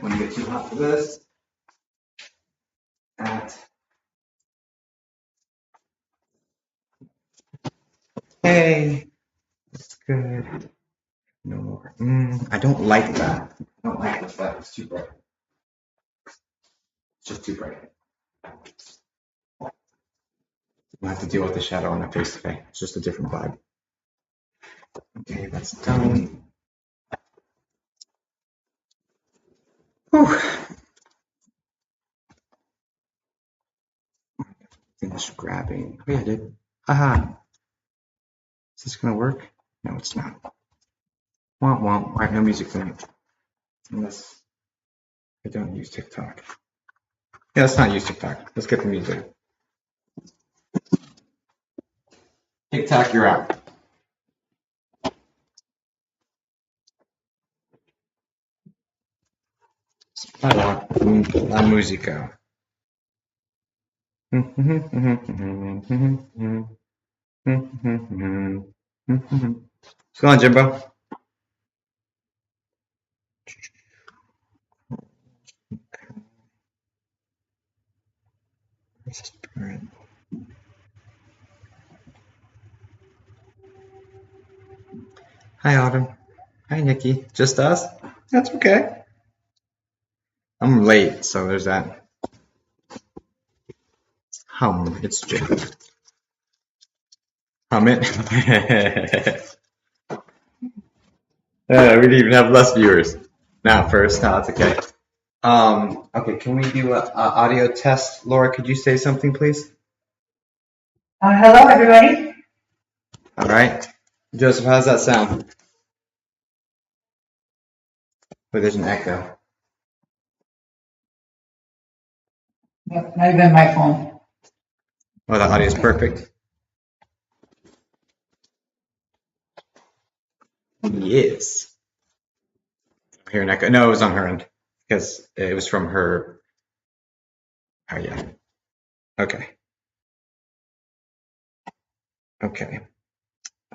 want to get too hot for this. Hey, that's good. No more. I don't like that. I don't like that. It's too bright. It's just too bright. We'll have to deal with the shadow on the face today. It's just a different vibe. Okay, that's done. Whew. Finish grabbing. Oh, yeah, I did. Haha. Is this gonna work? No, it's not. Womp womp. All right, no music tonight. Unless I don't use TikTok. Yeah, let's not use TikTok. Let's get the music. TikTok, you're out. La musica. What's going on, Jimbo? Hi, Autumn. Hi, Nikki. Just us? That's okay. I'm late, so there's that. It's Jim. It. We didn't even have less viewers. Now, first, no, it's okay. Okay, can we do an audio test? Laura, could you say something, please? Hello, everybody. All right. Joseph, how's that sound? Oh, there's an echo. Yep, not even my phone. Oh, the audio is perfect. Yes. I hear an echo. No, it was on her end because it was from her. Oh, yeah. Okay. Okay.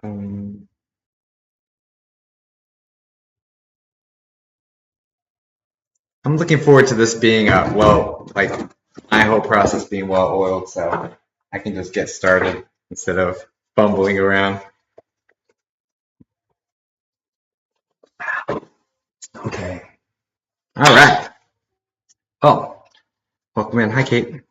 I'm looking forward to this being my whole process being well oiled, so I can just get started instead of fumbling around. Okay. All right. Oh, welcome in. Hi, Kate.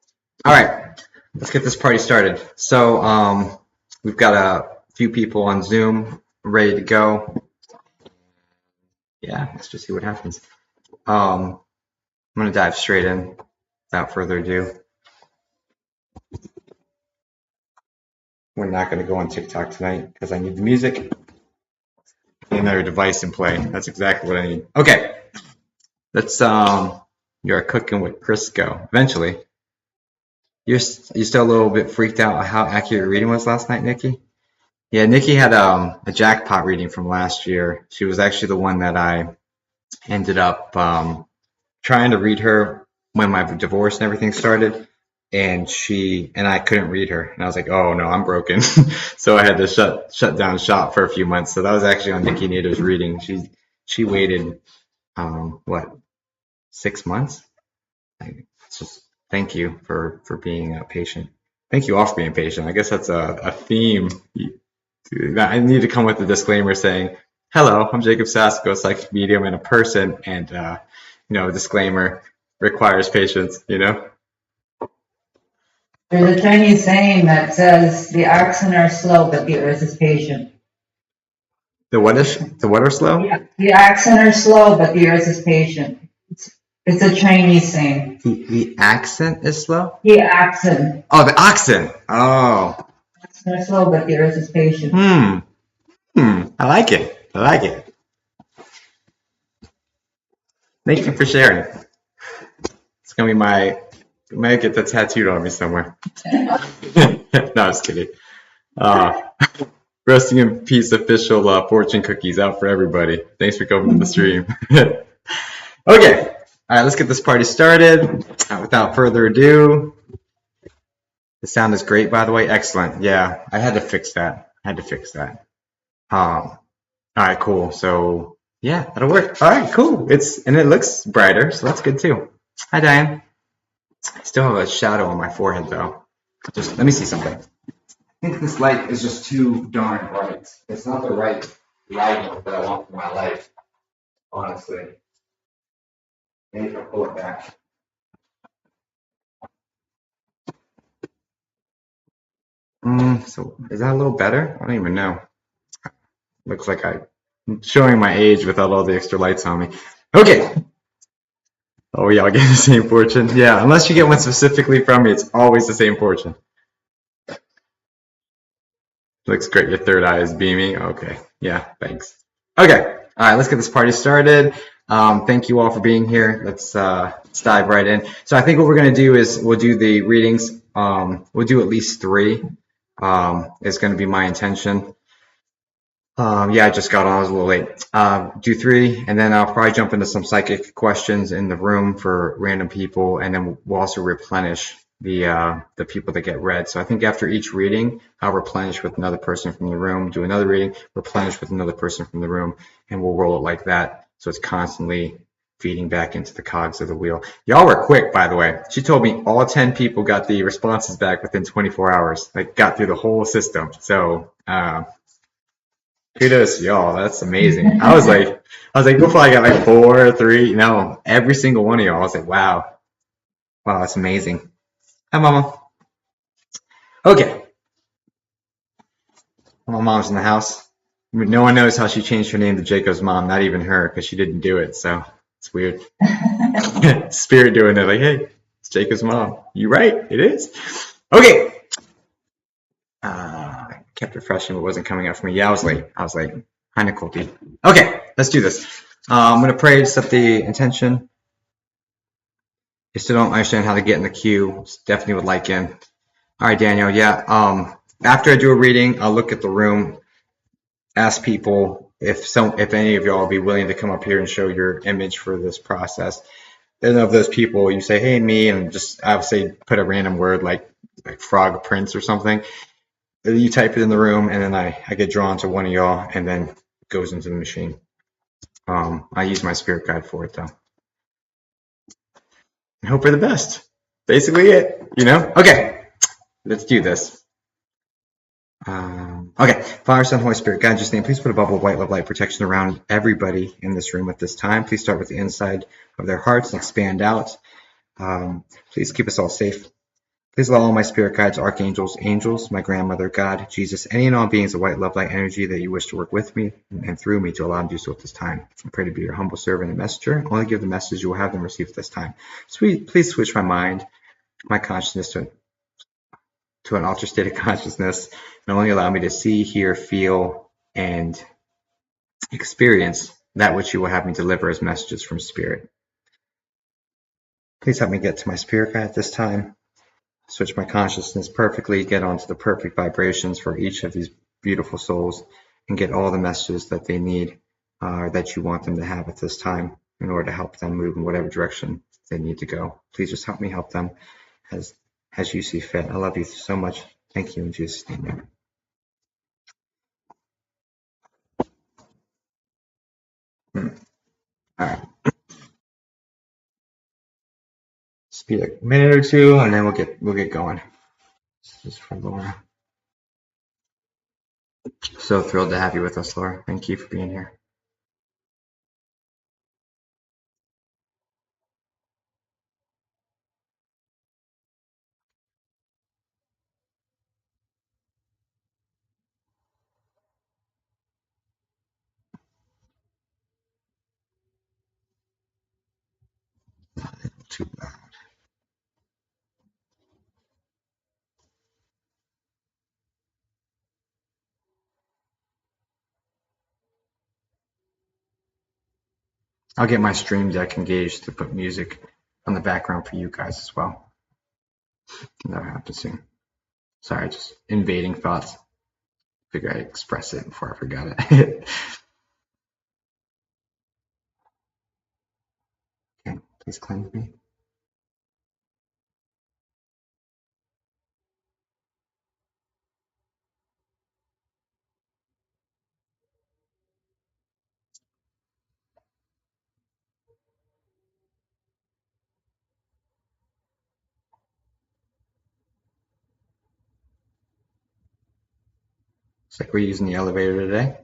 All right. Let's get this party started. So, we've got a few people on Zoom ready to go. Yeah, let's just see what happens. I'm going to dive straight in without further ado. We're not going to go on TikTok tonight because I need the music and another device in play. That's exactly what I need. Okay. Let's you're cooking with Crisco. Eventually. You're still a little bit freaked out how accurate your reading was last night, Nikki? Yeah, Nikki had a jackpot reading from last year. She was actually the one that I ended up trying to read her when my divorce and everything started, and I couldn't read her, and I was like, oh no, I'm broken. So I had to shut down shop for a few months. So that was actually on Nikki Nader's reading. She waited 6 months. It's just thank you for being patient. Thank you all for being patient. I guess that's a theme. I need to come with a disclaimer saying, hello, I'm Jacob Sasko, psychic medium and a person, and a disclaimer requires patience, There's a Chinese saying that says the oxen are slow, but the earth is patient. The what are slow? Yeah, the oxen are slow, but the earth is patient. It's a Chinese saying. The accent is slow? The oxen. Oh, the oxen. Oh. The oxen are slow, but the earth is patient. I like it. Thank you for sharing. It's gonna be I might get that tattooed on me somewhere. No, just kidding. Resting in peace official fortune cookies out for everybody. Thanks for coming to the stream. Okay. All right, let's get this party started. Without further ado, the sound is great, by the way. Excellent. Yeah, I had to fix that. All right, cool. So Yeah, that'll work. All right, cool. And it looks brighter, so that's good too. Hi, Diane. I still have a shadow on my forehead though. Just let me see something. I think this light is just too darn bright. It's not the right lighting that I want for my life, honestly. Maybe if I pull it back. So is that a little better? I don't even know. Looks like I'm showing my age without all the extra lights on me. Okay. Oh, yeah, I'll get the same fortune. Yeah, unless you get one specifically from me, it's always the same fortune. Looks great. Your third eye is beaming. Okay. Yeah, thanks. Okay. All right, let's get this party started. Thank you all for being here. Let's dive right in. So I think what we're going to do is we'll do the readings. We'll do at least three. Is going to be my intention. Yeah, I just got on. I was a little late. Do three, and then I'll probably jump into some psychic questions in the room for random people, and then we'll also replenish the people that get read. So I think after each reading, I'll replenish with another person from the room, do another reading, replenish with another person from the room, and we'll roll it like that. So it's constantly feeding back into the cogs of the wheel. Y'all were quick, by the way. She told me all 10 people got the responses back within 24 hours. Like, got through the whole system. So, kudos to y'all. That's amazing. I was like, we'll probably got like four or three. No, every single one of y'all. I was like, wow. Wow, that's amazing. Hi, Mama. Okay. My mom's in the house. No one knows how she changed her name to Jacob's mom, not even her, because she didn't do it. So it's weird. Spirit doing it. Like, hey, it's Jacob's mom. You right. It is. Okay. I kept refreshing, but it wasn't coming up for me. Yeah, I was late. I was late. Hi, Nicole D. Okay, let's do this. I'm going to pray to set the intention. I still don't understand how to get in the queue. Definitely would like in. All right, Daniel. Yeah. After I do a reading, I'll look at the room, ask people if any of y'all will be willing to come up here and show your image for this process. And of those people, you say, "Hey, me," and just I would say put a random word like frog prince or something. You type it in the room, and then I get drawn to one of y'all, and then it goes into the machine. I use my spirit guide for it though. And hope for the best. Basically it, Okay, let's do this. Okay, Father, Son, Holy Spirit, God, in Jesus' name, please put a bubble of white love light protection around everybody in this room at this time. Please start with the inside of their hearts and expand out. Please keep us all safe. Please allow all my spirit guides, archangels, angels, my grandmother, God, Jesus, any and all beings of white love light energy that you wish to work with me and through me to allow them to do so at this time. I pray to be your humble servant and messenger. Only give the message you will have them receive at this time. Please switch my mind, my consciousness to an altered state of consciousness, and only allow me to see, hear, feel, and experience that which you will have me deliver as messages from spirit. Please help me get to my spirit guide at this time. Switch my consciousness perfectly, get onto the perfect vibrations for each of these beautiful souls, and get all the messages that they need, that you want them to have at this time in order to help them move in whatever direction they need to go. Please just help me help them as you see fit. I love you so much. Thank you in Jesus' name. All right. Just be a minute or two, and then we'll get going. This is for Laura. So thrilled to have you with us, Laura. Thank you for being here. Too loud. I'll get my stream deck engaged to put music on the background for you guys as well. That'll happen soon. Sorry, just invading thoughts. Figure I'd express it before I forgot it. Okay, please cleanse me. Looks like we're using the elevator today.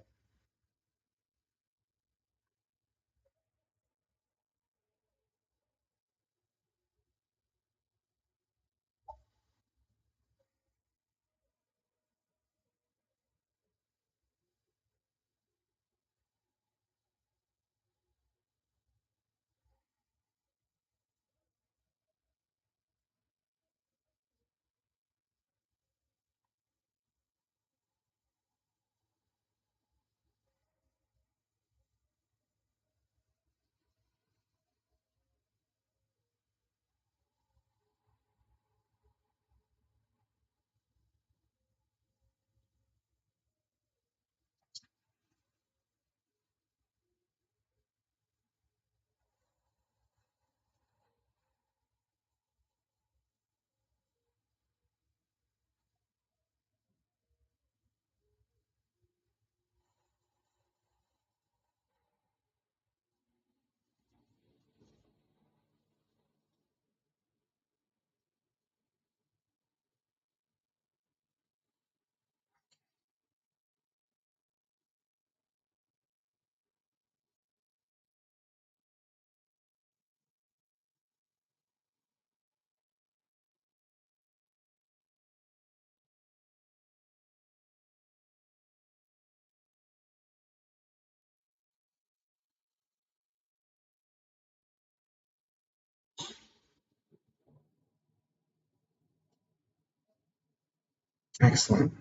Excellent.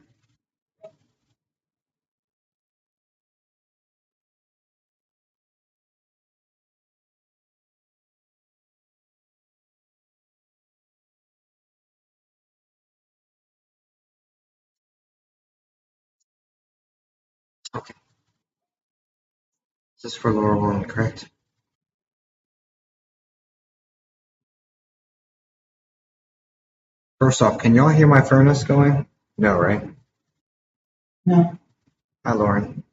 Okay. Is this for Laura Woman, correct? First off, can y'all hear my furnace going? No, right? No. Hi, Lauren.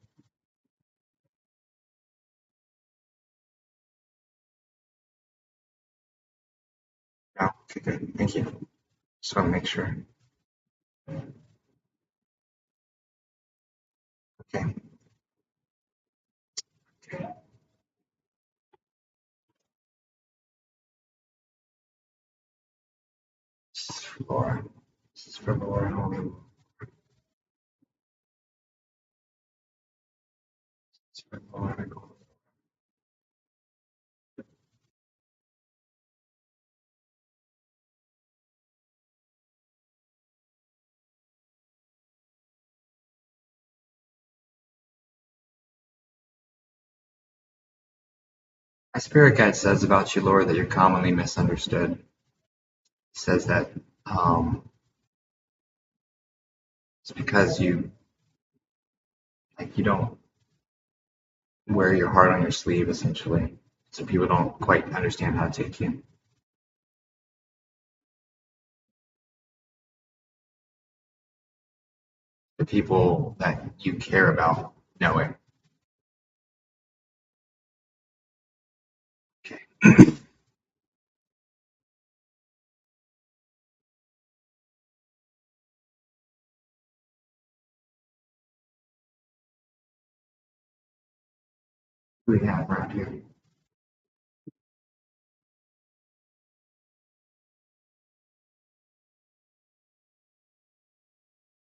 No. Okay, good. Thank you. Just want to make sure. Okay. Okay. This is for Laura. This is for Laura. This is for Laura. My spirit guide says about you, Laura, that you're commonly misunderstood. It says that it's because you don't wear your heart on your sleeve, essentially. So people don't quite understand how to take you. The people that you care about know it. Okay. Who we have around here?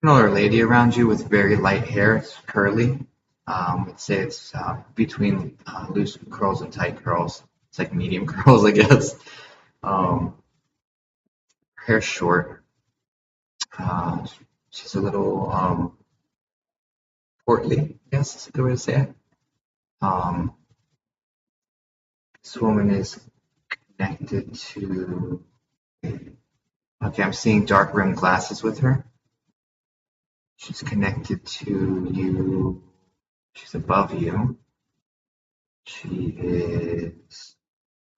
Another lady around you with very light hair. It's curly. Let's say it's between loose curls and tight curls. It's like medium curls, I guess. Um, her hair's short. Uh, she's a little portly, I guess is a good way to say it. Um, this woman is connected to. Okay, I'm seeing dark rimmed glasses with her. She's connected to you. She's above you. She is.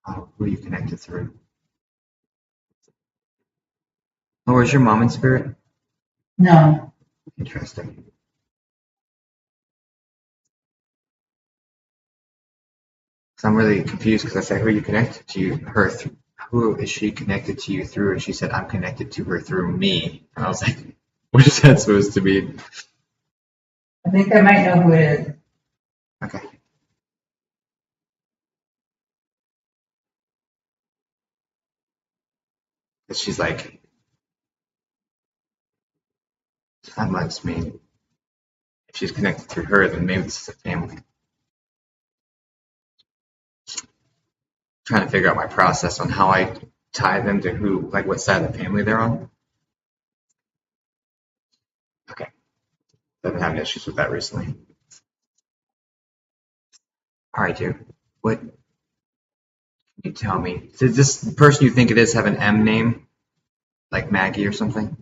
Who are you connected through? Oh, is your mom in spirit? No. Interesting. So I'm really confused because I said, who are you connected to? Who is she connected to you through? And she said, I'm connected to her through me. And I was like, what is that supposed to mean? I think I might know who it is. Okay. She's like, that must mean if she's connected through her, then maybe this is a family. Trying to figure out my process on how I tie them to who, like what side of the family they're on. Okay. I've been having issues with that recently. All right, dude. What can you tell me? Does this person you think it is have an M name, like Maggie or something?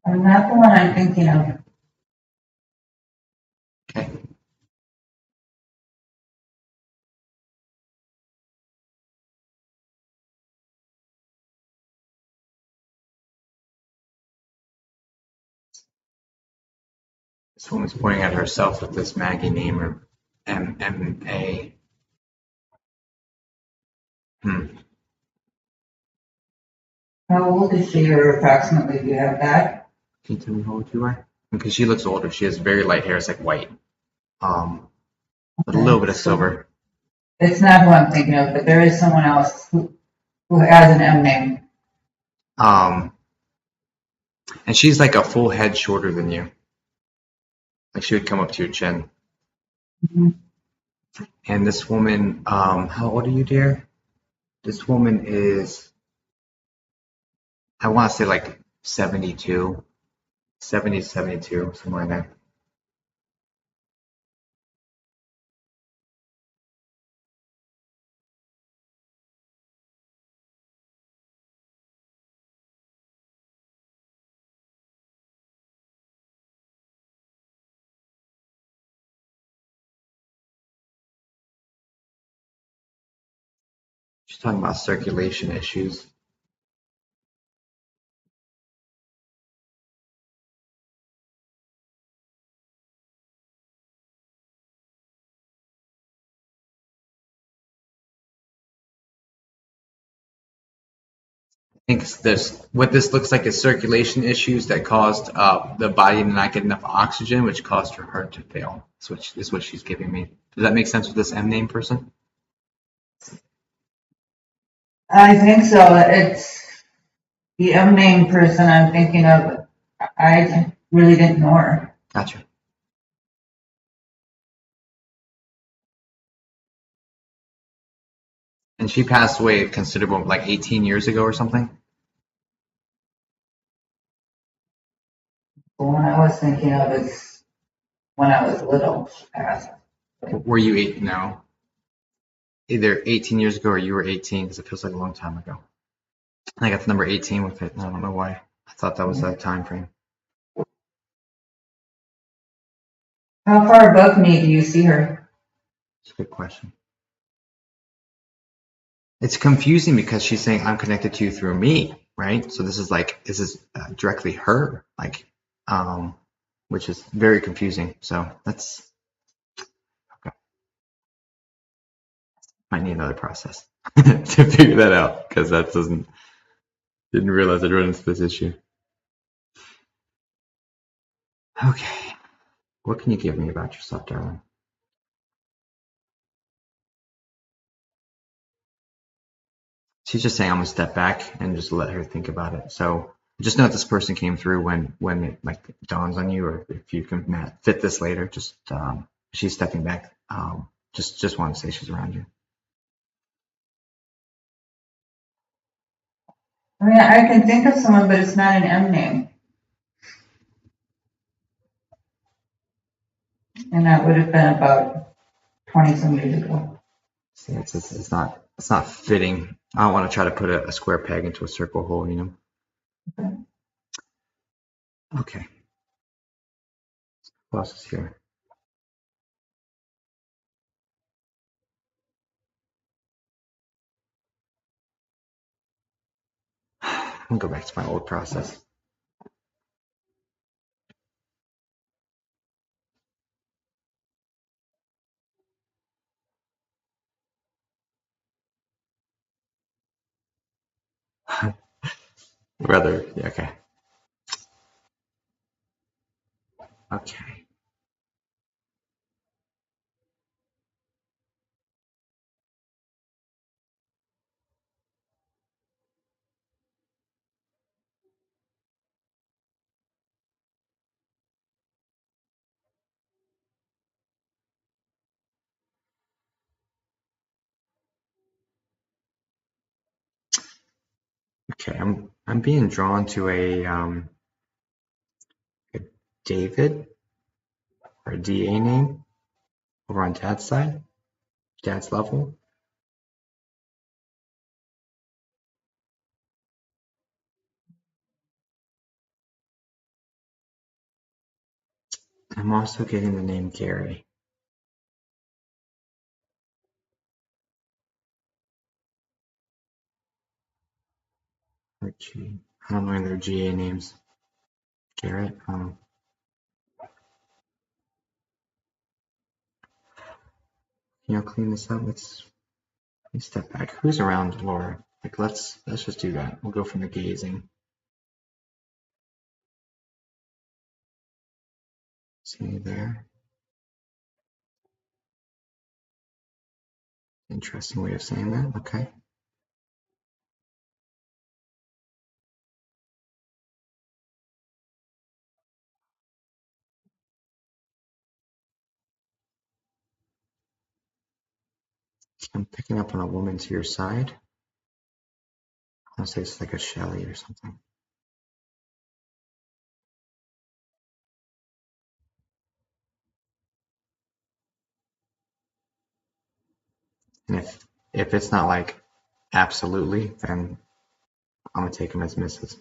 Not the one I'm thinking of. Okay. This woman's pointing at herself with this Maggie name or MMA. Hmm. How old is she, or approximately? Do you have that? Can you tell me how old you are? Because she looks older. She has very light hair. It's like white. With a little bit of silver. It's not who I'm thinking of, but there is someone else who has an M name. And she's like a full head shorter than you. Like she would come up to your chin. Mm-hmm. And this woman, how old are you, dear? This woman is, I want to say like 72, 70, 72, somewhere in there. She's talking about circulation issues. I think what this looks like is circulation issues that caused the body to not get enough oxygen, which caused her heart to fail. Is what she's giving me. Does that make sense with this M name person? I think so. It's the M name person I'm thinking of. I really didn't know her. Gotcha. And she passed away considerable, like 18 years ago or something? The one I was thinking of is when I was little. She passed. Were you eight? No. Either 18 years ago or you were 18, because it feels like a long time ago. I got the number 18 with it. I don't know why. I thought that was a time frame. How far above me do you see her? It's a good question. It's confusing because she's saying I'm connected to you through me, right? So this is directly her, like, which is very confusing. So that's okay. Might need another process to figure that out because didn't realize I'd run into this issue. Okay, what can you give me about yourself, darling? She's just saying I'm gonna step back and just let her think about it. So just know if this person came through when it like dawns on you, or if you can fit this later. Just she's stepping back. Just want to say she's around you. I mean, I can think of someone, but it's not an M name. And that would have been about 20 some years ago. See, it's not fitting. I don't want to try to put a square peg into a circle hole, you know. Okay. Who else is here? I'll go back to my old process. Rather, yeah, okay. Okay. Okay, I'm being drawn to a David or a DA name over on Dad's side, Dad's level. I'm also getting the name Gary. Or G. I don't know any of their GA names. Garrett. You know, clean this up. Let's step back. Who's around Laura? Like, let's just do that. We'll go from the gazing. See you there. Interesting way of saying that. Okay. I'm picking up on a woman to your side. I'll say it's like a Shelly or something. And if it's not like absolutely, then I'm gonna take them as misses.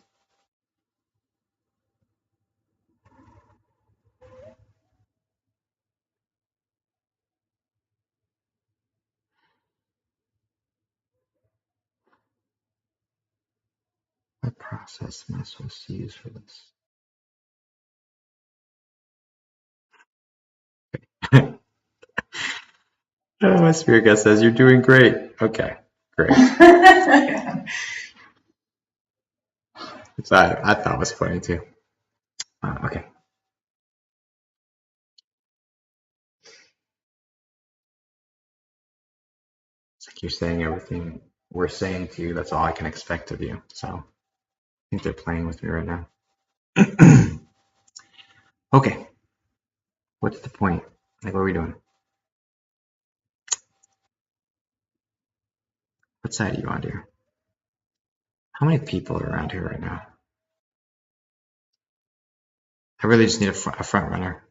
What process am I supposed to use for this? Oh, my spirit guide says you're doing great. Okay, great. Which I thought was funny too. Okay. It's like you're saying everything we're saying to you. That's all I can expect of you. So I think they're playing with me right now. Okay. What's the point? Like, what are we doing? What side are you on here? How many people are around here right now? I really just need a front runner.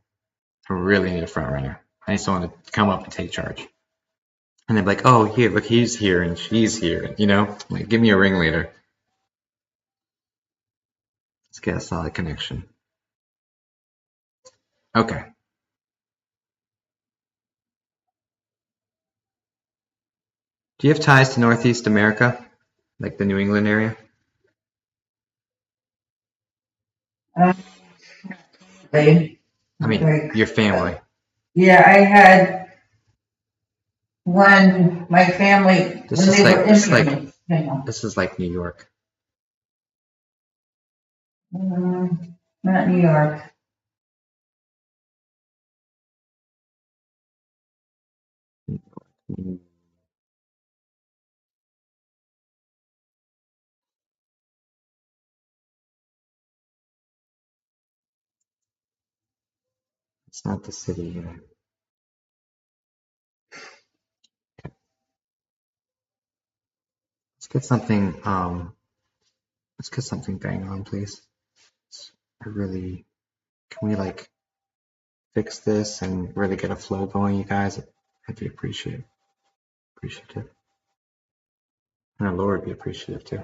I really need a front runner. I need someone to come up and take charge. And they're like, oh, here, look, he's here and she's here. You know, like, give me a ringleader. Let's get a solid connection. Okay. Do you have ties to Northeast America, like the New England area? Like, I mean, your family. yeah, I had when my family, This when is they like were this is immigrants, like you know. this is like New York. Not New York. It's not the city either. Let's get something. Let's get something bang on, please. I really. Can we like fix this and really get a flow going, you guys? I'd be appreciative. Appreciative. And our Lord would be appreciative too.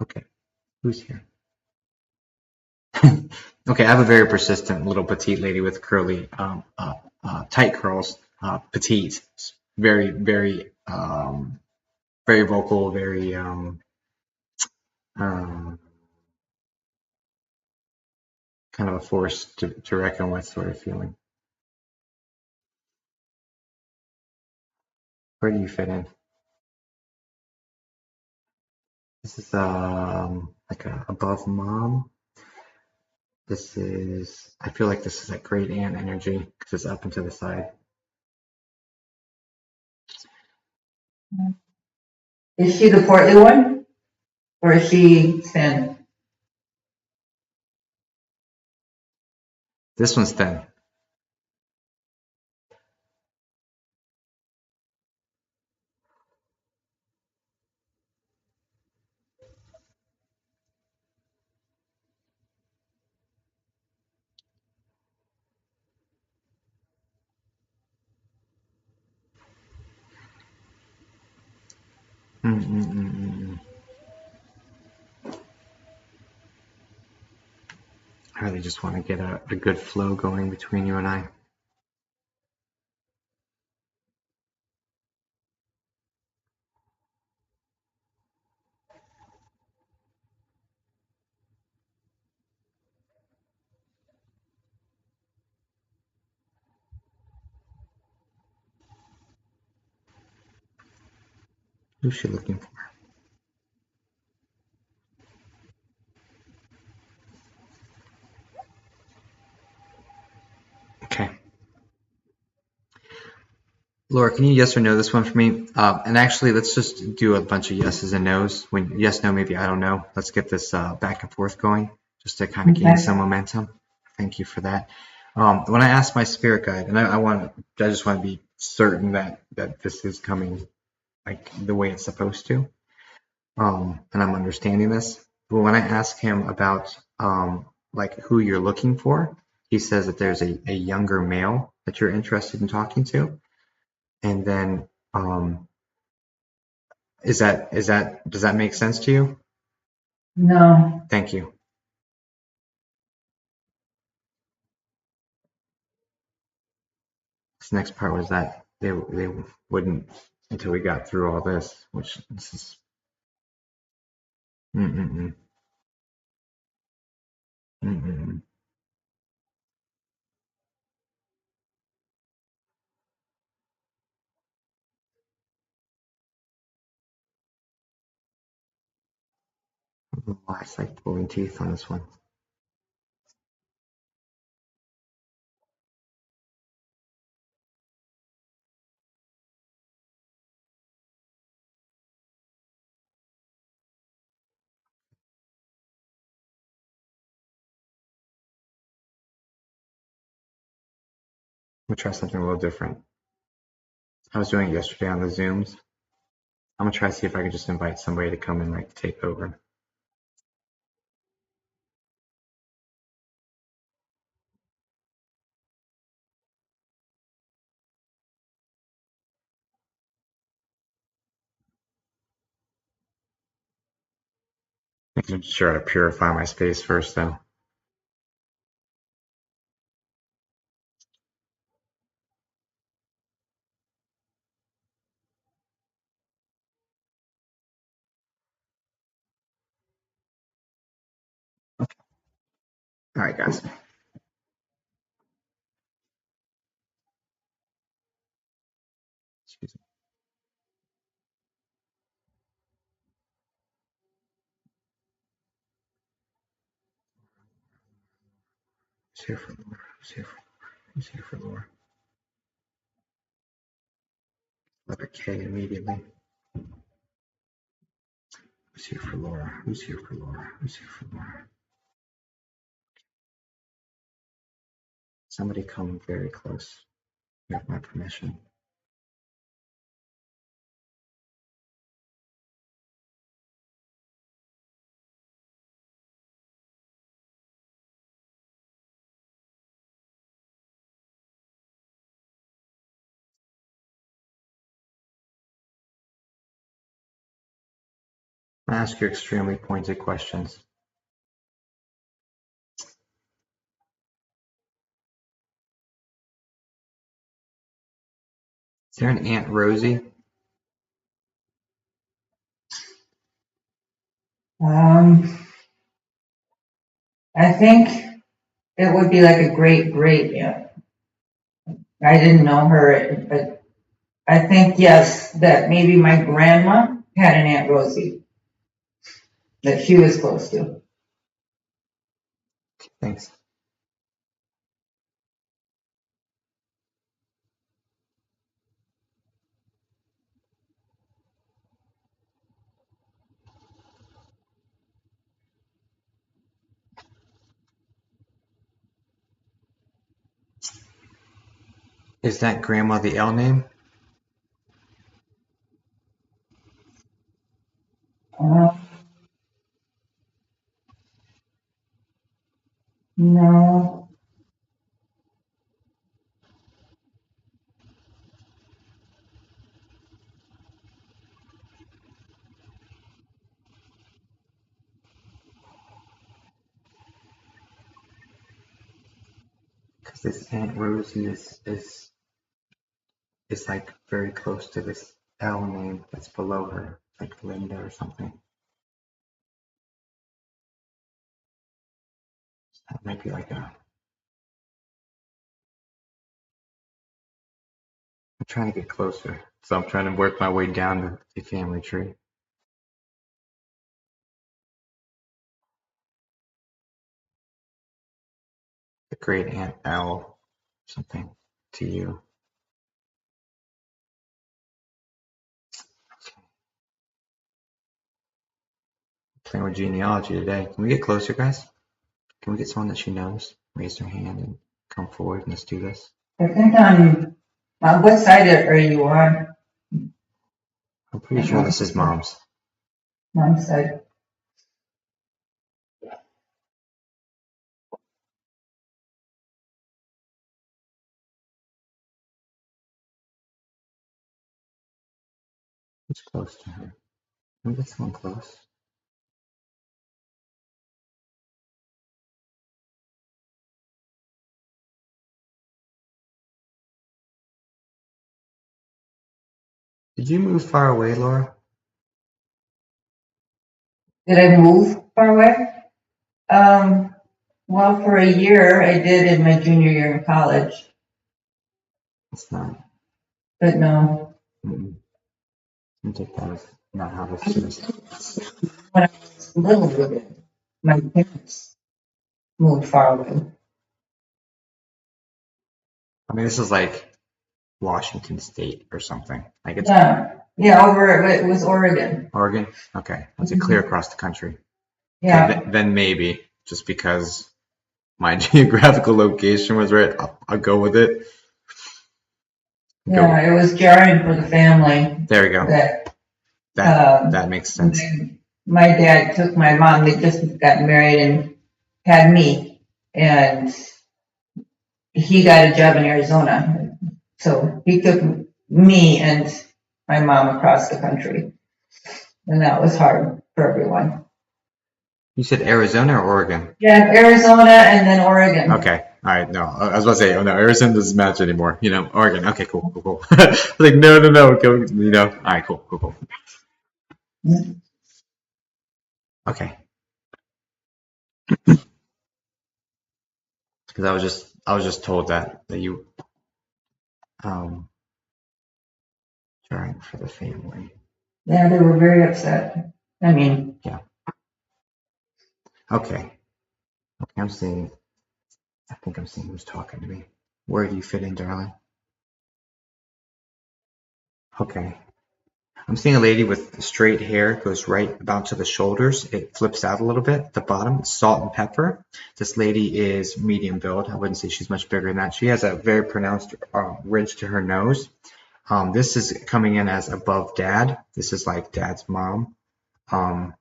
Okay. Who's here? Okay, I have a very persistent little petite lady with curly, tight curls, petite, very, very, very vocal, very, kind of a force to reckon with sort of feeling. Where do you fit in? This is like a above mom. This is, I feel like this is like great aunt energy because it's up and to the side. Is she the portly one? Or is she thin? This one's thin. Mm-mm-mm-mm. I really just want to get a good flow going between you and I. Who's she looking for? Okay. Laura, can you yes or no this one for me? And actually, let's just do a bunch of yeses and nos. When yes, no, maybe I don't know. Let's get this back and forth going just to kind of gain Okay. some momentum. Thank you for that. When I ask my spirit guide, and I just want to be certain that this is coming like the way it's supposed to, and I'm understanding this. But when I ask him about like who you're looking for, he says that there's a younger male that you're interested in talking to. And then, does that make sense to you? No. Thank you. This next part was that they wouldn't until we got through all this, which this is. Mm-mm-mm, mm-mm. Oh, it's like pulling teeth on this one. I'm gonna try something a little different. I was doing it yesterday on the Zooms. I'm gonna try to see if I can just invite somebody to come and like take over. I'm sure to purify my space first, though. All right, guys. Excuse me. Who's here for Laura? Who's here for Laura? Who's here for Laura? Letter K immediately. Who's here for Laura? Who's here for Laura? Who's here for Laura? Somebody come very close. You have my permission. I ask you extremely pointed questions. Is there an Aunt Rosie? I think it would be like a great aunt. I didn't know her, but I think, yes, that maybe my grandma had an Aunt Rosie. that she was close to. Thanks. Is that grandma the L name? Uh, no, Because this Aunt Rosie is like very close to this L name that's below her, like Linda or something. That might be like a. I'm trying to get closer, so I'm trying to work my way down the family tree. The great Aunt L, something to you. Playing with genealogy today. Can we get closer, guys? Can we get someone that she knows? Raise their hand and come forward and let's do this. I think on what side are you on? I'm pretty sure this is mom's. Mom's side. It's close to her. Can we get someone close? Did you move far away, Laura? Did I move far away? Well, for a year I did in my junior year in college, It's not. but no. Mm-mm. I think that was not how this is. When I was little, my parents moved far away. I mean, this is like Washington State or something. Like it's Yeah, it was Oregon. Oregon? Okay. Was it clear across the country? Yeah, Okay, then maybe, just because my geographical location was right, I'll go with it. yeah, it was jarring for the family There we go. that That makes sense. my dad took my mom. They just got married and had me, and he got a job in Arizona. So he took me and my mom across the country, and that was hard for everyone. You said Arizona or Oregon? Yeah, Arizona and then Oregon. Okay. All right. No, I was about to say, oh no, Arizona doesn't match anymore. You know, Oregon. Okay, cool. Like, no. Go, you know. All right, cool. Okay. Because I was just told that you trying for the family. Yeah, they were very upset. I mean, Yeah. Okay. I'm seeing. I think I'm seeing who's talking to me. Where do you fit in, darling? Okay. I'm seeing a lady with straight hair, goes right about to the shoulders. It flips out a little bit at the bottom. Salt and pepper. This lady is medium build. I wouldn't say she's much bigger than that. She has a very pronounced ridge to her nose. This is coming in as above dad. This is like dad's mom. Um,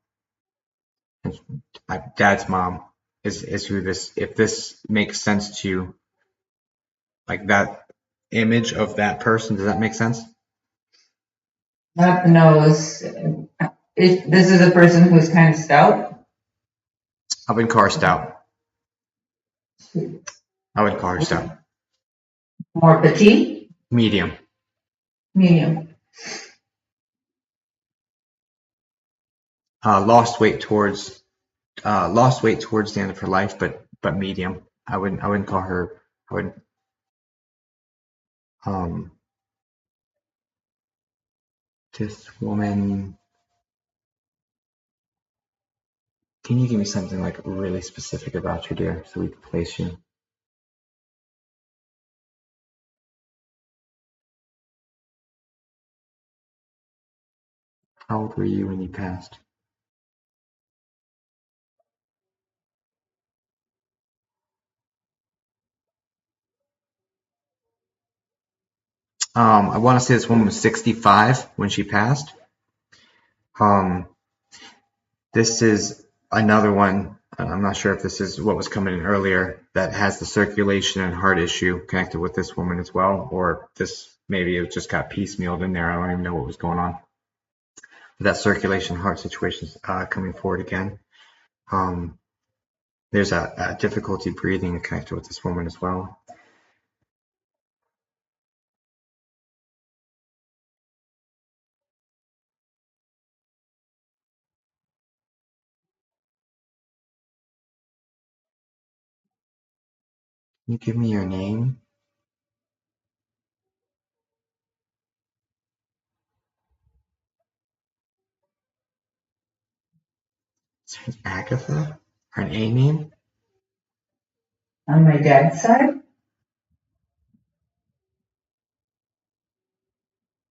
Dad's mom is who this, if this makes sense to you, like that image of that person, does that make sense? not the nose. This is a person who's kind of stout. I wouldn't call her stout. I would call her stout. More petite, Medium. medium. Lost weight towards the end of her life, but medium. I wouldn't call her. I wouldn't. Um, this woman. Can you give me something like really specific about you, dear, so we can place you? How old were you when you passed? I want to say this woman was 65 when she passed. Um, this is another one. I'm not sure if this is what was coming in earlier that has the circulation and heart issue connected with this woman as well, or this maybe it just got piecemealed in there. I don't even know what was going on. But that circulation heart situation is coming forward again. Um, there's a difficulty breathing connected with this woman as well. Can you give me your name? Is it Agatha? Or an A name? On my dad's side?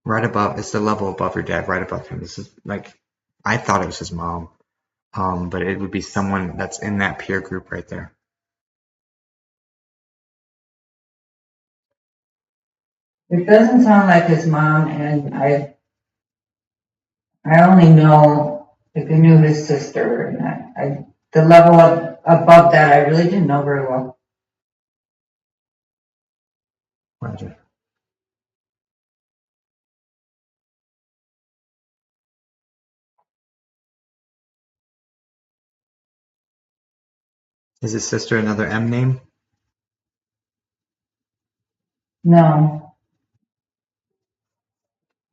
Right above, it's the level above your dad, right above him. This is like, I thought it was his mom, but it would be someone that's in that peer group right there. It doesn't sound like his mom, and I only know, like, I knew his sister, and the level of above that, I really didn't know very well. Roger. Is his sister another M name? No,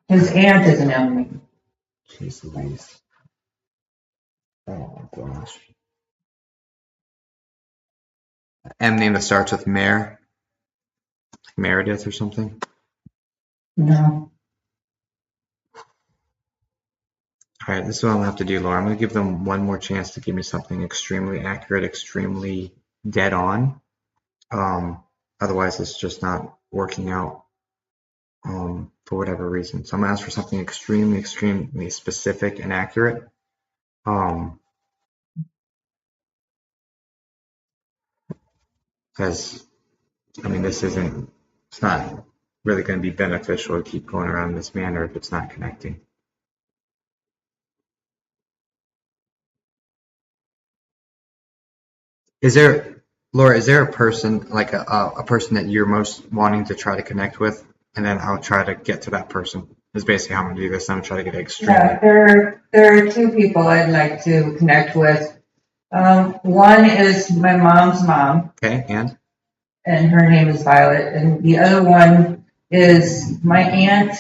his aunt is an enemy. Jeez Louise. Oh my gosh. M name that starts with Mare, Meredith or something. No, All right, this is what I'm gonna have to do, Laura. I'm gonna give them one more chance to give me something extremely accurate, extremely dead on. Otherwise, it's just not working out for whatever reason. So I'm gonna ask for something extremely, extremely specific and accurate. Because I mean, it's not really going to be beneficial to keep going around in this manner if it's not connecting. Is there, Laura, is there a person, like a person that you're most wanting to try to connect with? And then I'll try to get to that person. Is basically how I'm going to do this. I'm going to try to get extremely. yeah, there are two people I'd like to connect with. One is my mom's mom, Okay, and her name is Violet, and the other one is my aunt.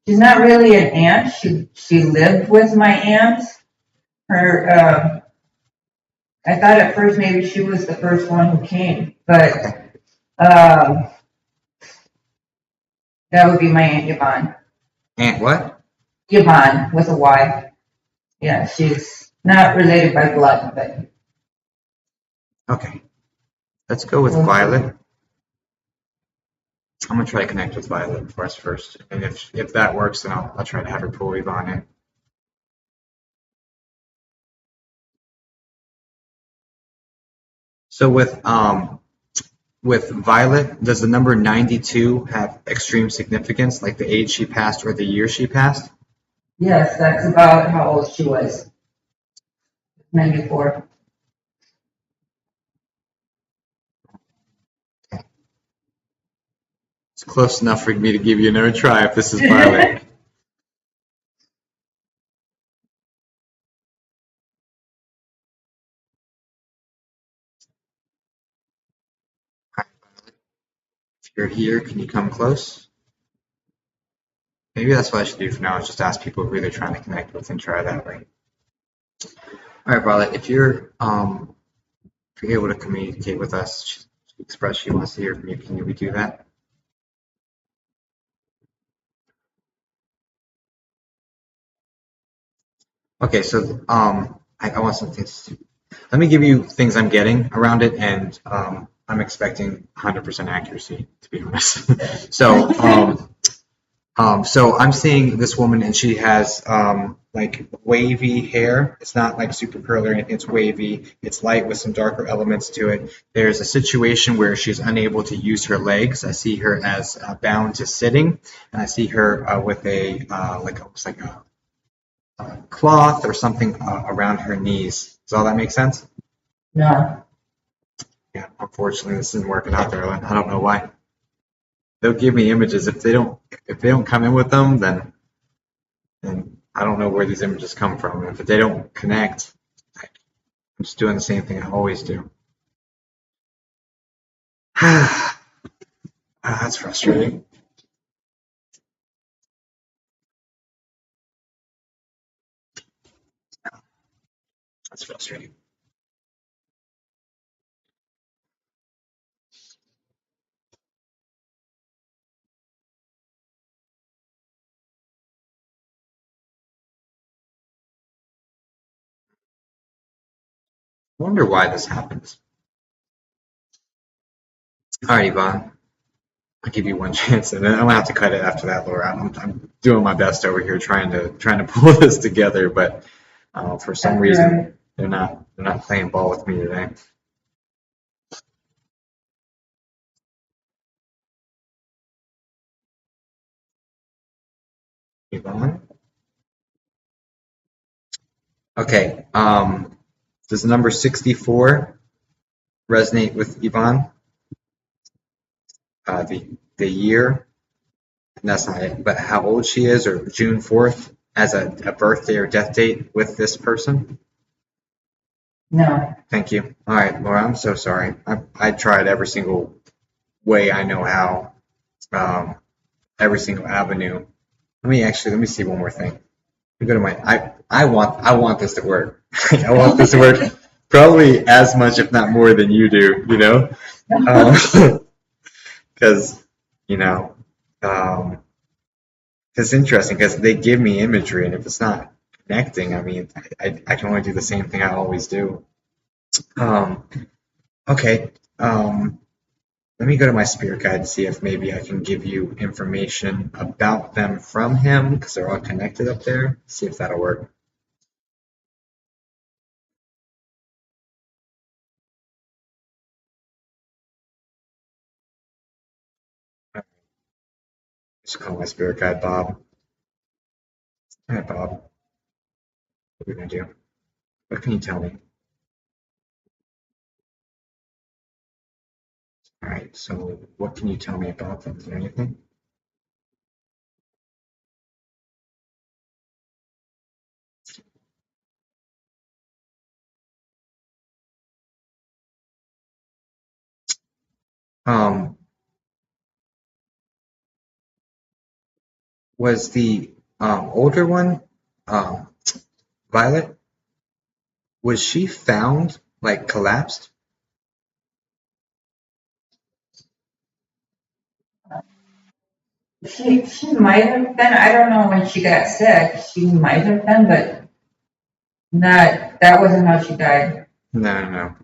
She's not really an aunt. She lived with my aunt. Her I thought at first maybe she was the first one who came, but um, that would be my Aunt Yvonne. Aunt what? Yvonne with a Y. Yeah, she's not related by blood, but Okay, let's go with Violet. I'm going to try to connect with Violet for us first. And if that works, then I'll try to have her pull Yvonne in. So with Violet, does the number 92 have extreme significance, like the age she passed or the year she passed? yes, that's about how old she was. 94. It's close enough for me to give you another try if this is Violet. If you're here, can you come close? Maybe that's what I should do for now, is just ask people who they're trying to connect with and try that way. All right, Violet, if you're able to communicate with us, express she wants to hear from you, can we do that? Okay, so I want something. Let me give you things I'm getting around it, and I'm expecting 100% accuracy, to be honest. So I'm seeing this woman, and she has like wavy hair. It's not like super curly or anything. It's wavy. It's light with some darker elements to it. There's a situation where she's unable to use her legs. I see her as bound to sitting, and I see her with a like almost like a cloth or something around her knees. Does all that make sense? No. Yeah. Unfortunately, this isn't working out there. I don't know why. They'll give me images. If they don't come in with them, then I don't know where these images come from. If they don't connect, I'm just doing the same thing I always do. That's frustrating. That's frustrating. I wonder why this happens. All right, Yvonne, I'll give you one chance, and then I'm gonna have to cut it after that, Laura. I'm doing my best over here trying to pull this together, but for some That's reason right. they're not playing ball with me today. Yvonne. Okay. Does the number 64 resonate with Yvonne? The year, and that's not it, but how old she is, or June 4th as a birthday or death date with this person? No. Thank you. All right, Laura, I'm so sorry. I tried every single way I know how, um, every single avenue. Let me see one more thing. Let me go to my. I want this to work. I want this to work probably as much, if not more, than you do. Because you know, um, it's interesting because they give me imagery, and if it's not connecting, I mean, I can only do the same thing I always do. Um, okay. Let me go to my spirit guide and see if maybe I can give you information about them from him because they're all connected up there. See if that'll work. Just call my spirit guide Bob. All right, Bob. What are we gonna do? What can you tell me? All right. So, what can you tell me about them? Is there anything? Um, was the older one, um, Violet? Was she found like collapsed? She might have been, I don't know when she got sick. She might have been, but not, that wasn't how she died. No, no, no.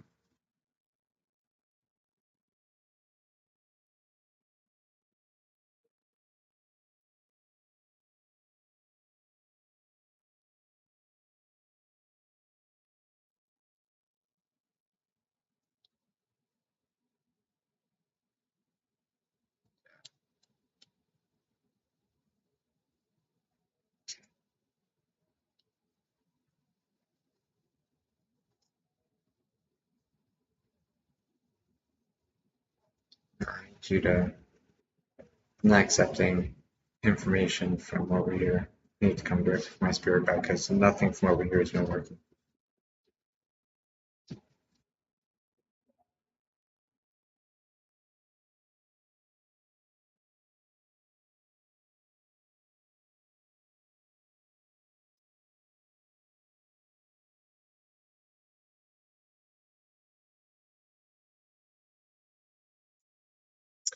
I need you to. I'm not accepting information from over here. I need to come direct to my spirit guide because nothing from over here is going to work.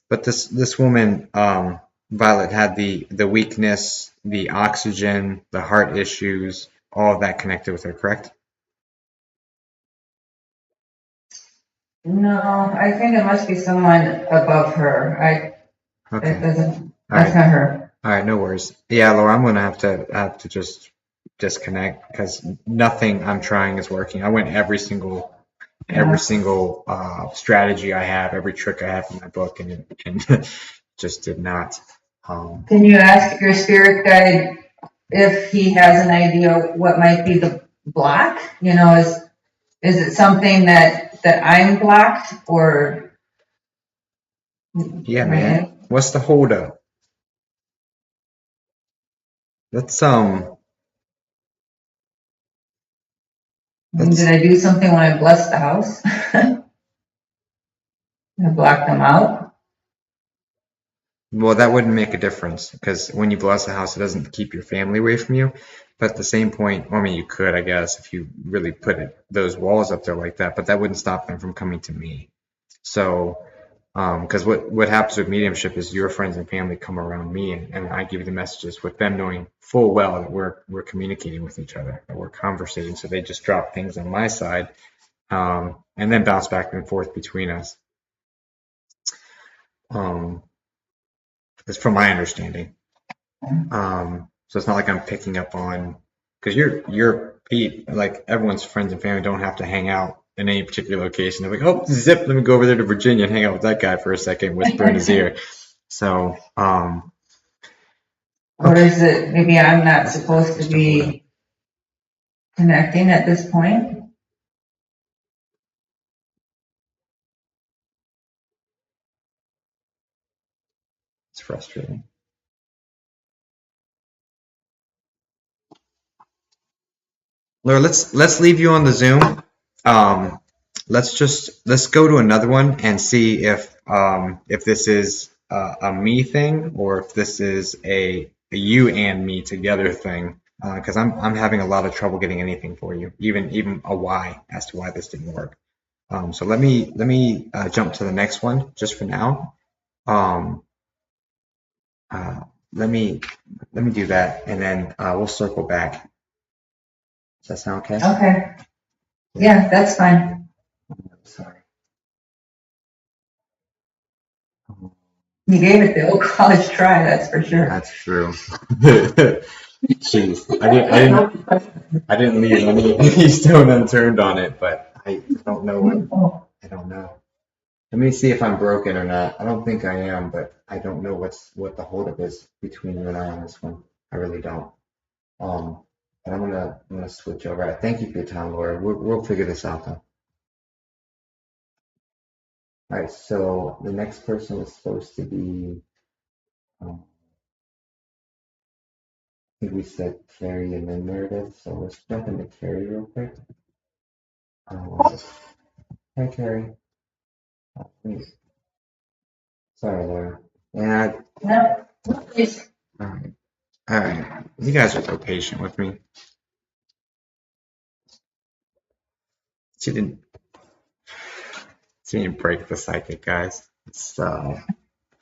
But this woman, Violet, had the weakness, the oxygen, the heart issues, all of that connected with her, correct? No, I think it must be someone above her. That Okay. doesn't, All that's right. not her. All right. No worries. Yeah, Laura, I'm gonna have to just disconnect because nothing I'm trying is working. I went every Yeah. single strategy I have, every trick I have in my book, and just did not. Um, Can you ask your spirit guide if he has an idea what might be the block? Is it something that I'm blocked or yeah, man. my, What's the holdup? Let's did let's I do something when I blessed the house? I blocked them out? well, that wouldn't make a difference because when you bless a house, it doesn't keep your family away from you. But at the same point, I mean, you could, I guess, if you really put those walls up there like that, but that wouldn't stop them from coming to me. So, because what happens with mediumship is your friends and family come around me, and I give you the messages with them knowing full well that we're communicating with each other, that we're conversating. So they just drop things on my side, and then bounce back and forth between us. Um, that's from my understanding. So it's not like I'm picking up on because you're Pete, like everyone's friends and family don't have to hang out in any particular location. They're like, oh, zip, let me go over there to Virginia and hang out with that guy for a second, whisper in his ear. So, Or okay, is it maybe I'm not that's supposed to just a hold up. be connecting at this point? It's frustrating. Laura, let's leave you on the Zoom. Um, let's go to another one and see if this is a me thing or if this is a you and me together thing. Because I'm having a lot of trouble getting anything for you, even a why as to why this didn't work. So let me jump to the next one just for now. Um, uh, let me let me do that and then we'll circle back. Does that sound okay? Okay, Yeah. yeah, that's fine. Sorry. You gave it the old college try, that's for sure. That's true. Jeez, I didn't leave any stone unturned on it, but I don't know what I don't know. Let me see if I'm broken or not. I don't think I am, but I don't know what the holdup is between you and I on this one. I really don't. Um, but I'm gonna switch over. Thank you for your time, Laura. We'll figure this out though. All right, so the next person was supposed to be. I think we said Carrie and then Meredith, so let's jump into Carrie real quick. Um, Hi, Carrie. Sorry, Laura. Yeah, No, please. all right. All right. You guys are so patient with me. She didn't, she didn't break the psychic, guys.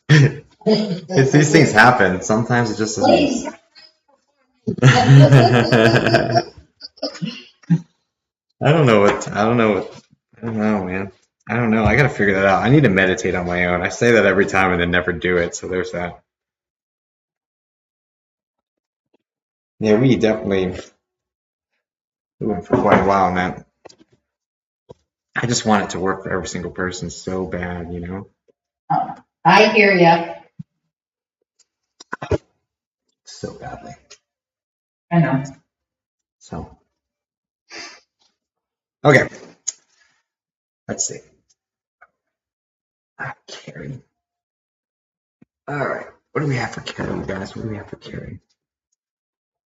These things happen. Sometimes it just doesn't. I don't know, man. I don't know. I gotta figure that out. I need to meditate on my own. I say that every time and then never do it. So there's that. Yeah, we definitely went for quite a while, man. I just want it to work for every single person so bad, you know, I hear ya. so badly. I know. So, okay, let's see. Carrie. All right. What do we have for Carrie, guys? What do we have for Carrie?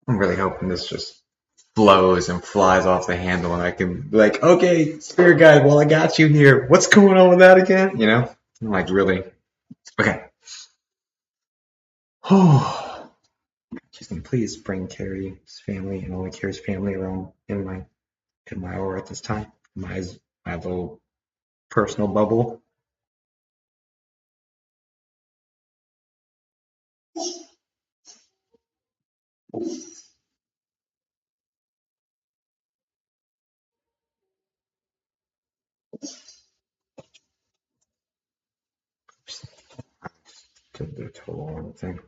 I'm really hoping this just flows and flies off the handle and I can be like, okay, spirit guide, well, I got you here. What's going on with that again? You know, I'm like, really? Okay. Oh, just please bring Carrie's family and only Carrie's family around in my aura at this time. My little personal bubble. the total on the thing.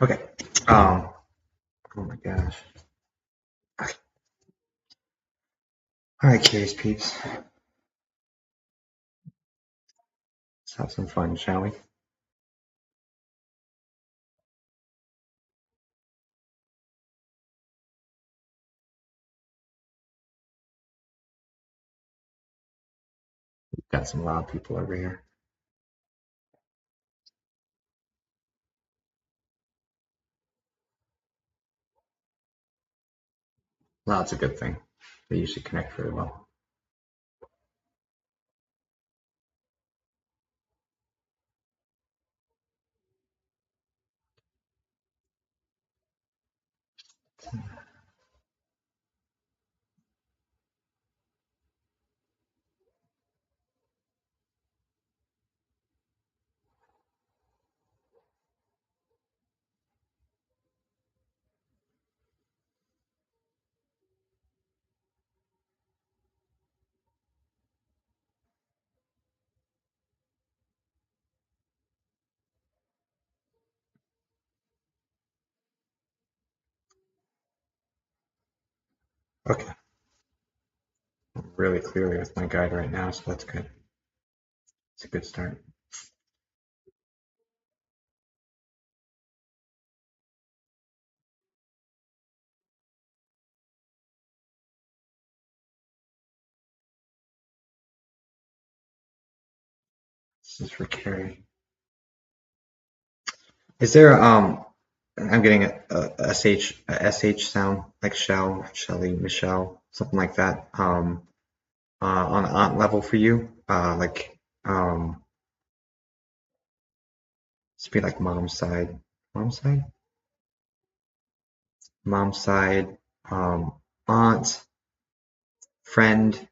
Okay. Oh my gosh. Okay. All right, curious peeps. Let's have some fun, shall we? We've got some loud people over here. Loud's a good thing. They usually connect very well. Okay. I'm really clearly with my guide right now, so that's good. It's a good start. This is for Carrie. Is there I'm getting a sh sound like Shell, Shelly, Michelle, something like that. On aunt level for you, like this be like mom's side, mom's side, aunt, friend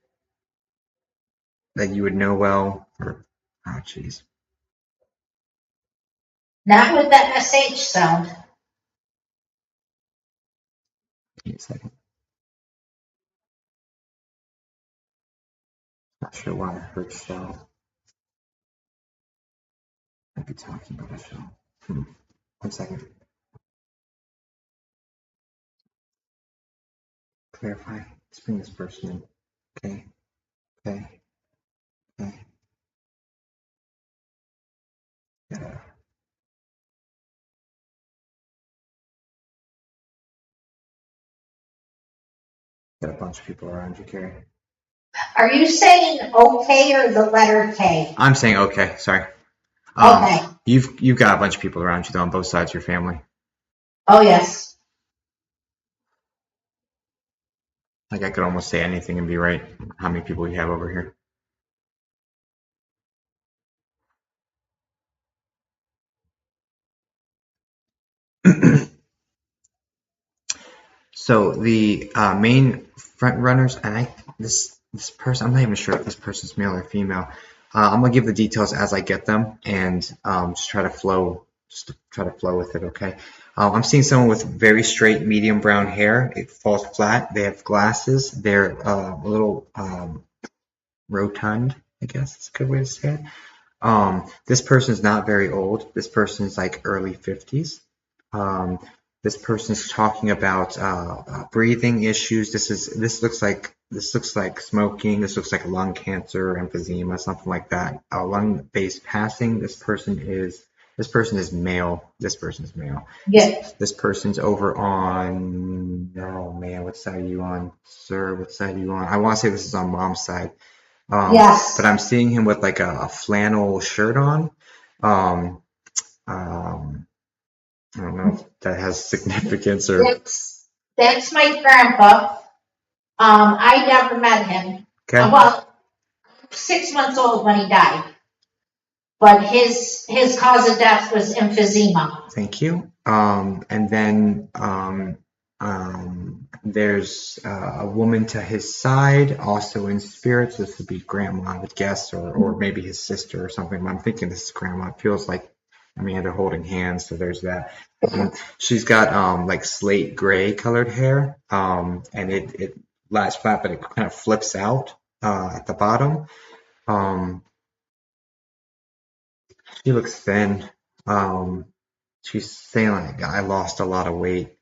that you would know well, or oh jeez, Not with that SH sound. give me a second. Not sure why I heard Shell. I'd be talking about a Shell. 1 second. Clarify. Let's bring this person in. Okay. Okay. Okay. Yeah. Got a bunch of people around you, Carrie. Are you saying okay or the letter K? I'm saying okay. Sorry. Okay. You've got a bunch of people around you though on both sides of your family. Oh, yes. Like I could almost say anything and be right. How many people you have over here? So the main front runners, and this person, I'm not even sure if this person's male or female. I'm gonna give the details as I get them, and just try to flow with it. Okay. I'm seeing someone with very straight, medium brown hair. It falls flat. They have glasses. They're a little rotund, I guess is a good way to say it. This person's not very old. This person's like early 50s. Um, this person's talking about breathing issues. This looks like smoking. This looks like lung cancer, emphysema, something like that. Lung-based passing. This person is male. This person's male. Yes. This person's over on. Oh man, what side are you on, sir? What side are you on? I want to say this is on mom's side. Yes. But I'm seeing him with like a flannel shirt on. I don't know if that has significance or. That's my grandpa. I never met him. Okay. Well, 6 months old when he died. But his cause of death was emphysema. Thank you. And then there's a woman to his side, also in spirits. This would be grandma, I would guess, or maybe his sister or something. But I'm thinking this is grandma. It feels like, I mean, they're holding hands, so there's that. She's got like slate gray colored hair, and it lies flat, but it kind of flips out at the bottom. She looks thin. She's saying like I lost a lot of weight.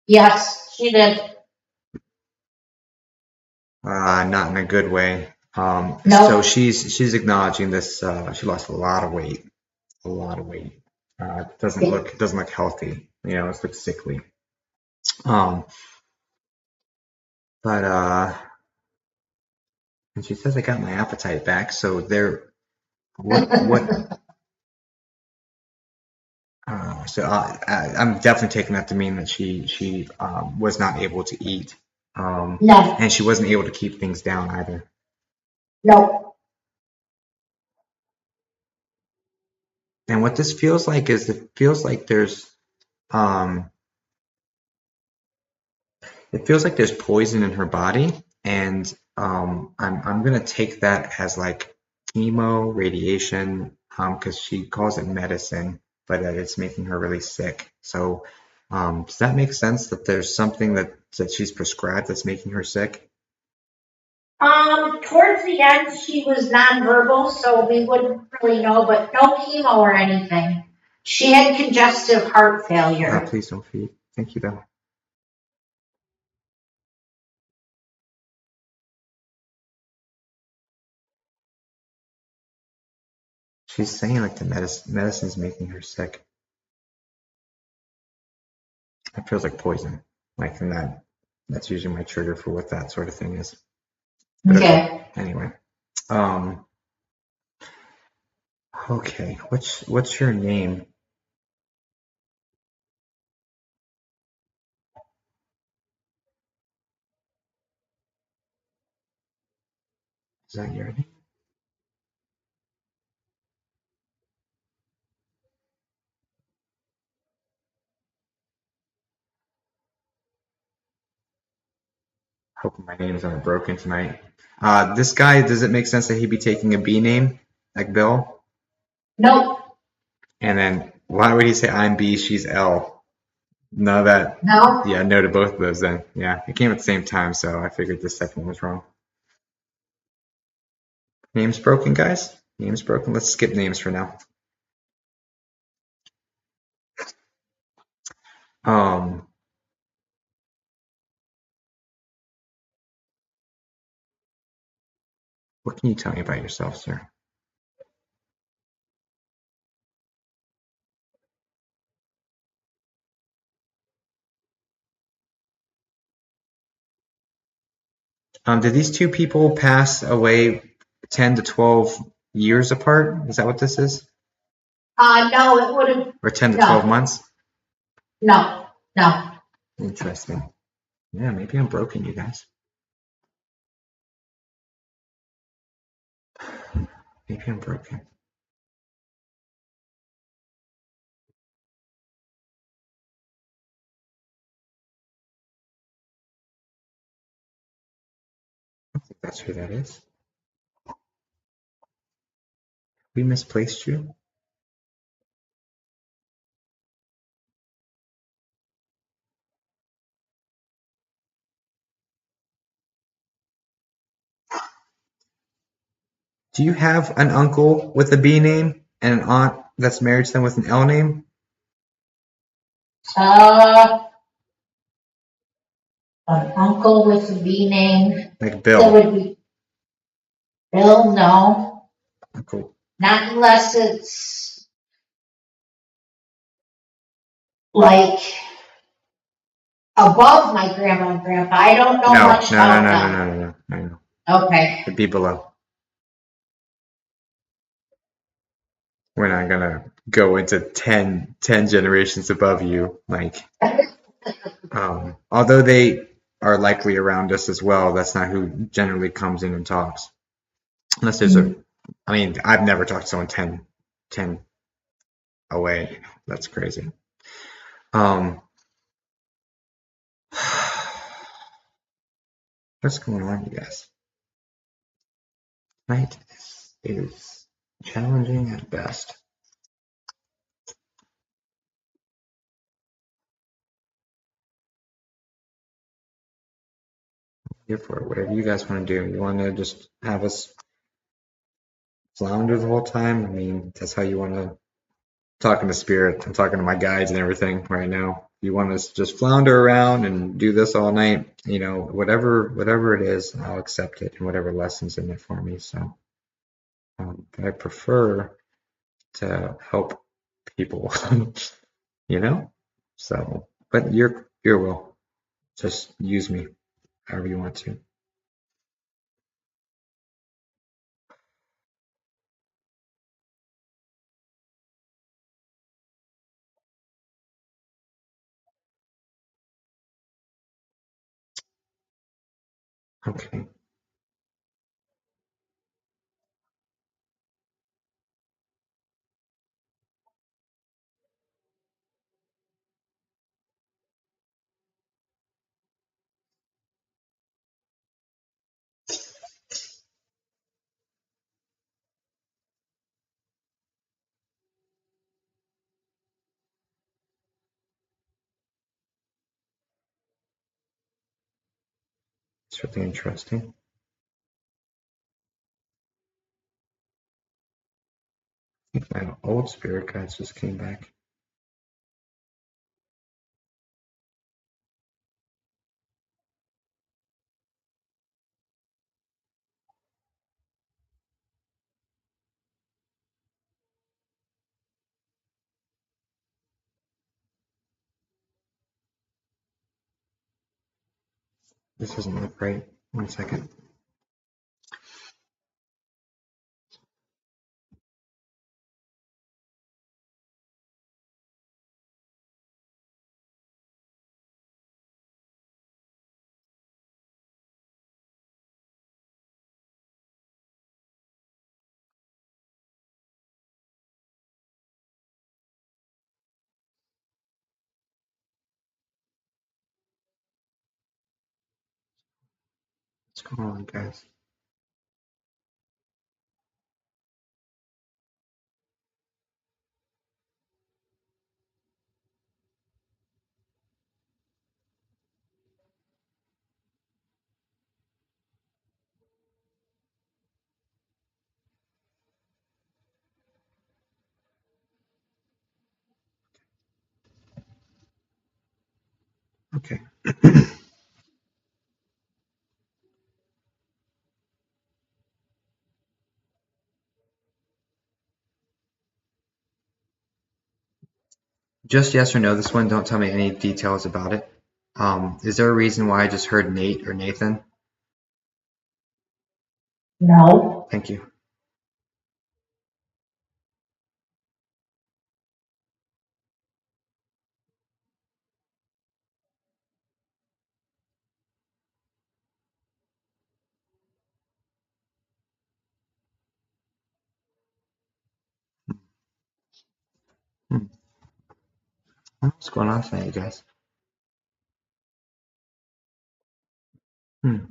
Yes, she did. Not in a good way. No. So she's acknowledging this. She lost a lot of weight. A lot of weight. It doesn't look healthy. You know, it looks sickly. Um, but and she says I got my appetite back. So what? I'm definitely taking that to mean that she was not able to eat. No. And she wasn't able to keep things down either. No. And what this feels like is it feels like um, there's poison in her body, and I'm gonna take that as like chemo, radiation, because she calls it medicine, but that it's making her really sick. So, does that make sense that there's something that she's prescribed that's making her sick? Towards the end, she was nonverbal, so we wouldn't really know, but no chemo or anything. She had congestive heart failure. Please don't feed. Thank you, though. She's saying like the medicine's making her sick. It feels like poison. Like, and that's usually my trigger for what that sort of thing is. But Okay. anyway. Okay. What's your name? Is that your name? Hoping my names aren't broken tonight. This guy, does it make sense that he'd be taking a B name, like Bill? Nope. And then why would he say I'm B, she's L? No, that. No. Yeah, no to both of those then. Yeah, it came at the same time, so I figured the second one was wrong. Names broken, guys? Names broken? Let's skip names for now. What can you tell me about yourself, sir? Did these two people pass away 10 to 12 years apart? Is that what this is? No, it would have. Or 10 to No. 12 months? No. No. Interesting. Yeah, maybe I'm broken, you guys. Maybe I'm broken. I don't think that's who that is. We misplaced you? Do you have an uncle with a B name and an aunt that's married to them with an L name? An uncle with a B name. Like That Bill. would be Bill. No. Uncle. Not unless it's like above my grandma and grandpa. I don't know much about them. No. Okay. It'd be below. We're not gonna go into 10 generations above you. Like, although they are likely around us as well, that's not who generally comes in and talks. Unless there's I mean, I've never talked to someone 10 away. That's crazy. What's going on, you guys? Tonight is challenging at best. Here for it, whatever you guys want to do. You want to just have us flounder the whole time? I mean, that's how you want to talking to spirit. I'm talking to my guides and everything right now. You want us to just flounder around and do this all night, whatever it is, I'll accept it and whatever lessons in it for me. So I prefer to help people, you know. So, but your will, just use me however you want to. Okay. It's really interesting. I think my old spirit guides just came back. This doesn't look right. 1 second. What's going on, guys? Okay. Just yes or no, this one, don't tell me any details about it. Is there a reason why I just heard Nate or Nathan? No. Thank you. Hmm. What's going on tonight, you guys? Hmm.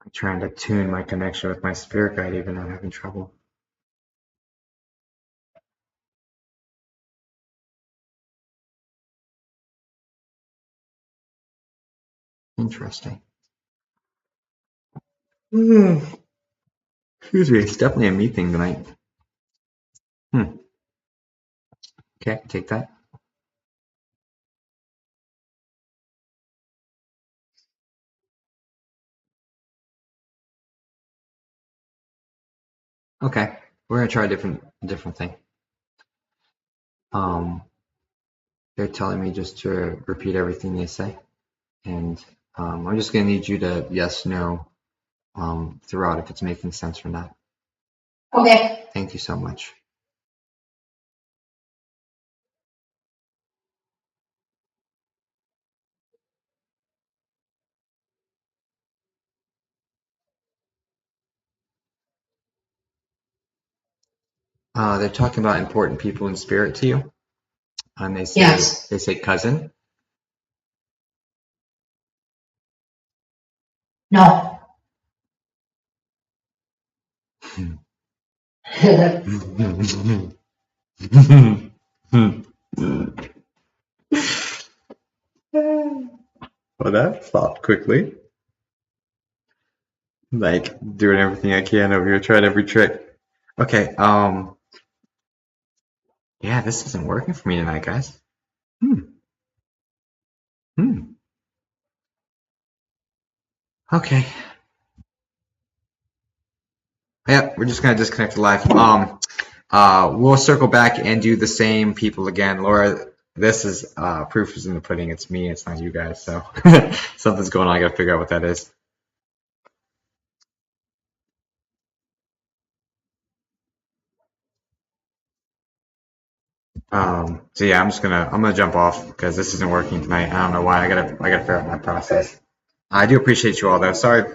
I'm trying to tune my connection with my spirit guide, even though I'm having trouble. Interesting. Excuse me, it's definitely a me thing tonight. Okay, take that. Okay, we're gonna try a different thing. They're telling me just to repeat everything they say, and I'm just gonna need you to yes, no, throughout if it's making sense or not. Okay. Thank you so much. They're talking about important people in spirit to you, and Yes. they say cousin. No. Well, that stopped quickly. Like doing everything I can over here, trying every trick. Okay, yeah, this isn't working for me tonight, guys. Hmm. Hmm. Okay. Yeah, we're just gonna disconnect the live. We'll circle back and do the same people again. Laura, this is proof is in the pudding. It's me. It's not you guys. So something's going on. I gotta figure out what that is. So yeah, I'm gonna jump off because this isn't working tonight. I don't know why. I gotta figure out my process. I do appreciate you all though. Sorry,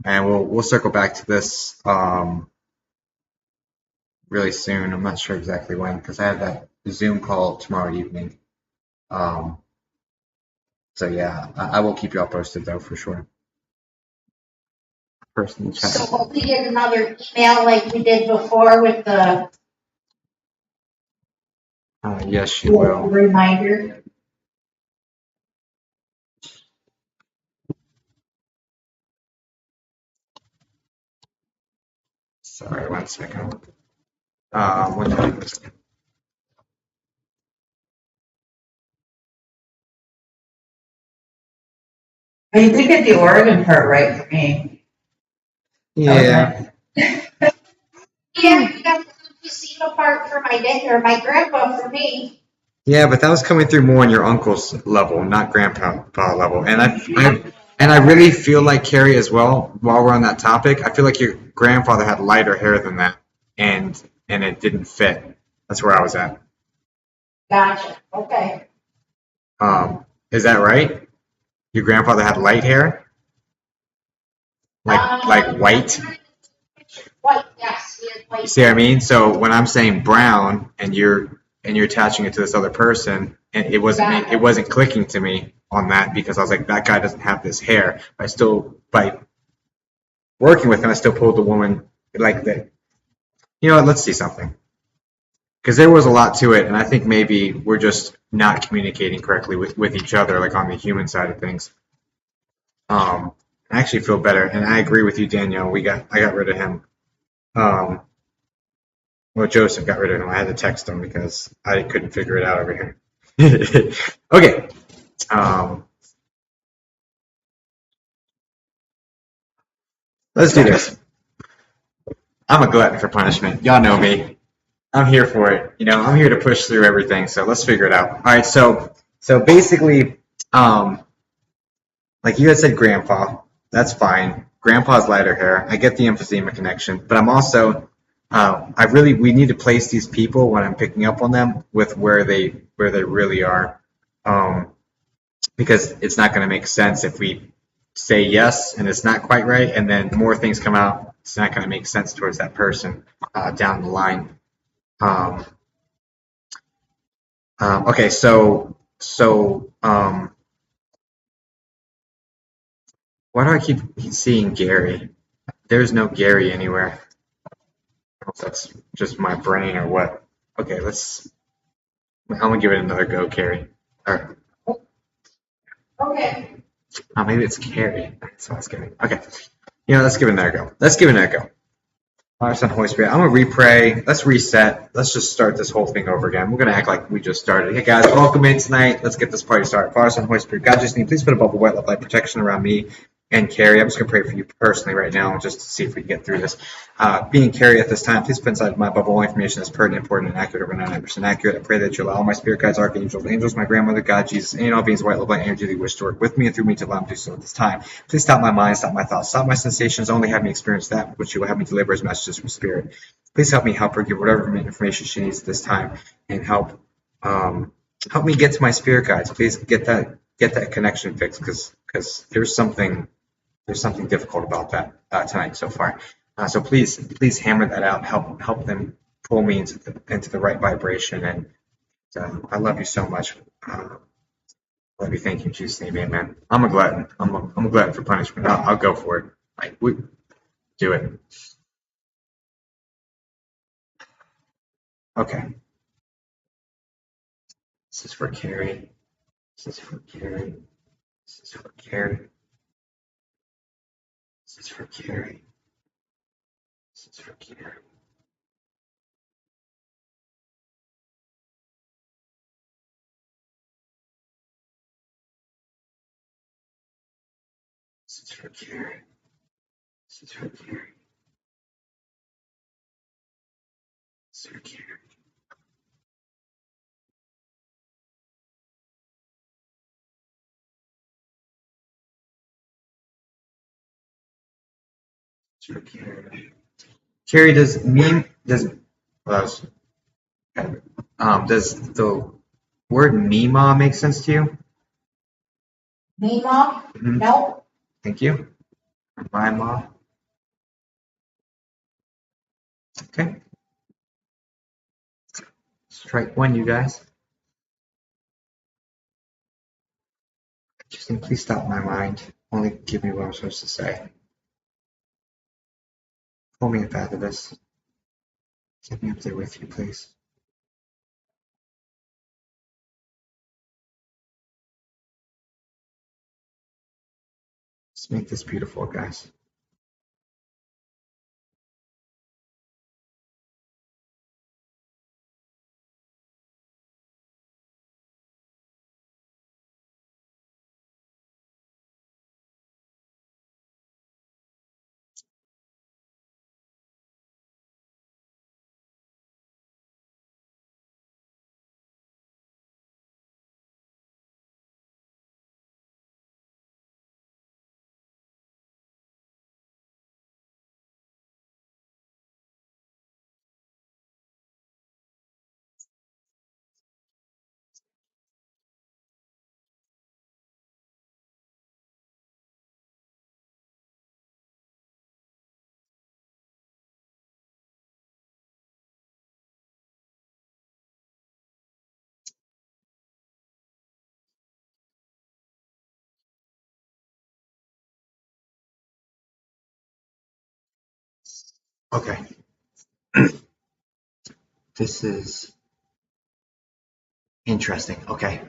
and we'll circle back to this really soon. I'm not sure exactly when because I have that Zoom call tomorrow evening. Um, so yeah, I will keep you all posted though for sure. Person in So chat. will we get another email like we did before with the Yes, you will. reminder? Sorry, 1 second. What did I miss? But you did get the Oregon part right for me. Yeah. Yeah, you got the casino part for my dad or my grandpa for me. Yeah, but that was coming through more on your uncle's level, not grandpa level. And I really feel like Carrie as well. While we're on that topic, I feel like your grandfather had lighter hair than that, and it didn't fit. That's where I was at. Gotcha. Okay. Is that right? Your grandfather had light hair, like white. White, yes, he had white. See what I mean? So when I'm saying brown, and you're attaching it to this other person, and it wasn't clicking to me on that because I was like, that guy doesn't have this hair. I still, by working with him, I still pulled the woman like that. You know what? Let's see something because there was a lot to it, and I think maybe we're just not communicating correctly with each other, like on the human side of things. I actually feel better, and I agree with you, Danielle. I got rid of him. Well, Joseph got rid of him. I had to text him because I couldn't figure it out over here. Okay. Let's do this. I'm a glutton for punishment. Y'all know me. I'm here for it. You know, I'm here to push through everything. So let's figure it out. All right. So basically, like you had said, grandpa. That's fine. Grandpa's lighter hair. I get the emphysema connection, but I'm also we need to place these people when I'm picking up on them with where they really are, because it's not going to make sense if we say yes and it's not quite right, and then more things come out. It's not going to make sense towards that person down the line. Okay, so why do I keep seeing Gary? There's no Gary anywhere. I don't know if that's just my brain or what. Okay, I'm gonna give it another go, Carrie. Or Okay. maybe it's Carrie. That's what I was getting. Okay, let's give it another go. Let's give it another go. Father, Son, Holy Spirit. I'm gonna repray. Let's reset. Let's just start this whole thing over again. We're gonna act like we just started. Hey guys, welcome in tonight. Let's get this party started. Father, Son, Holy Spirit. God, just need please put a bubble of white love light protection around me and Carrie, I'm just going to pray for you personally right now, just to see if we can get through this. Being Carrie at this time, please put inside my bubble all information that's pertinent, important, and accurate, over 99% accurate. I pray that you allow my spirit guides, archangels, angels, my grandmother, God, Jesus, and all beings, white, love, light, energy, that wish to work with me and through me to allow them to do so at this time. Please stop my mind, stop my thoughts, stop my sensations, only have me experience that which you will have me deliver as messages from spirit. Please help me help her give whatever information she needs at this time, and help me get to my spirit guides. Please get that connection fixed, because there's something difficult about that tonight so far. So please hammer that out. Help them pull me into the right vibration. And I love you so much. Love you. Thank you, in Jesus' name, amen. I'm a glutton. I'm a glutton for punishment. I'll go for it. We do it. Okay. This is for Carrie. This is for Carrie. This is for Carrie. This is for Carrie. This is for Carrie. This is for Carrie. This is for Carrie. This is for Carrie. This is for Carrie. Carrie, does the word Mima make sense to you? Mima? Mhm. No. Thank you. My mom. Okay. Strike one, you guys. Just please stop my mind. Only give me what I'm supposed to say. Pull me up out of this. Get me up there with you, please. Let's make this beautiful, guys. Okay. This is interesting. Okay.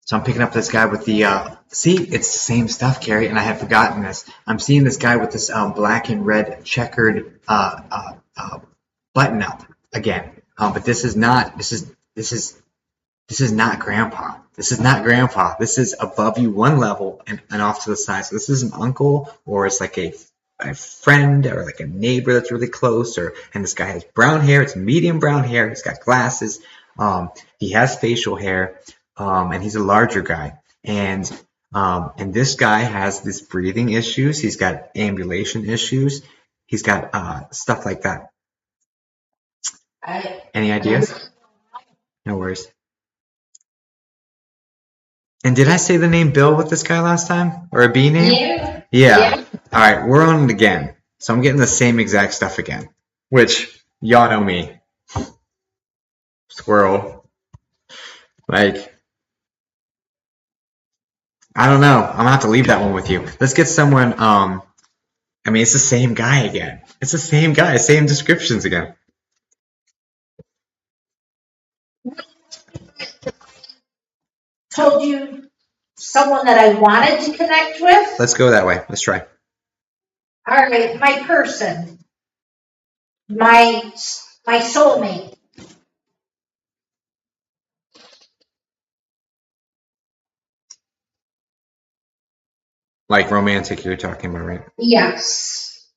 So I'm picking up this guy with the, see, it's the same stuff, Carrie, and I had forgotten this. I'm seeing this guy with this black and red checkered button up again. But this is not grandpa. This is not grandpa. This is above you one level and off to the side. So this is an uncle, or it's like a friend, or like a neighbor that's really close. And this guy has brown hair. It's medium brown hair. He's got glasses. He has facial hair, and he's a larger guy. And this guy has this breathing issues. He's got ambulation issues. He's got stuff like that. Any ideas? No worries. And did I say the name Bill with this guy last time? Or a B name? Yeah. All right, we're on it again. So I'm getting the same exact stuff again. Which, y'all know me. Squirrel. Like, I don't know. I'm going to have to leave that one with you. Let's get someone, it's the same guy again. It's the same guy, same descriptions again. Told you someone that I wanted to connect with? Let's go that way. Let's try. All right, my person. My soulmate. Like romantic you're talking about, right? Yes.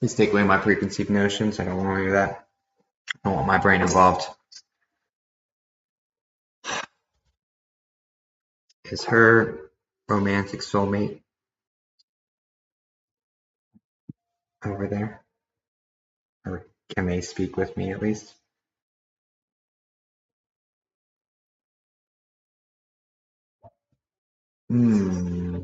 Please take away my preconceived notions. I don't want to do that. I don't want my brain involved. Is her romantic soulmate over there? Or can they speak with me at least? Hmm.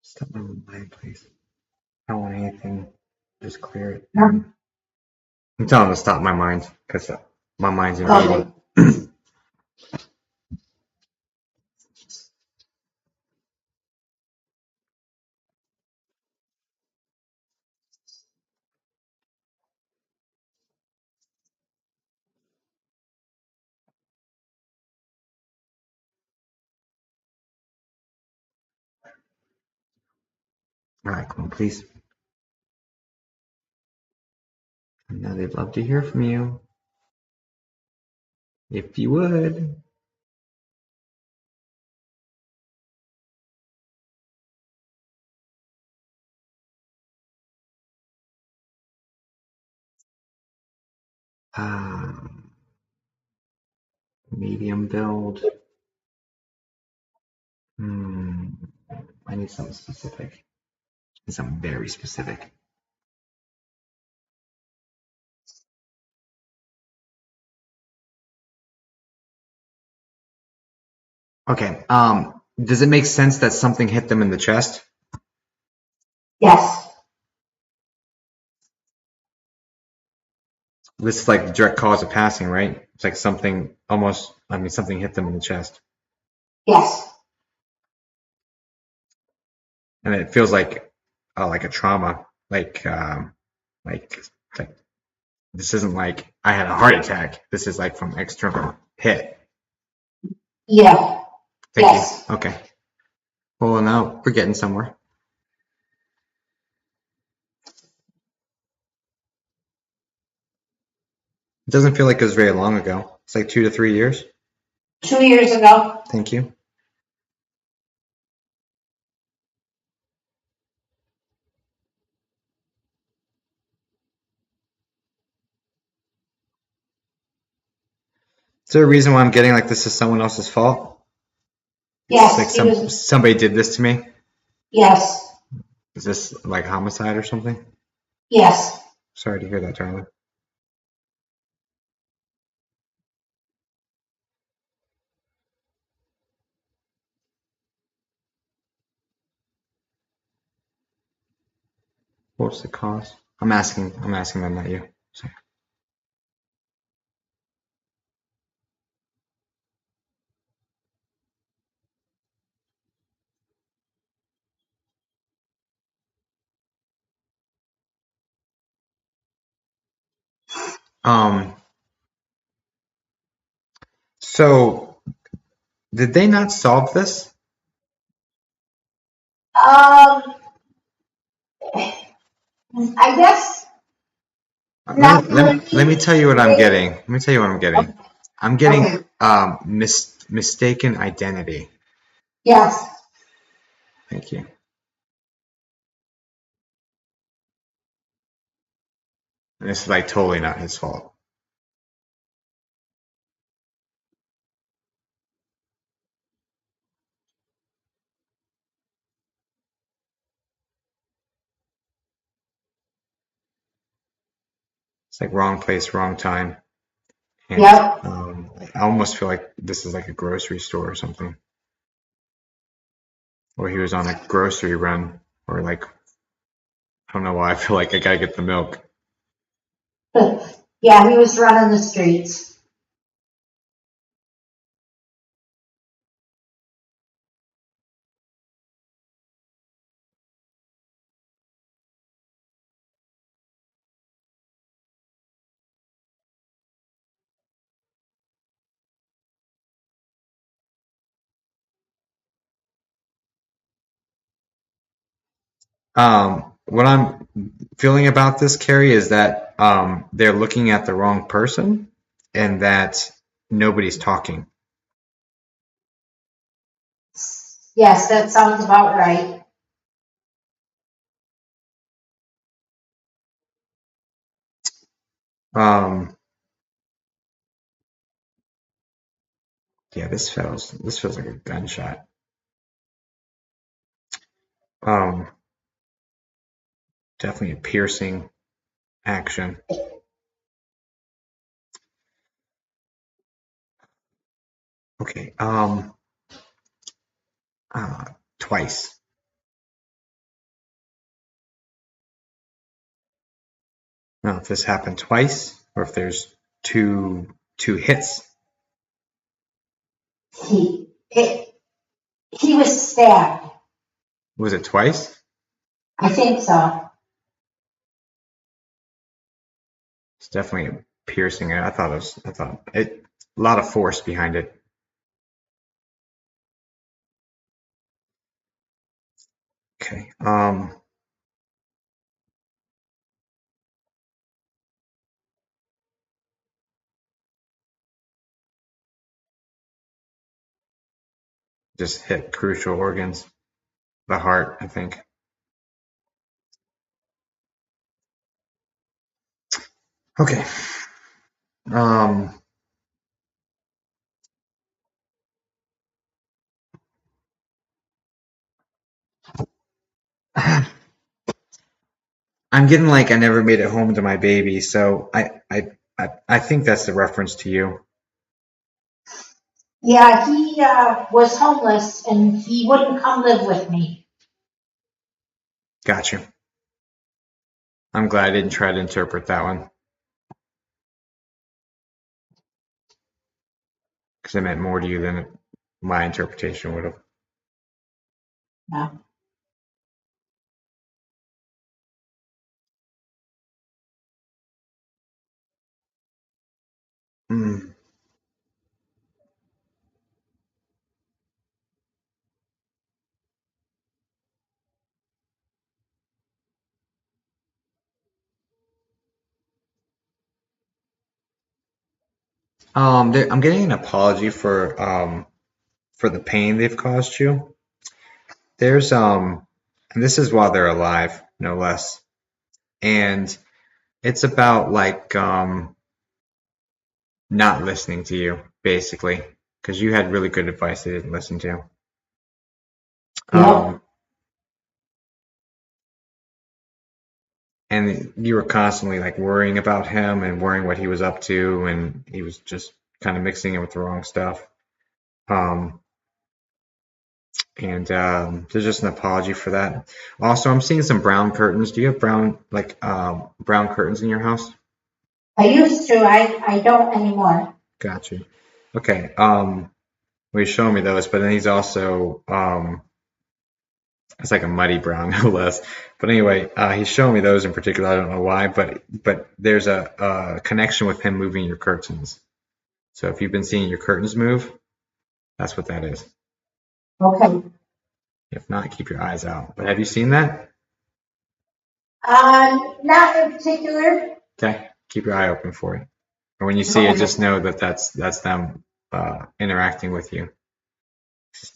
Stop my mind, please. I don't want anything. Just clear it. I'm telling them to stop my mind because my mind's in Okay. All right, come on, please. I know they'd love to hear from you. If you would. Medium build. Hmm. I need something specific. I need something very specific. Okay. Does it make sense that something hit them in the chest? Yes. This is like the direct cause of passing, right? It's like something almost, I mean, something hit them in the chest. Yes. And it feels like a trauma. Like, like this isn't like I had a heart attack. This is like from external hit. Yeah. Thank Yes. you. Okay. Well, now we're getting somewhere. It doesn't feel like it was very long ago. It's like 2 to 3 years. 2 years ago. Thank you. Is there a reason why I'm getting like this is someone else's fault? Yes. Like He was. somebody did this to me? Yes. Is this like homicide or something? Yes. Sorry to hear that, darling. What's the cause? I'm asking them, not you. Sorry. Um, so did they not solve this? I guess not Let me really. tell you what I'm getting. Let me tell you what I'm getting. I'm getting Okay. mistaken identity. Yes. Thank you. And this is like totally not his fault. It's like wrong place, wrong time. And Yep. I almost feel like this is like a grocery store or something. Or he was on a grocery run. Or like, I don't know why I feel like I gotta get the milk. Yeah, he was running the streets. What I'm feeling about this, Carrie, is that they're looking at the wrong person and that nobody's talking. Yes, that sounds about right. Um, yeah, this feels like a gunshot. Um, Definitely a piercing action. Okay. Twice. Now, if this happened twice, or if there's two hits. He, it, he was stabbed. Was it twice? I think so. It's definitely piercing. I thought it a lot of force behind it. Okay. Just hit crucial organs. The heart, I think. Okay. Um, I'm getting like I never made it home to my baby, so I think that's the reference to you. Yeah, he was homeless and he wouldn't come live with me. Got you. I'm glad I didn't try to interpret that one because it meant more to you than my interpretation would have. Yeah. Mm. I'm getting an apology for the pain they've caused you. There's and this is while they're alive, no less. And it's about like not listening to you, basically, because you had really good advice they didn't listen to. Yep. Um, and you were constantly like worrying about him and worrying what he was up to, and he was just kind of mixing it with the wrong stuff. Um, and there's just an apology for that. Also, I'm seeing some brown curtains. Do you have brown curtains in your house? I used to, I don't anymore. Gotcha. Okay. Well, he's showing me those, but then he's also it's like a muddy brown, no less. But anyway, he's showing me those in particular. I don't know why, but there's a connection with him moving your curtains. So if you've been seeing your curtains move, that's what that is. Okay. If not, keep your eyes out. But have you seen that? Not in particular. Okay, keep your eye open for it. Or when you see it, just know that that's them interacting with you.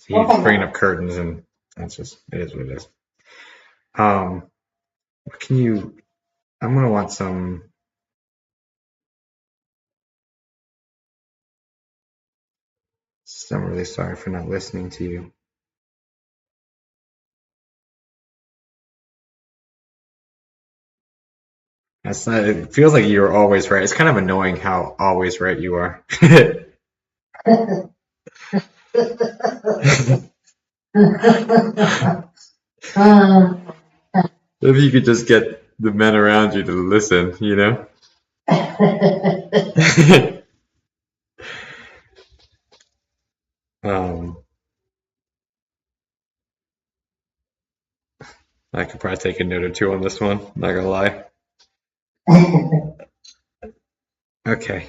He's Okay. bringing up curtains, and that's just it is what it is. What can you? I'm gonna want some. I'm really sorry for not listening to you. That's not. It feels like you're always right. It's kind of annoying how always right you are. Um, If you could just get the men around you to listen, you know? I could probably take a note or two on this one, not gonna lie. Okay.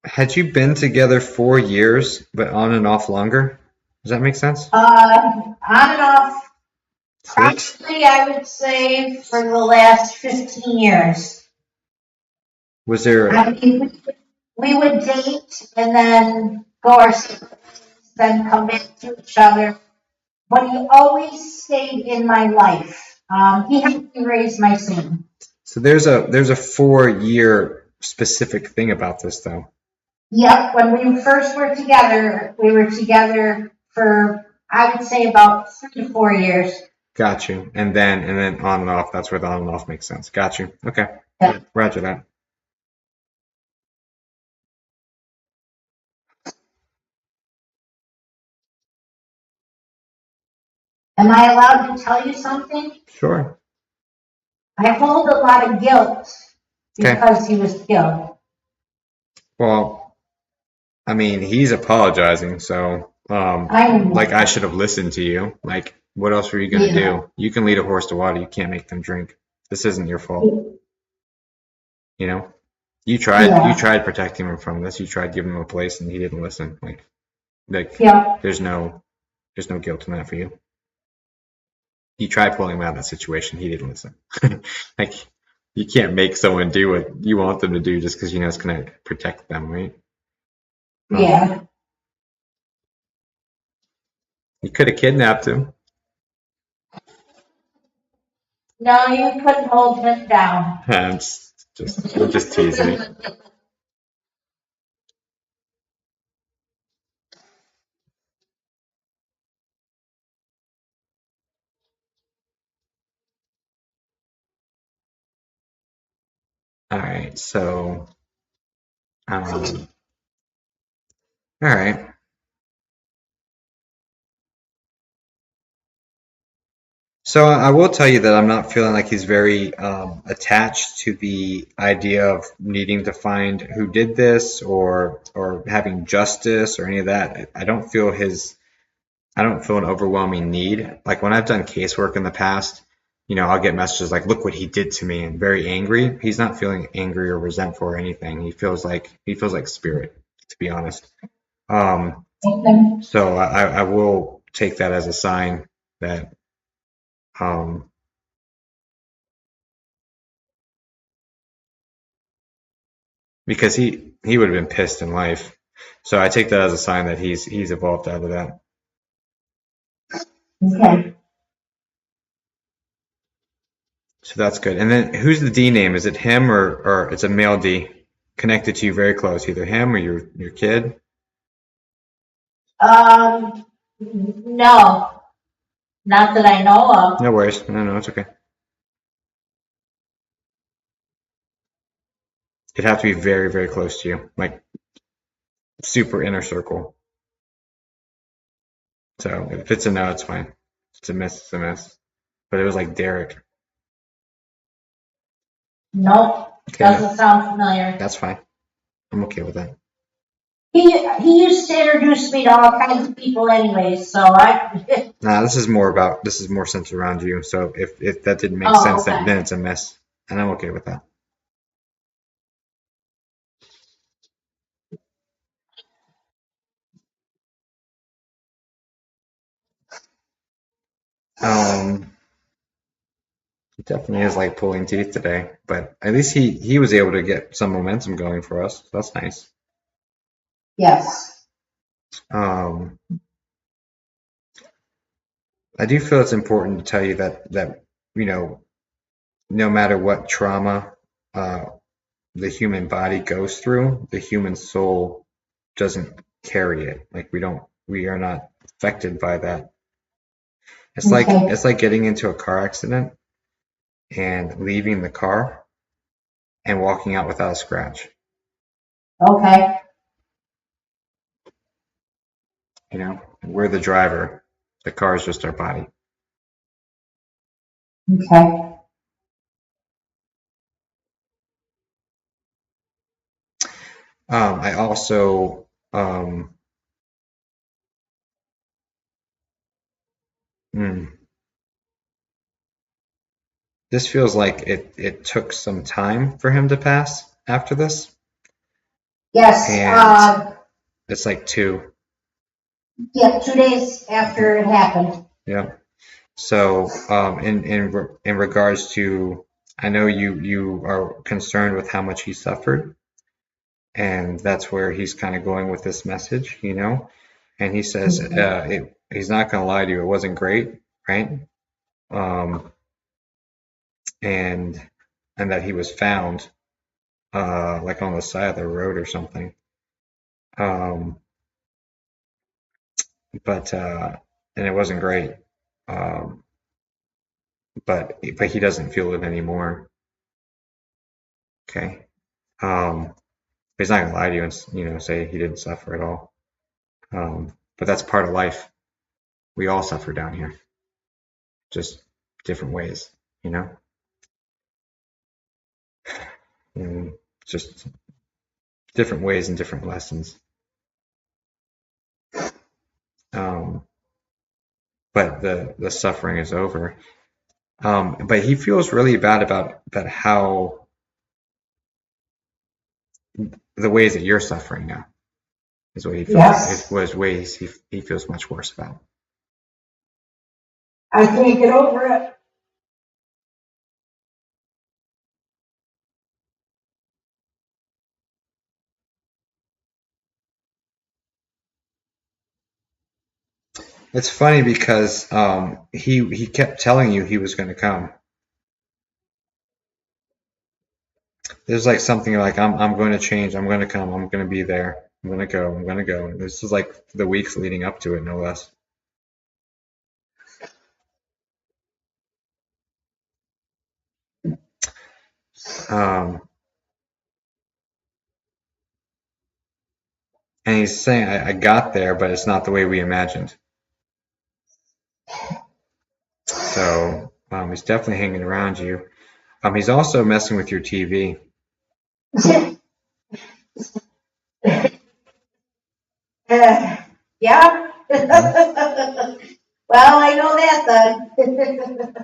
Had you been together 4 years, but on and off longer? Does that make sense? On and off, 6? probably I would say for the last 15 years. Was there? I mean, we would date and then go our separate ways, then come back to each other. But he always stayed in my life. He helped me raise my son. So there's a 4 year specific thing about this though. Yep, when we first were together for, I would say, about 3 to 4 years. Got you. And then on and off. That's where the on and off makes sense. Got you. Okay. Yep. Roger that. Am I allowed to tell you something? Sure. I hold a lot of guilt because he was killed. Well, I mean, he's apologizing, so like I should have listened to you. Like, what else were you gonna do? You can lead a horse to water. You can't make them drink. This isn't your fault. You know, you tried protecting him from this. You tried giving him a place, and he didn't listen. Like there's no guilt in that for you. You tried pulling him out of that situation. He didn't listen. Like, you can't make someone do what you want them to do just because you know it's gonna protect them, right? Yeah. You could have kidnapped him. No, you couldn't hold him down. I'm just teasing. All right, so, all right. So I will tell you that I'm not feeling like he's very attached to the idea of needing to find who did this or having justice or any of that. I don't feel an overwhelming need. Like when I've done casework in the past, I'll get messages like, "Look what he did to me," and very angry. He's not feeling angry or resentful or anything. He feels like spirit, to be honest. So I will take that as a sign that because he would have been pissed in life. So I take that as a sign that he's evolved out of that. Okay. So that's good. And then who's the D name? Is it him or it's a male D connected to you very close, either him or your kid? No, not that I know of. No worries. No, it's okay. It'd have to be very, very close to you, like super inner circle. So if it's a no, it's fine. If it's a miss, it's a miss. But it was like Derek. Nope, Okay, doesn't sound familiar. that's fine. I'm okay with that. He used to introduce me to all kinds of people anyways, so I. Nah, this is more centered around you. So if that didn't make sense, Okay. then it's a miss, and I'm okay with that. It definitely is like pulling teeth today, but at least he was able to get some momentum going for us. So that's nice. Yes. I do feel it's important to tell you that no matter what trauma the human body goes through, the human soul doesn't carry it. Like we are not affected by that. It's like getting into a car accident and leaving the car and walking out without a scratch. Okay. We're the driver. The car is just our body. Okay. I also, this feels like it took some time for him to pass after this, Yes, and it's like 2. yeah, 2 days after it happened. Yeah. So, in regards to, I know you are concerned with how much he suffered, and that's where he's kind of going with this message, you know. And he says, he's not going to lie to you, it wasn't great, right? Um, and that he was found, like on the side of the road or something. Um, but and it wasn't great. Um, but he doesn't feel it anymore. Okay. He's not gonna lie to you and say he didn't suffer at all. But that's part of life. We all suffer down here, just different ways, you know. And just different ways and different lessons. Um, but the suffering is over. But he feels really bad about how the ways that you're suffering now is what he feels. Yes. Was ways he feels much worse about. I can't get over it. It's funny because he kept telling you he was going to come. There's like something like I'm going to change. I'm going to come. I'm going to be there. I'm going to go. I'm going to go. This is like the weeks leading up to it, no less. Um, and he's saying, I got there, but it's not the way we imagined. So he's definitely hanging around you. He's also messing with your TV. Yeah. Well, I know that then.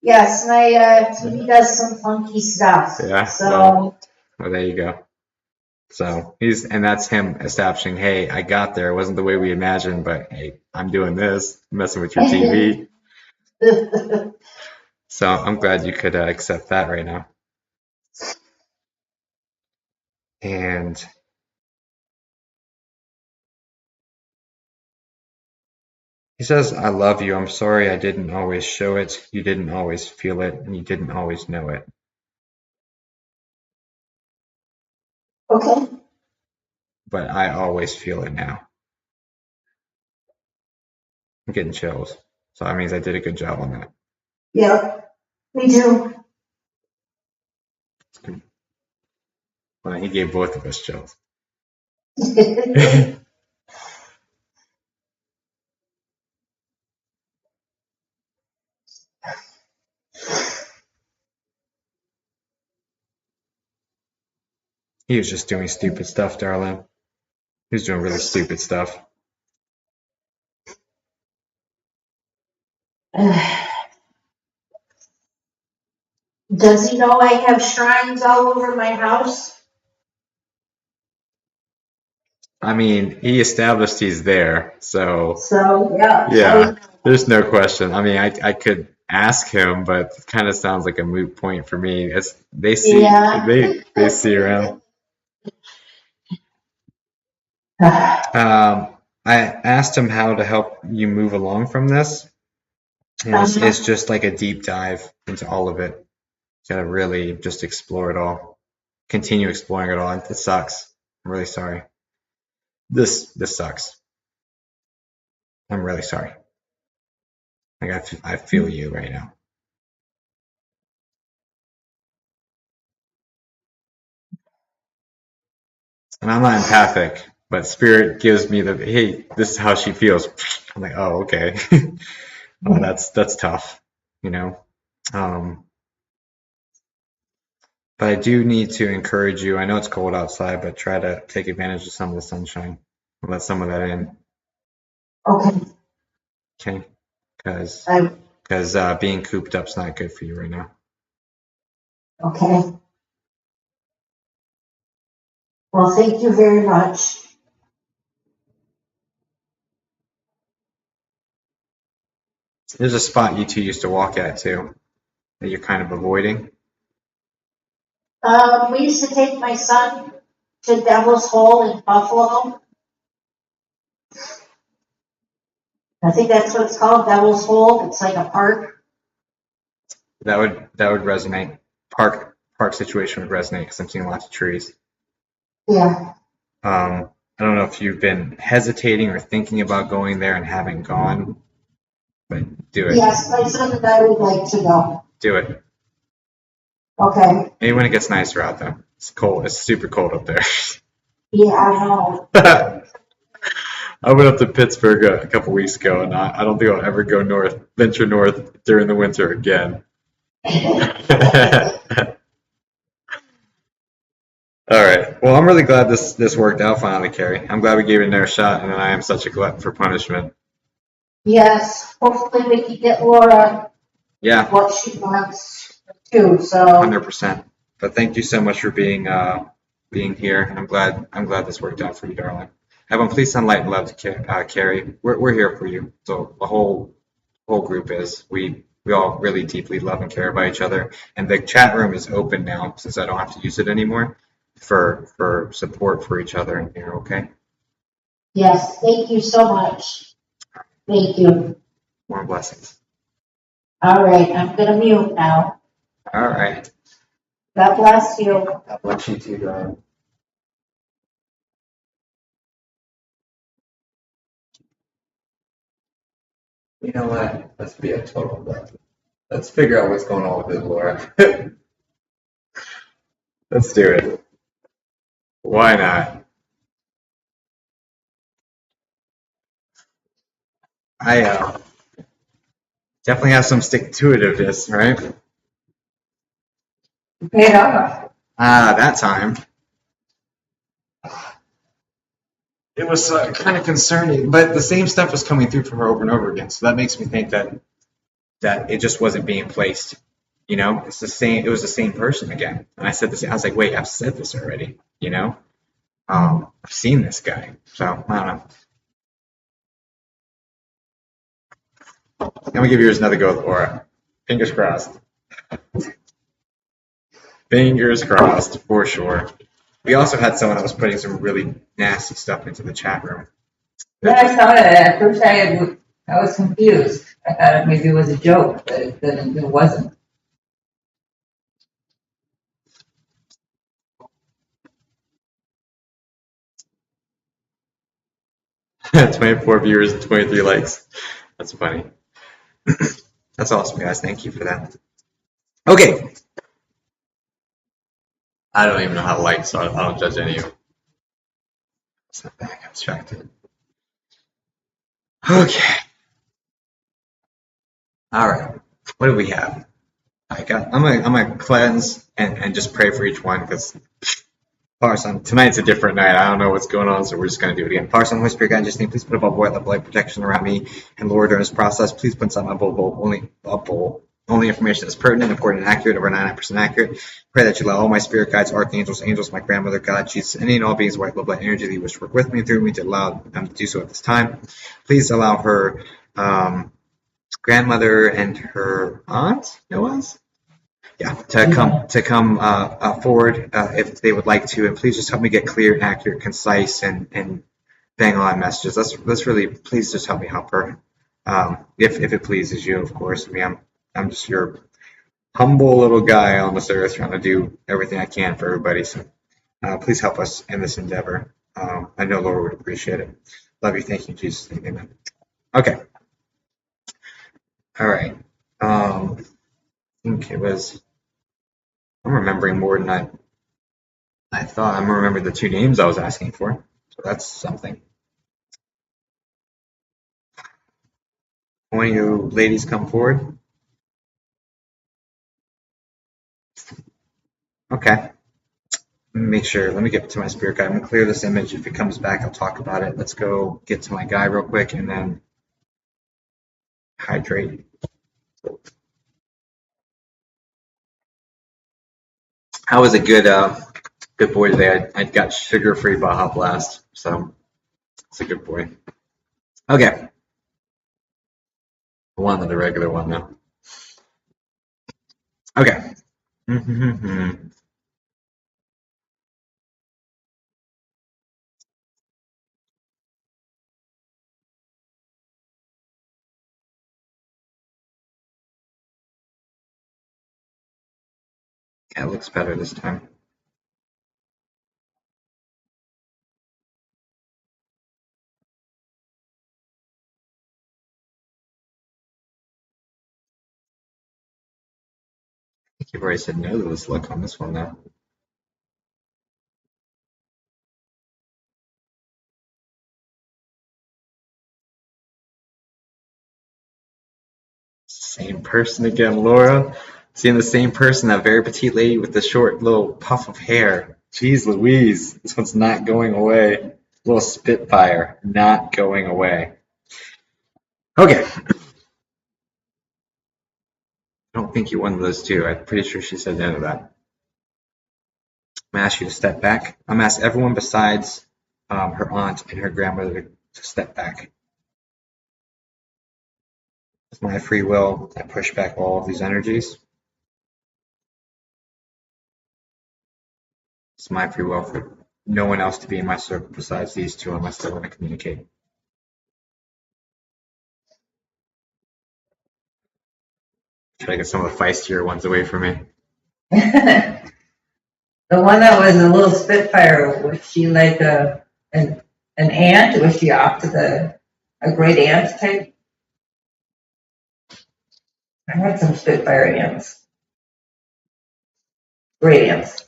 Yes, my TV does some funky stuff. Yeah. So. Well, there you go. So and that's him establishing, hey, I got there. It wasn't the way we imagined, but hey, I'm doing this, messing with your TV. So I'm glad you could accept that right now. And he says, I love you. I'm sorry I didn't always show it. You didn't always feel it, and you didn't always know it. Okay. But I always feel it now. I'm getting chills. So that means I did a good job on that. Yep. Me too. Well, he gave both of us chills. He was just doing stupid stuff, darling. He was doing really stupid stuff. Does he know I have shrines all over my house? I mean, he established he's there, so Yeah. yeah, there's no question. I mean, I could ask him, but it kind of sounds like a moot point for me. They see they see around. I asked him how to help you move along from this, and it's just like a deep dive into all of it. You gotta really just explore it all, continue exploring it all. It sucks. I'm really sorry. This sucks. I'm really sorry. Like I feel you right now. And I'm not empathic. but Spirit gives me the, hey, this is how she feels. I'm like, oh, okay. Oh, that's tough, you know. Um, but I do need to encourage you. I know it's cold outside, but try to take advantage of some of the sunshine. Let some of that in, Okay, okay? Because I, being cooped up's not good for you right now. okay. Well, thank you very much. There's a spot you two used to walk at too that you're kind of avoiding. We used to take my son to Devil's Hole in Buffalo. I think that's what it's called, Devil's Hole. It's like a park. That would resonate. Park situation would resonate because I'm seeing lots of trees. Yeah. I don't know if you've been hesitating or thinking about going there and haven't gone, but do it. Yes, my son and I would like to go. Do it. Okay. Maybe when it gets nicer out though. It's cold. It's super cold up there. Yeah, I know. I went up to Pittsburgh a couple weeks ago, and I don't think I'll ever venture north during the winter again. All right. Well, I'm really glad this worked out finally, Carrie. I'm glad we gave it another shot, and I am such a glutton for punishment. Yes, hopefully we can get Laura Yeah, what she wants too, so. 100%. But thank you so much for being here. And I'm glad this worked out for you, darling. Everyone, please send light and love to Carrie. We're here for you. So the whole group is. We all really deeply love and care about each other. And the chat room is open now since I don't have to use it anymore for support for each other in here. Okay. Yes, thank you so much. Thank you. More blessings. All right, I'm gonna mute now. All right. God bless you. God bless you too, darling. You know what? Let's be a total blessing. Let's figure out what's going on with it, Laura. Let's do it. Why not? I definitely have some stick-to-itiveness, right? Paid off. That time. It was kind of concerning, but the same stuff was coming through from her over and over again. So that makes me think that it just wasn't being placed. You know, it's the same. It was the same person again. And I said this. I was like, wait, I've said this already. You know, I've seen this guy. So I don't know. I'm gonna give yours another go, Laura. Fingers crossed. Fingers crossed for sure. We also had someone that was putting some really nasty stuff into the chat room. When I saw that, at first I was confused. I thought maybe it was a joke, but it wasn't. Yeah, 24 viewers and 23 likes. That's funny. That's awesome, guys. Thank you for that. Okay. I don't even know how to like, so I don't judge any of you. It's not back abstracted. Okay. All right. What do we have? I'm gonna cleanse and just pray for each one because Parson, tonight's a different night. I don't know what's going on, so we're just going to do it again. Parson, Holy Spirit, God, just need please put above board the light protection around me and Lord during this process. Please put inside my bowl only information that's pertinent, important, and accurate, over 99% accurate. Pray that you allow all my spirit guides, archangels, angels, my grandmother, God, Jesus, any and all beings, white love, light, energy that you wish to work with me and through me to allow them to do so at this time. Please allow her grandmother and her aunt, Noah's? Yeah, to come forward if they would like to, and please just help me get clear, accurate, concise, and bang on messages. Let's really please just help me help her, if it pleases you, of course. I mean, I'm just your humble little guy on this earth trying to do everything I can for everybody. So please help us in this endeavor. I know Lord would appreciate it. Love you. Thank you, Jesus. Amen. Okay. All right. I think it was. I'm remembering more than I thought. I'm remembering the two names I was asking for. So that's something. One of you ladies come forward. Okay. Make sure. Let me get to my spirit guide. I'm gonna clear this image. If it comes back, I'll talk about it. Let's go get to my guy real quick and then hydrate. I was a good boy today. I got sugar-free Baja Blast, so it's a good boy. Okay, I wanted the regular one though. Okay. Yeah, it looks better this time. I think you've already said no to this look on this one though. Same person again, Laura. Seeing the same person, that very petite lady with the short little puff of hair. Jeez Louise, this one's not going away. Little Spitfire, not going away. Okay. I don't think you won those two. I'm pretty sure she said no to that. I'm gonna ask you to step back. I'm gonna ask everyone besides her aunt and her grandmother to step back. With my free will, I push back all of these energies. It's my free will for no one else to be in my circle besides these two unless they want to communicate. Try to get some of the feistier ones away from me. The one that was a little Spitfire, was she like an aunt? Was she off to a great aunt type? I had some Spitfire aunts. Great aunts.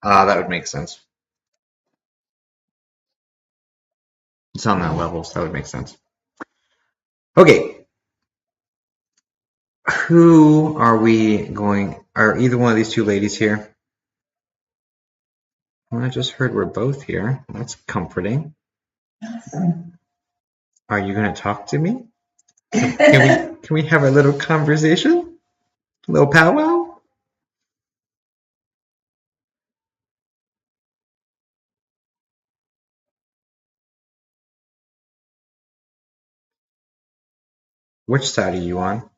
That would make sense. It's on that level, so that would make sense. Okay. Who are we going? Are either one of these two ladies here? Well, I just heard we're both here. That's comforting. Awesome. Are you going to talk to me? Can we have a little conversation? A little powwow? Which side are you on?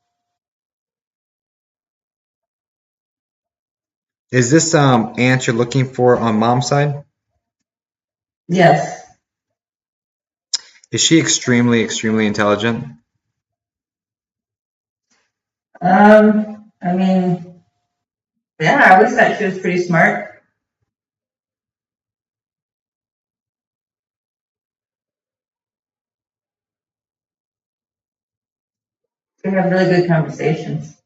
Is this aunt you're looking for on mom's side? Yes. Is she extremely, extremely intelligent? I mean, yeah, I always thought she was pretty smart. We have really good conversations.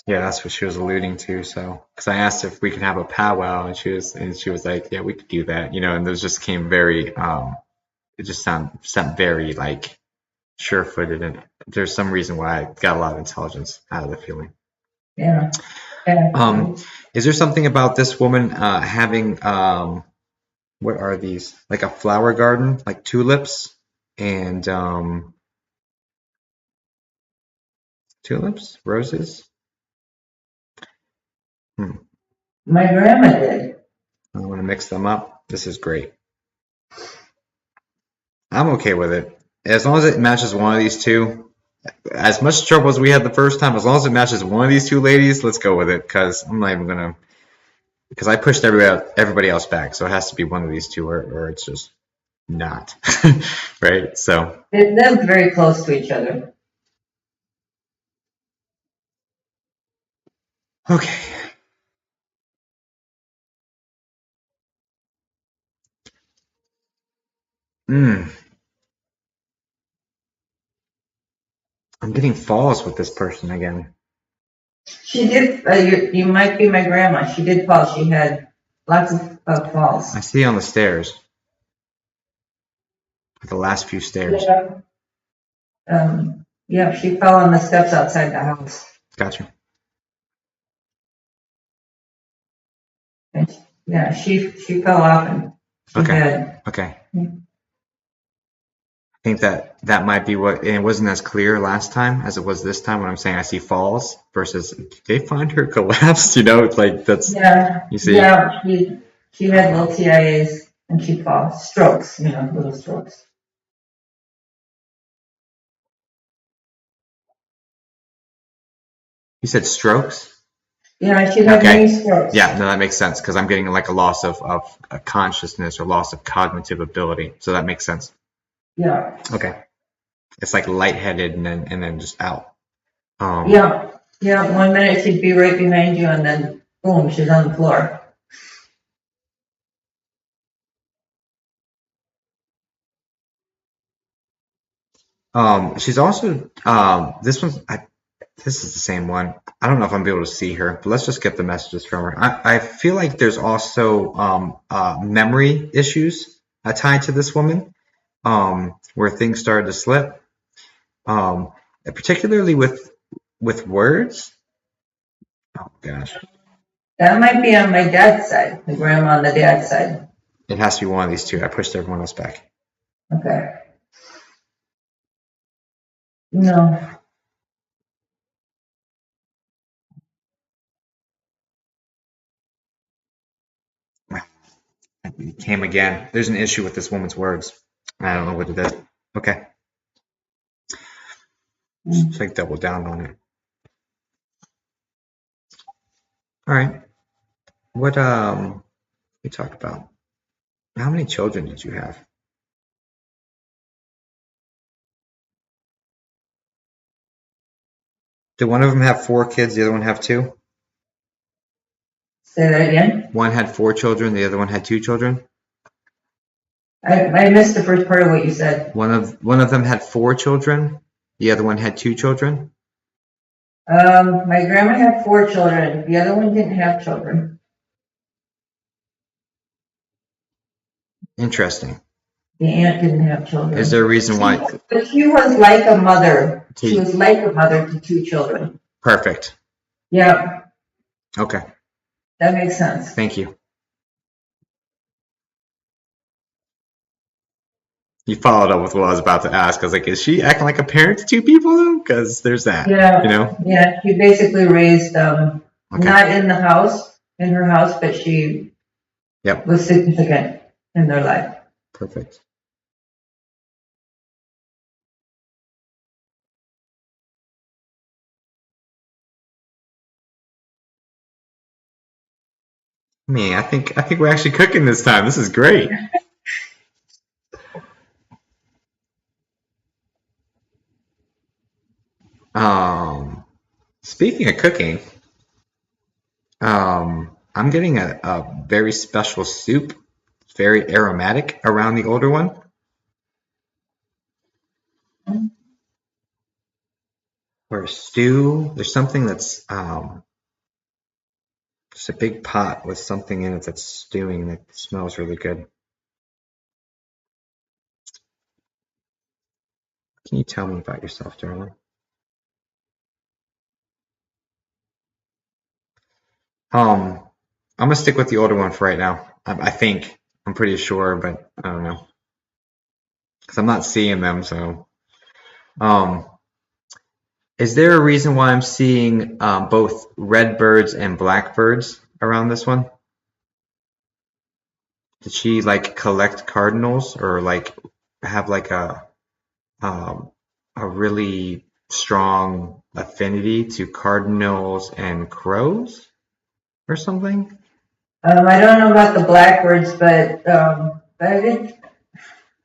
Yeah, that's what she was alluding to. So, because I asked if we can have a powwow, and she was like, "Yeah, we could do that," And those just came very, it just sound very like sure-footed, and there's some reason why I got a lot of intelligence out of the feeling. Yeah. Yeah. Is there something about this woman having what are these? Like a flower garden, like tulips and tulips, roses? My grandma did. I want to mix them up. This is great. I'm okay with it. As long as it matches one of these two. As much trouble as we had the first time, as long as it matches one of these two ladies, let's go with it. Because I'm not even gonna. Because I pushed everybody else back, so it has to be one of these two, or it's just not. Right? So. They lived very close to each other. Okay. I'm getting falls with this person again. She did, you might be my grandma. She did fall. She had lots of falls. I see on the stairs. The last few stairs. Yeah. Yeah, she fell on the steps outside the house. Gotcha. And yeah, she fell off and she Okay. had, Okay. I think that might be what, and it wasn't as clear last time as it was this time when I'm saying I see falls versus did they find her collapsed? You know, like that's, yeah, you see. yeah, she had little TIAs and she'd fall, strokes, little strokes. You said strokes? Yeah, she had Okay. many strokes. Yeah, no, that makes sense because I'm getting like a loss of a consciousness or loss of cognitive ability. So that makes sense. Yeah. Okay. It's like lightheaded and then just out. Yeah, 1 minute she'd be right behind you and then boom, she's on the floor. She's also this one's this is the same one. I don't know if I'm able to see her, but let's just get the messages from her. I feel like there's also memory issues tied to this woman, where things started to slip, particularly with words. Oh gosh, That might be on my dad's side, the grandma on the dad's side. it has to be one of these two. I pushed everyone else back. Okay. No. It came again. There's an issue with this woman's words. I don't know what it is. Okay, just like double down on it. All right. What we talk about? How many children did you have? Did one of them have 4 kids, the other one have 2? Say that again. One had 4 children, the other one had 2 children? I missed the first part of what you said. One of them had 4 children, the other one had 2 children? My grandma had 4 children. The other one didn't have children. Interesting. The aunt didn't have children. Is there a reason why? But she was like a mother. She was like a mother to 2 children. Perfect. Yeah, Okay. that makes sense. Thank you. You followed up with what I was about to ask. I was like, is she acting like a parent to 2 people though? Because there's that. Yeah. You know? Yeah, she basically raised, Okay. not in her house, but she Yep. was significant in their life. Perfect. Me, I think we're actually cooking this time. This is great. Speaking of cooking, I'm getting a very special soup. It's very aromatic around the older one. Or a stew. There's something that's just a big pot with something in it that's stewing that smells really good. Can you tell me about yourself, darling? I'm gonna stick with the older one for right now. I think I'm pretty sure, but I don't know because I'm not seeing them. So, is there a reason why I'm seeing both red birds and black birds around this one? Did she like collect cardinals or like have like a really strong affinity to cardinals and crows or something? I don't know about the blackbirds, but I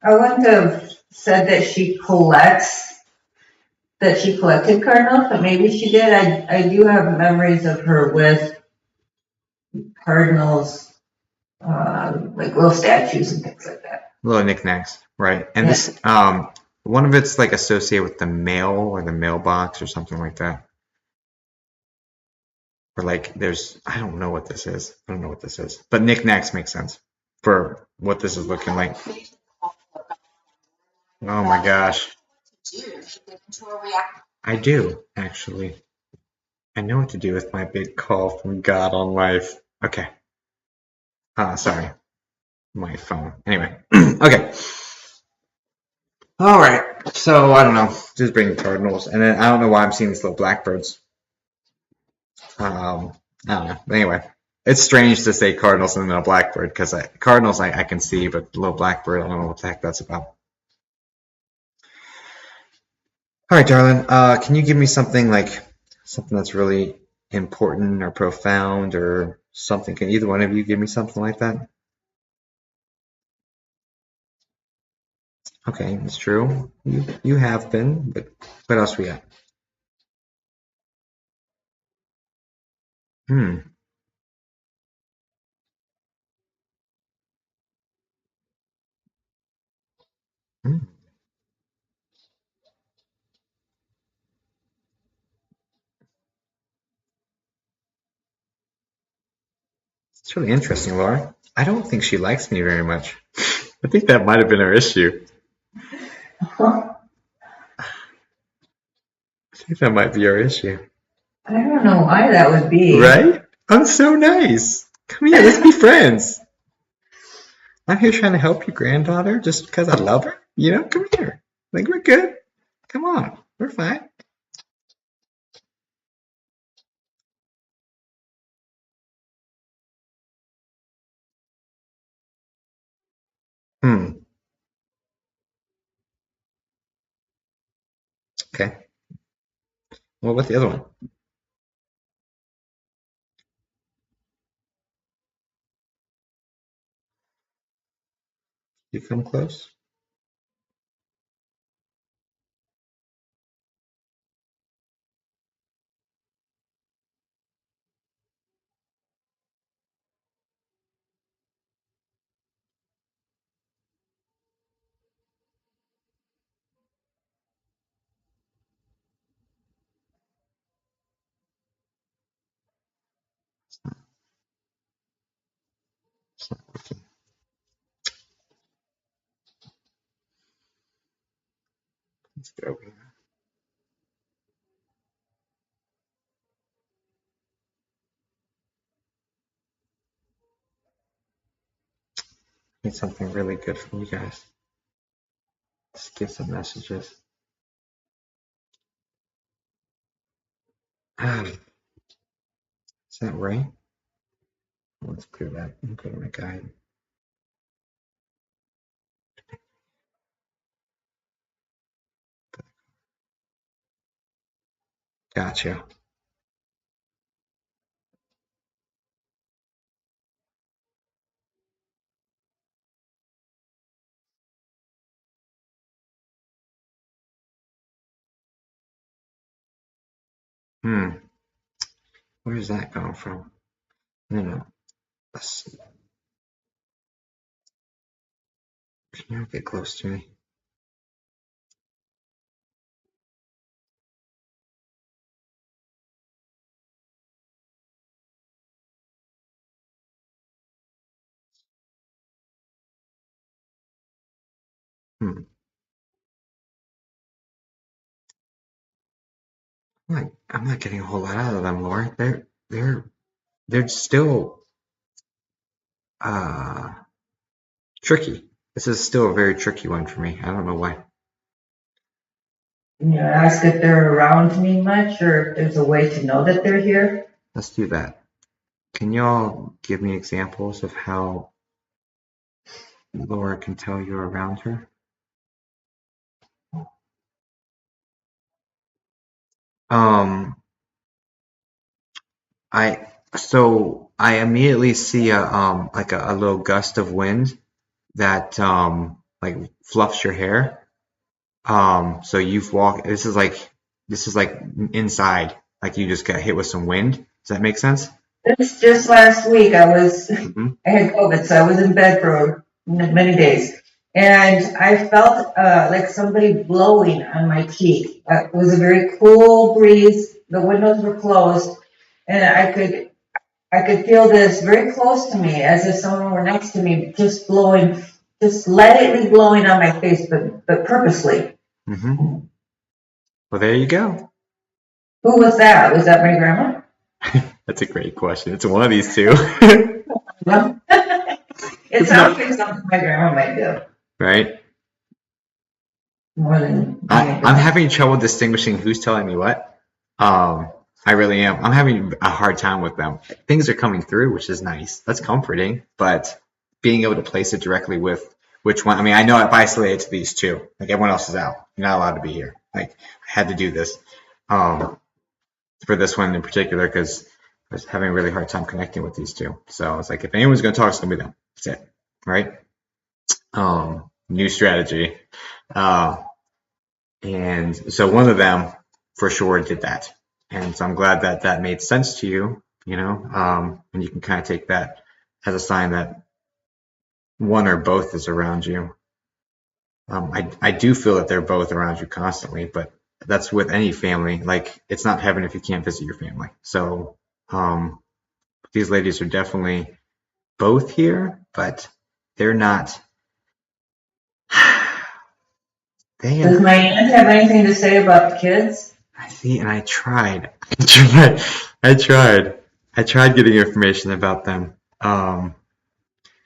wouldn't have said that she collected cardinals, but maybe she did. I do have memories of her with cardinals, like little statues and things like that. Little knickknacks, right? And Yeah. this, one of it's like associated with the mail or the mailbox or something like that. or like there's, I don't know what this is. I don't know what this is. But knickknacks make sense for what this is looking like. Oh my gosh. I do, actually. I know what to do with my big call from God on life. Okay. Sorry. My phone. Anyway. Okay. All right. So, I don't know. Just bring the Cardinals. And then I don't know why I'm seeing these little blackbirds. I don't know. But anyway. It's strange to say Cardinals and then a blackbird because Cardinals I can see, but the little blackbird, I don't know what the heck that's about. All right, darling. Can you give me something that's really important or profound or something? Can either one of you give me something like that? Okay, it's true. You have been, but what else we got? Hmm. Hmm. It's really interesting, Laura. I don't think she likes me very much. I think that might have been her issue. I I think that might be our issue. don't know why that would be. Right? I'm so nice. Come here, let's be friends. I'm here trying to help your granddaughter just because I love her. You know, come here. Like, we're good. Come on. We're fine. Hmm. Okay. What about the other one? You come close? It's not working. Let's get over here. Need something really good from you guys. Let's give some messages. Is that right? Let's clear that. I'm go to my guide. Gotcha. Hmm. Where's that coming from? No. Let's see. Can you get close to me? Hmm. I'm not getting a whole lot out of them, Laura. They're still uh tricky. This is still a very tricky one for me. I don't know why. Can you ask if they're around me much or if there's a way to know that they're here? Let's do that. Can y'all give me examples of how Laura can tell you're around her? Um, I immediately see a little gust of wind that like fluffs your hair. So you've walked. This is like inside, like you just got hit with some wind. Does that make sense? It's just last week Hmm. I had COVID, so I was in bed for many days. And I felt like somebody blowing on my cheek. It was a very cool breeze. The windows were closed. and I could feel this very close to me, as if someone were next to me, just blowing, just lightly blowing on my face, but purposely. Mm-hmm. Well, there you go. Who was that? Was that my grandma? That's a great question. It's one of these two. Well, it sounds like something my grandma might do Right? more than I'm having trouble distinguishing who's telling me what. I really am. I'm having a hard time with them. Things are coming through, which is nice. That's comforting. But being able to place it directly with which one, I mean, I know I've isolated to these two. Like everyone else is out. You're not allowed to be here. Like I had to do this for this one in particular because I was having a really hard time connecting with these two. So I was like, if anyone's going to talk, it's going to be them. That's it. Right? New strategy. And so one of them for sure did that. And so I'm glad that that made sense to you, and you can kind of take that as a sign that one or both is around you. I do feel that they're both around you constantly, but that's with any family. Like it's not heaven if you can't visit your family. So these ladies are definitely both here, but they're not. Does my aunt have anything to say about the kids? I see, and I tried getting information about them.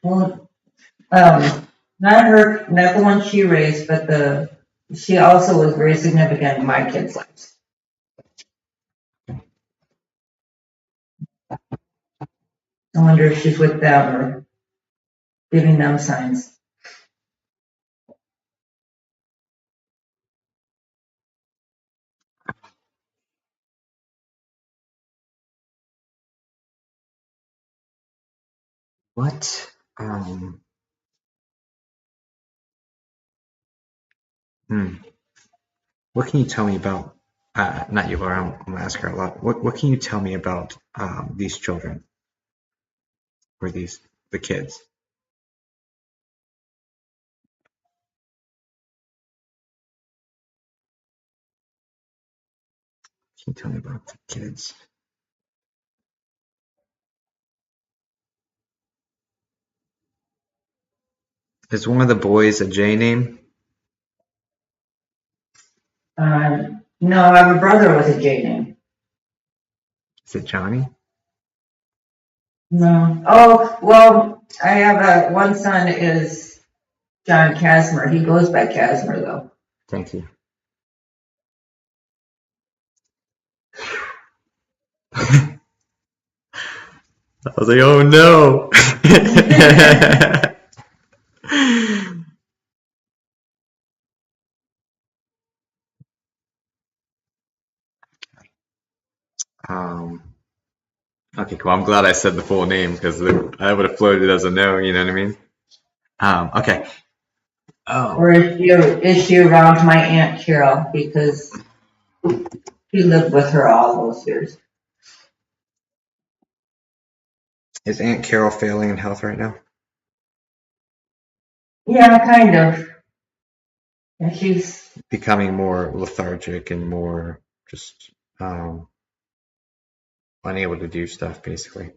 Well, not her, not the one she raised, but she also was very significant in my kids' lives. I wonder if she's with them or giving them signs. What? What can you tell me about? Not you, Laura. I'm gonna ask her a lot. What can you tell me about these children or the kids? Can you tell me about the kids? Is one of the boys a J name? No, I have a brother with a J name. Is it Johnny? No. Oh, well, I have one son is John Casmer. He goes by Casmer though. Thank you. I was like, oh no. Okay, cool. I'm glad I said the full name because I would have floated as a no. You know what I mean? Okay. Oh. Or is she around my Aunt Carol because he lived with her all those years. Is Aunt Carol failing in health right now? Yeah, kind of. And she's becoming more lethargic and more just unable to do stuff, basically.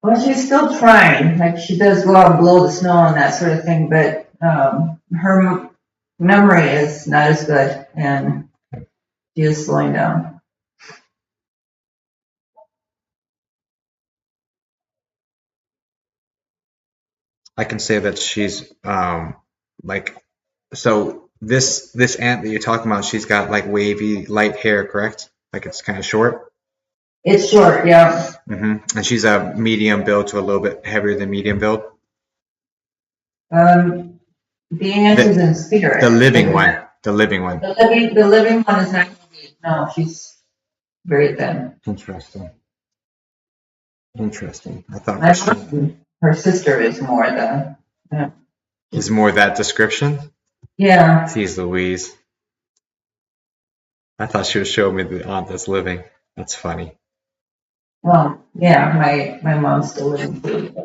well, she's still trying. Like she does go out and blow the snow and that sort of thing, but her memory is not as good, and she is slowing down. I can say that she's like so this aunt that you're talking about, she's got like wavy light hair, correct? Like it's kind of short. It's short, yeah. And she's a medium build to a little bit heavier than medium build. The aunt is in spirit. The living one. The living one. The living one is not heavy. No, she's very thin. Interesting. I thought her sister is more is more that description. Yeah. Jeez Louise. I thought she was showing me the aunt that's living. That's funny. Well, yeah, my mom's still living too.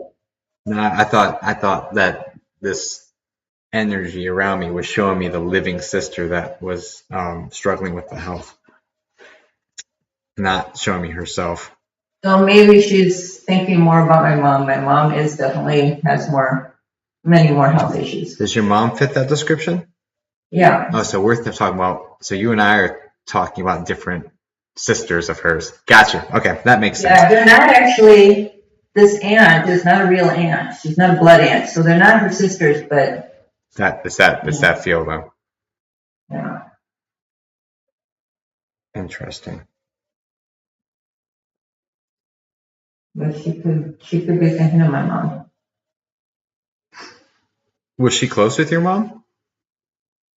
No, I thought that this energy around me was showing me the living sister that was struggling with the health. not showing me herself. So maybe she's thinking more about my mom. My mom is definitely has many more health issues. Does your mom fit that description? Yeah. Oh, so we're talking about, so you and I are talking about different sisters of hers. Gotcha. Okay, that makes sense. Yeah, they're not actually, this aunt is not a real aunt. She's not a blood aunt. So they're not her sisters, but It's that feel though. yeah. Interesting. But she could be thinking of my mom. Was she close with your mom?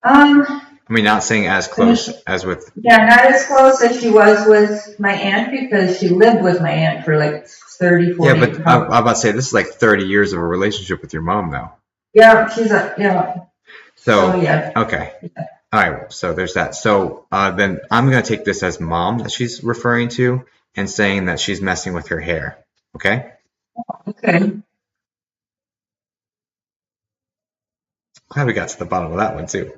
Um, I mean, not saying as close as with. Yeah, not as close as she was with my aunt because she lived with my aunt for like 30, 40 Yeah, but I'm about to say this is like 30 years of a relationship with your mom now. Yeah, she's a, yeah. So, yeah. okay. All right, so there's that. So then I'm going to take this as mom that she's referring to and saying that she's messing with her hair. Okay? Okay. Glad we got to the bottom of that one too.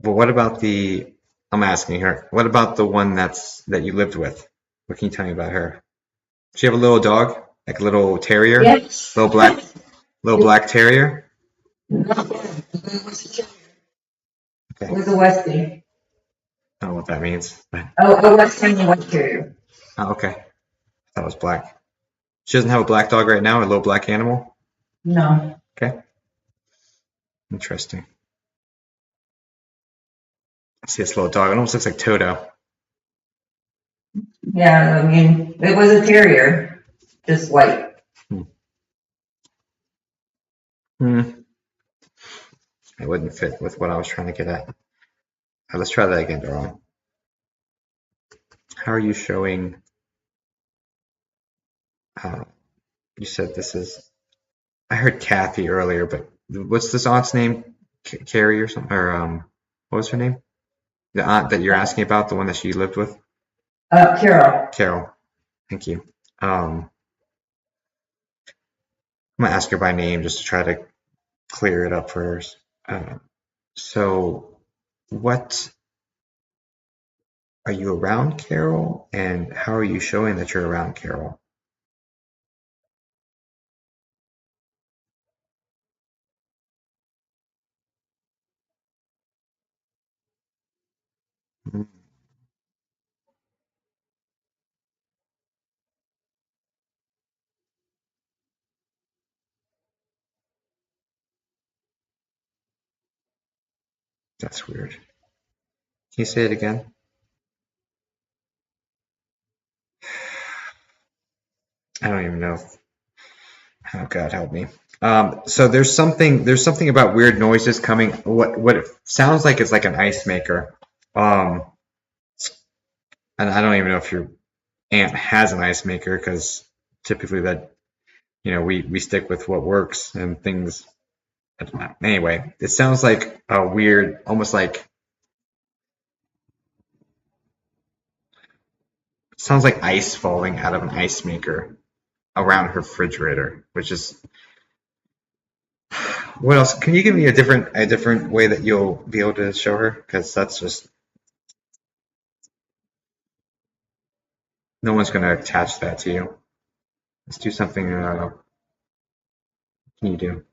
But what about I'm asking her, what about the one that you lived with? What can you tell me about her? Does she have a little dog? Like a little terrier? Yes. Little black terrier? It Okay. was a Westie. I don't know what that means. Oh, a Western White Terrier. Oh, okay. That was black. She doesn't have a black dog right now, a little black animal? No. Okay. Interesting. I see this little dog. It almost looks like Toto. Yeah, I mean, it was a terrier, just white. It wouldn't fit with what I was trying to get at. Let's try that again, Daron. How are you showing? You said this is. I heard Kathy earlier, but what's this aunt's name? Carrie or something? Or what was her name? The aunt that you're asking about, the one that she lived with? Carol. Carol. Thank you. I'm gonna ask her by name just to try to clear it up for her. So, what are you around Carol, and how are you showing that you're around Carol? That's weird. Can you say it again? I don't even know. Oh God, help me. So there's something about weird noises coming. What it sounds like is like an ice maker. And I don't even know if your aunt has an ice maker because typically that we stick with what works and things. Anyway, it sounds like a weird, almost like sounds like ice falling out of an ice maker around her refrigerator, which is what else? Can you give me a different way that you'll be able to show her? Because that's just no one's going to attach that to you. Let's do something. Can you do?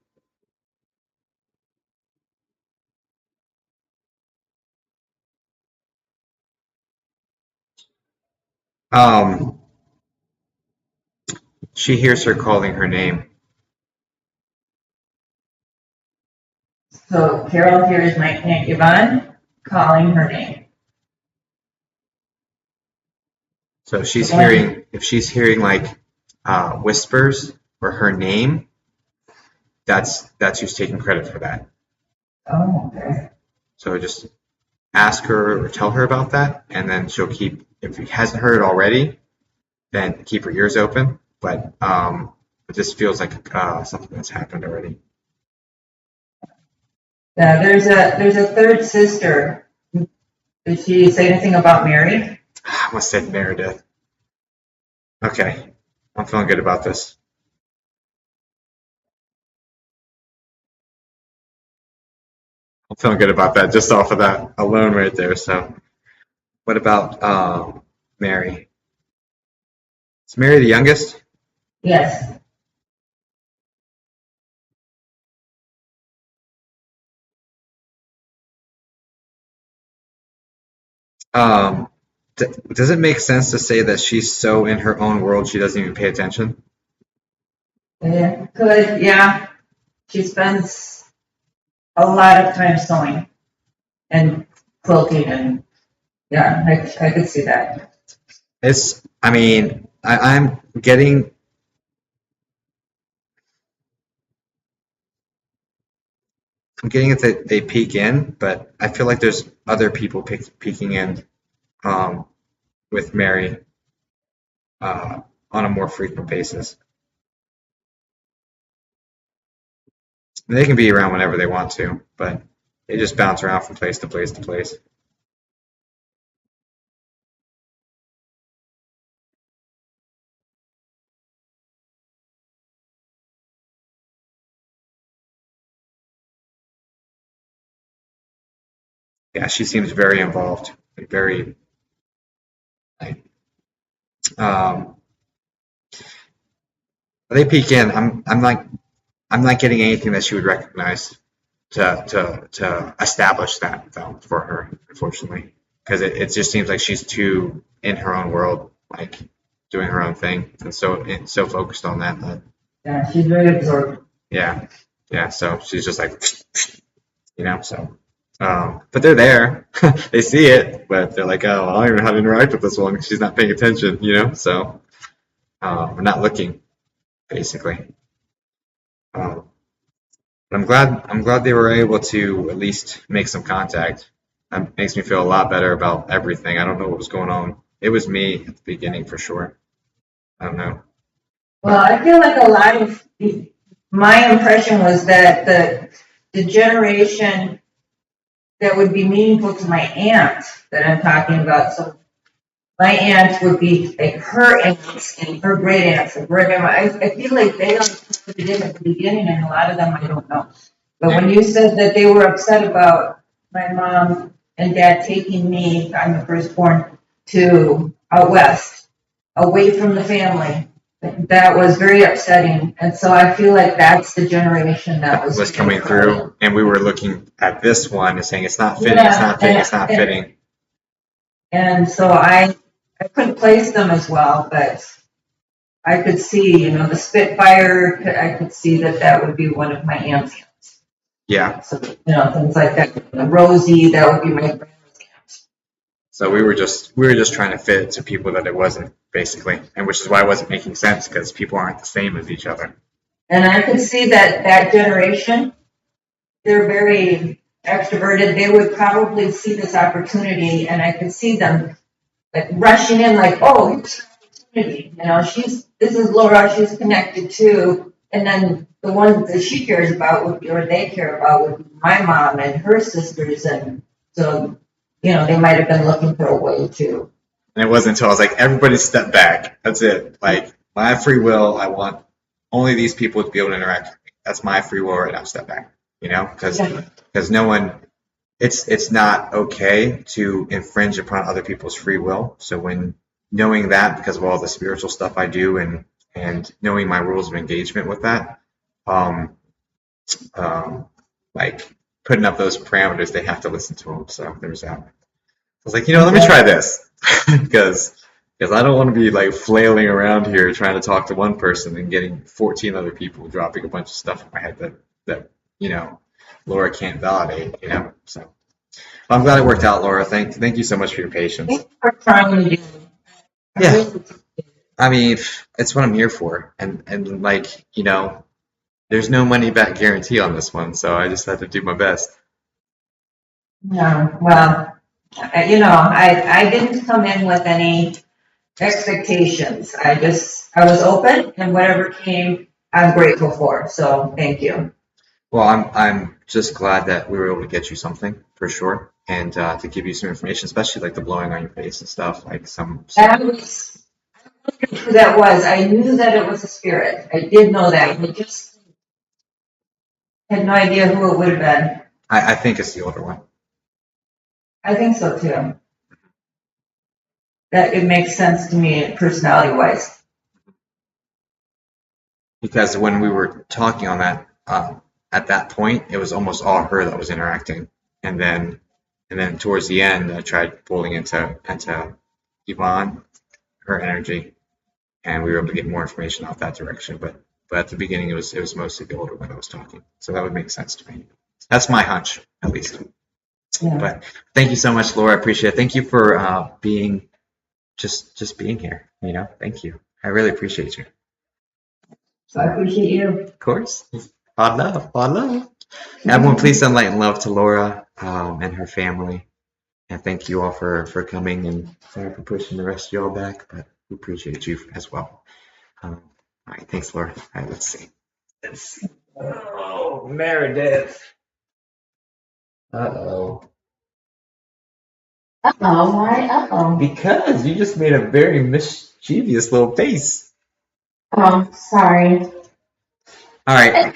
Um, she hears her calling her name. So Carol hears my Aunt Yvonne calling her name. So if she's hearing like whispers or her name, that's who's taking credit for that. Oh, okay. So just ask her or tell her about that, and then she'll keep. If she hasn't heard it already, then keep her ears open. But this feels like something that's happened already. Yeah, there's a third sister. Did she say anything about Mary? I almost said Meredith. Okay, I'm feeling good about this. I'm feeling good about that just off of that alone right there. So, what about Mary? Is Mary the youngest? Yes. Um, does it make sense to say that she's so in her own world she doesn't even pay attention? Yeah, could, yeah. She spends a lot of time sewing and quilting and, yeah, I could see that. I mean, I'm getting it that they peek in, but I feel like there's other people peeking in um, with Mary on a more frequent basis. And they can be around whenever they want to, but they just bounce around from place to place to place. Yeah, she seems very involved, and very like, um, they peek in. I'm not getting anything that she would recognize to establish that though for her, unfortunately, because it just seems like she's too in her own world, like doing her own thing, and so focused on that. Yeah, she's very absorbed. Yeah, yeah. So she's just like, so. But they're there. They see it, but they're like, oh, I don't even know how to interact with this one. She's not paying attention. So we're not looking, basically. Um, but I'm glad they were able to at least make some contact. That makes me feel a lot better about everything. I don't know what was going on. It was me at the beginning for sure. I don't know. Well, I feel like a lot of, my impression was that the generation that would be meaningful to my aunt that I'm talking about, so my aunt would be like her aunts and her great aunts and great grandma. I feel like they don't put it in at the beginning, and a lot of them I don't know. But when you said that they were upset about my mom and dad taking me, I'm the firstborn, to out west, away from the family, that was very upsetting. And so I feel like that's the generation that was coming through, and we were looking at this one and saying it's not fitting, it's not fitting, it's not fitting. And so I couldn't place them as well, but I could see, the Spitfire, I could see that would be one of my aunts. Yeah. So, things like that. The Rosie, that would be my grandma's aunt. So we were just trying to fit it to people that it wasn't, basically, and which is why it wasn't making sense, because people aren't the same as each other. And I could see that generation, they're very extroverted. They would probably see this opportunity, and I could see them like rushing in, like, oh, here's an opportunity. This is Laura. She's connected to, and then the ones that she cares about would be, or they care about, would be my mom and her sisters, and so they might have been looking for a way to. And it wasn't until I was like, everybody step back. That's it. Like, my free will, I want only these people to be able to interact with me. That's my free will right now. Step back. Because no one, it's not okay to infringe upon other people's free will. So when knowing that, because of all the spiritual stuff I do, and knowing my rules of engagement with that, like putting up those parameters, they have to listen to them. So there's that. I was like, let me try this, because I don't want to be like flailing around here trying to talk to one person and getting 14 other people dropping a bunch of stuff in my head that Laura can't validate. So I'm glad it worked out, Laura. Thank you so much for your patience. Thanks for trying to do. Yeah, I mean, it's what I'm here for, and there's no money back guarantee on this one, so I just had to do my best. No, well, I didn't come in with any expectations. I was open, and whatever came, I'm grateful for. So thank you. Well, I'm just glad that we were able to get you something for sure, and to give you some information, especially like the blowing on your face and stuff, like some. I wondered who that was. I knew that it was a spirit. I did know that. I just had no idea who it would have been. I think it's the older one. I think so too. That it makes sense to me personality wise. Because when we were talking on that, at that point, it was almost all her that was interacting, and then towards the end, I tried pulling into Yvonne, her energy, and we were able to get more information off that direction. But at the beginning, it was mostly the older one that was talking, so that would make sense to me. That's my hunch, at least. Yeah. But thank you so much, Laura. I appreciate it. Thank you for being just being here. Thank you. I really appreciate you. So I appreciate you. Of course. All love. All love. Everyone, please send light and love to Laura and her family. And thank you all for coming, and sorry for pushing the rest of y'all back, but we appreciate you as well. All right, thanks, Laura. All right, let's see. Oh, Meredith. Uh-oh. Uh-oh, why uh-oh? Because you just made a very mischievous little face. Oh, sorry. All right.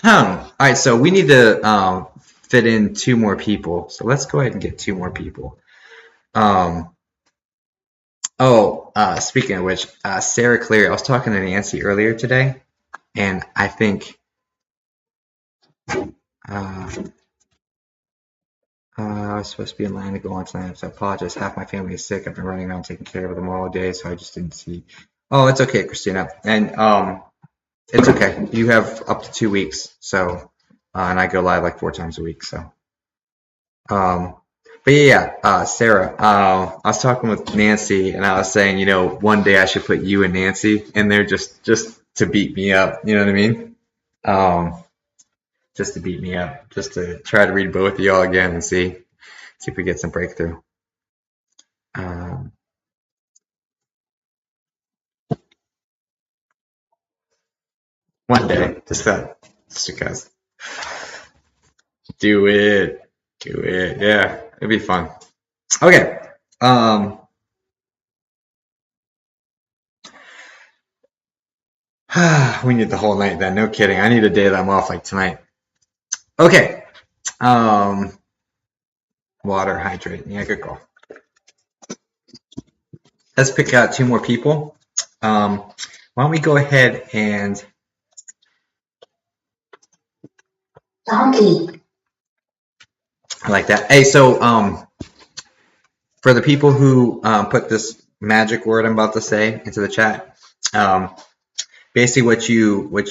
All right, so we need to fit in 2 more people. So let's go ahead and get 2 more people. Speaking of which, Sarah Cleary, I was talking to Nancy earlier today, and I think I was supposed to be in line to go on tonight, so I apologize. Half my family is sick. I've been running around taking care of them all day, so I just didn't see. Oh, it's okay, Christina. And it's okay. You have up to 2 weeks, so and I go live like 4 times a week, so. But yeah, Sarah, I was talking with Nancy, and I was saying, one day I should put you and Nancy in there just to beat me up. You know what I mean? Just to beat me up, just to try to read both of y'all again and see if we get some breakthrough. One day, just because. Do it, yeah, it'd be fun. Okay, we need the whole night then. No kidding. I need a day that I'm off like tonight. Okay. Water, hydrate. Yeah, good call. Let's pick out 2 more people. Why don't we go ahead and Donkey. I like that. Hey, so for the people who put this magic word I'm about to say into the chat, basically what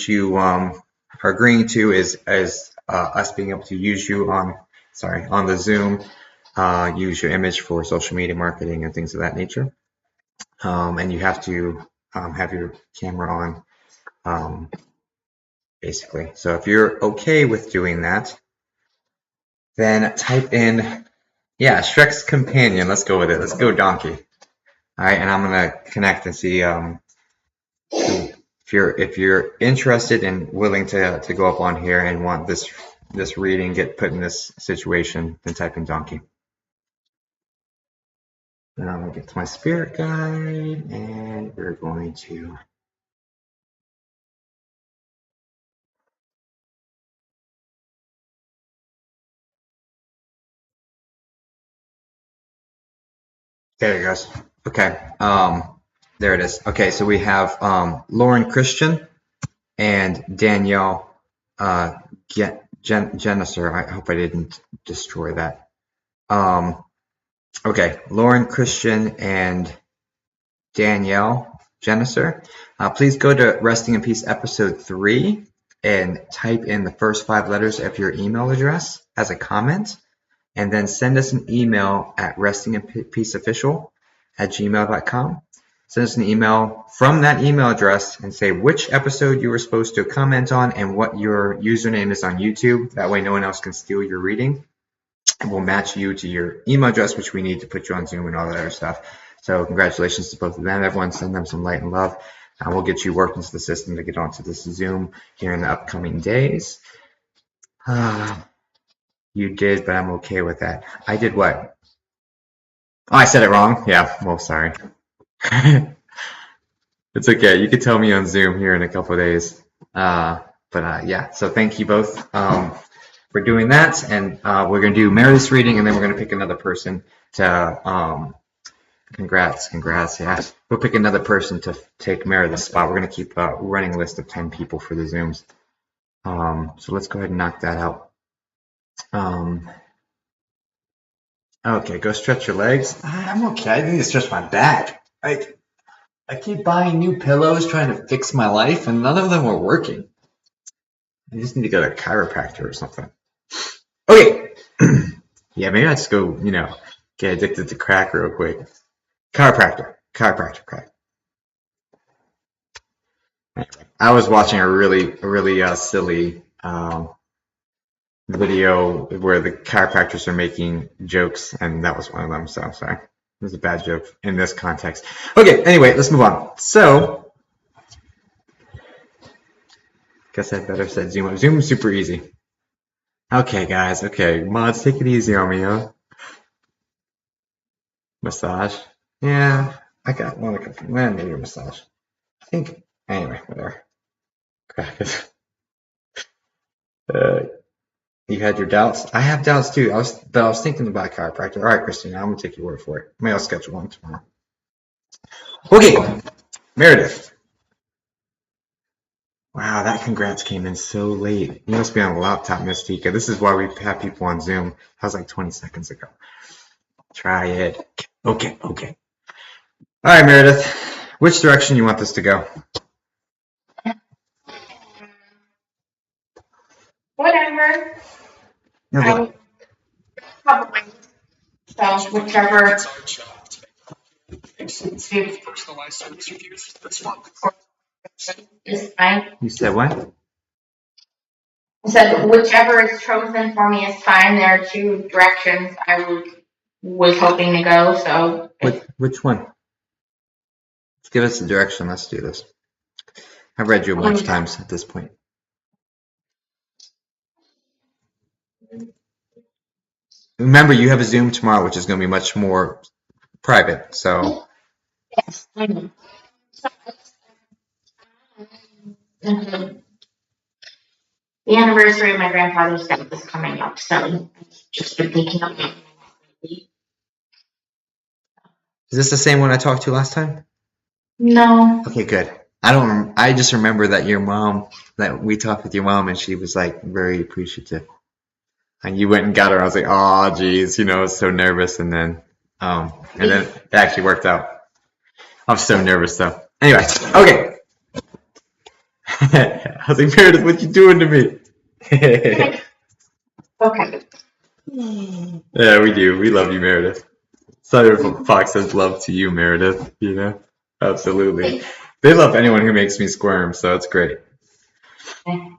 you are agreeing to is us being able to use you on the Zoom, use your image for social media marketing and things of that nature, and you have to have your camera on, basically. So if you're okay with doing that, then type in, Shrek's companion. Let's go with it. Let's go donkey. All right, and I'm gonna connect and see if you're interested and willing to go up on here and want this reading, get put in this situation, then type in donkey. And I'm gonna get to my spirit guide, and we're going to. There it goes. Okay. There it is. Okay, so we have Lauren Christian and Danielle Geneser. I hope I didn't destroy that. Okay, Lauren Christian and Danielle Geneser. Please go to Resting in Peace episode 3 and type in the first 5 letters of your email address as a comment, and then send us an email at restinginpeaceofficial@gmail.com. Send us an email from that email address and say which episode you were supposed to comment on and what your username is on YouTube. That way no one else can steal your reading. And we'll match you to your email address, which we need to put you on Zoom and all that other stuff. So congratulations to both of them. Everyone send them some light and love. And we'll get you worked into the system to get onto this Zoom here in the upcoming days. You did, but I'm okay with that. I did what? Oh, I said it wrong? Yeah, well, sorry. It's okay. You can tell me on Zoom here in a couple of days. Yeah, so thank you both. we're doing that, and we're going to do Meredith's reading, and then we're going to pick another person to, congrats, yeah. We'll pick another person to take Meredith's spot. We're going to keep a running list of 10 people for the Zooms. So let's go ahead and knock that out. Okay, go stretch your legs. I'm okay. I need to stretch my back. I keep buying new pillows trying to fix my life, and none of them are working. I just need to go to a chiropractor or something. Okay. Yeah, maybe I just go, get addicted to crack real quick. Chiropractor, crack. I was watching a really silly video where the chiropractors are making jokes, and that was one of them. So sorry, it was a bad joke in this context. Okay, anyway, let's move on. So, guess I better said Zoom. Zoom is super easy. Okay, guys. Okay, mods, take it easy on me, huh? Massage. Yeah, I got one. Maybe a massage. I think. Anyway, whatever. Crack. You had your doubts. I have doubts too. I was thinking about chiropractor. All right, Christina, I'm gonna take your word for it. Maybe I'll schedule one tomorrow. Okay, Meredith. Wow, that congrats came in so late. You must be on a laptop, Miss Tika. This is why we have people on Zoom. That was like 20 seconds ago. Try it. Okay. All right, Meredith. Which direction you want this to go? Whatever. Okay. Probably. So whichever. Is fine. You said what? I said whichever is chosen for me is fine. There are two directions I was hoping to go. So Which one? Let's give us a direction. Let's do this. I've read you a bunch of times at this point. Remember, you have a Zoom tomorrow, which is going to be much more private. So, yes, I know. Mhm. The anniversary of my grandfather's death is coming up, so I've just been thinking of it. is this the same one I talked to last time? No. Okay, good. I just remember that we talked with your mom, and she was like very appreciative. And you went and got her. I was like, oh, geez, I was so nervous, and then it actually worked out. I'm so nervous though. Anyway, okay. I was like, Meredith, what you doing to me? Okay. Yeah, we do. We love you, Meredith. Cyber Fox says love to you, Meredith. Absolutely. They love anyone who makes me squirm, so it's great. I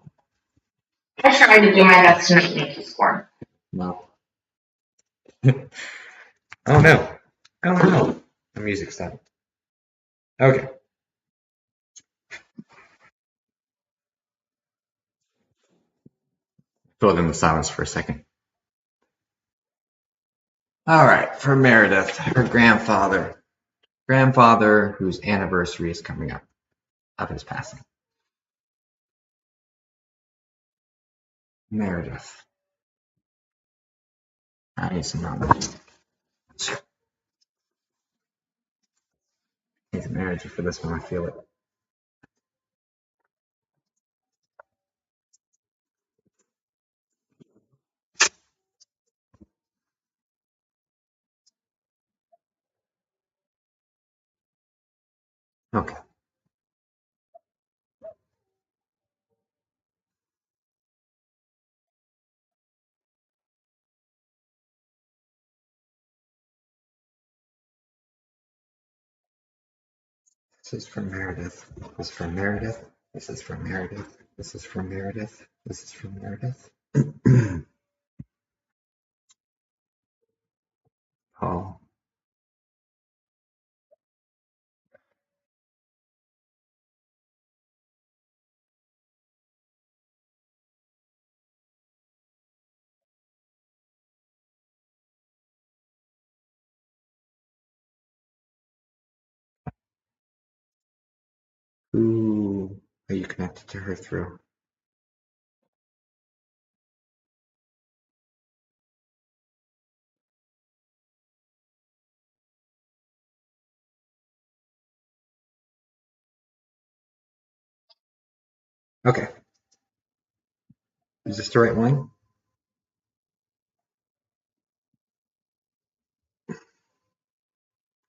tried to do my best to not make you squirm. No. I don't know. The music stopped. Okay. Filled in the silence for a second. All right, for Meredith, her grandfather whose anniversary is coming up of his passing. Meredith. I need some numbers. I need some energy for this one. I feel it. Okay. This is from Meredith. This is from Meredith. This is from Meredith. This is from Meredith. This is from Meredith. Paul. Who are you connected to her through? Okay. Is this the right one?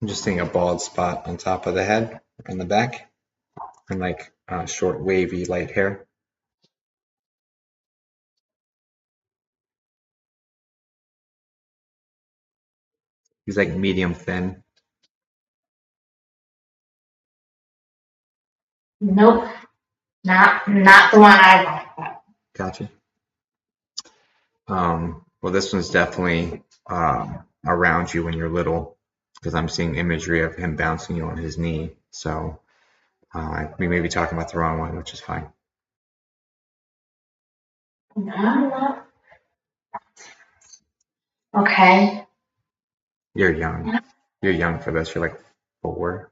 I'm just seeing a bald spot on top of the head and the back, and like short, wavy, light hair. He's like medium thin. Nope, not the one I want. Gotcha. Well, this one's definitely around you when you're little, because I'm seeing imagery of him bouncing you on his knee. So we may be talking about the wrong one, which is fine. No. Okay. You're young. You're young for this. You're like 4,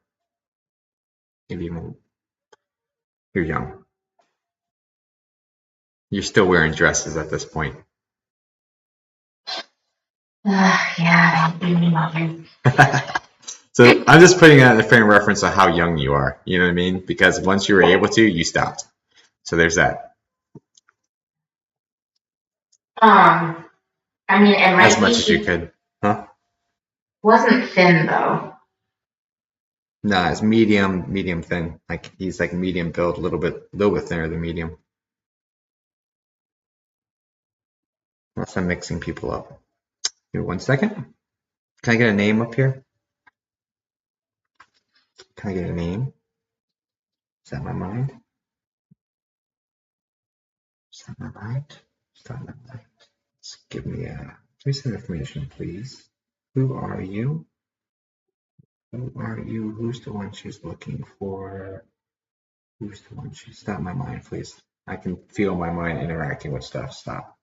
maybe even. You're young. You're still wearing dresses at this point. Yeah. So I'm just putting that in the frame of reference of how young you are. You know what I mean? Because once you were able to, you stopped. So there's that. I mean, it might As much be. as you could. Huh? Wasn't thin though. No, it's medium thin. Like he's like medium build, a little bit thinner than medium. Unless I'm mixing people up. Give me 1 second. Can I get a name up here? Can I get a name? Is that my mind? Is that my mind? Is that my mind? Just give me some information, please. Who are you? Who are you? Who's the one she's looking for? Who's the one she's... Stop my mind, please. I can feel my mind interacting with stuff. Stop.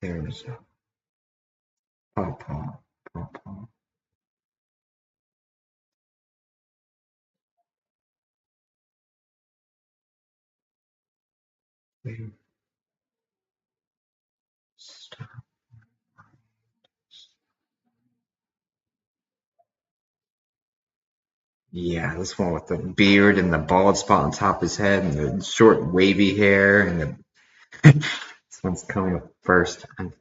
There's Paw. Stop. Yeah, this one with the beard and the bald spot on top of his head and the short wavy hair and the this one's coming up first. I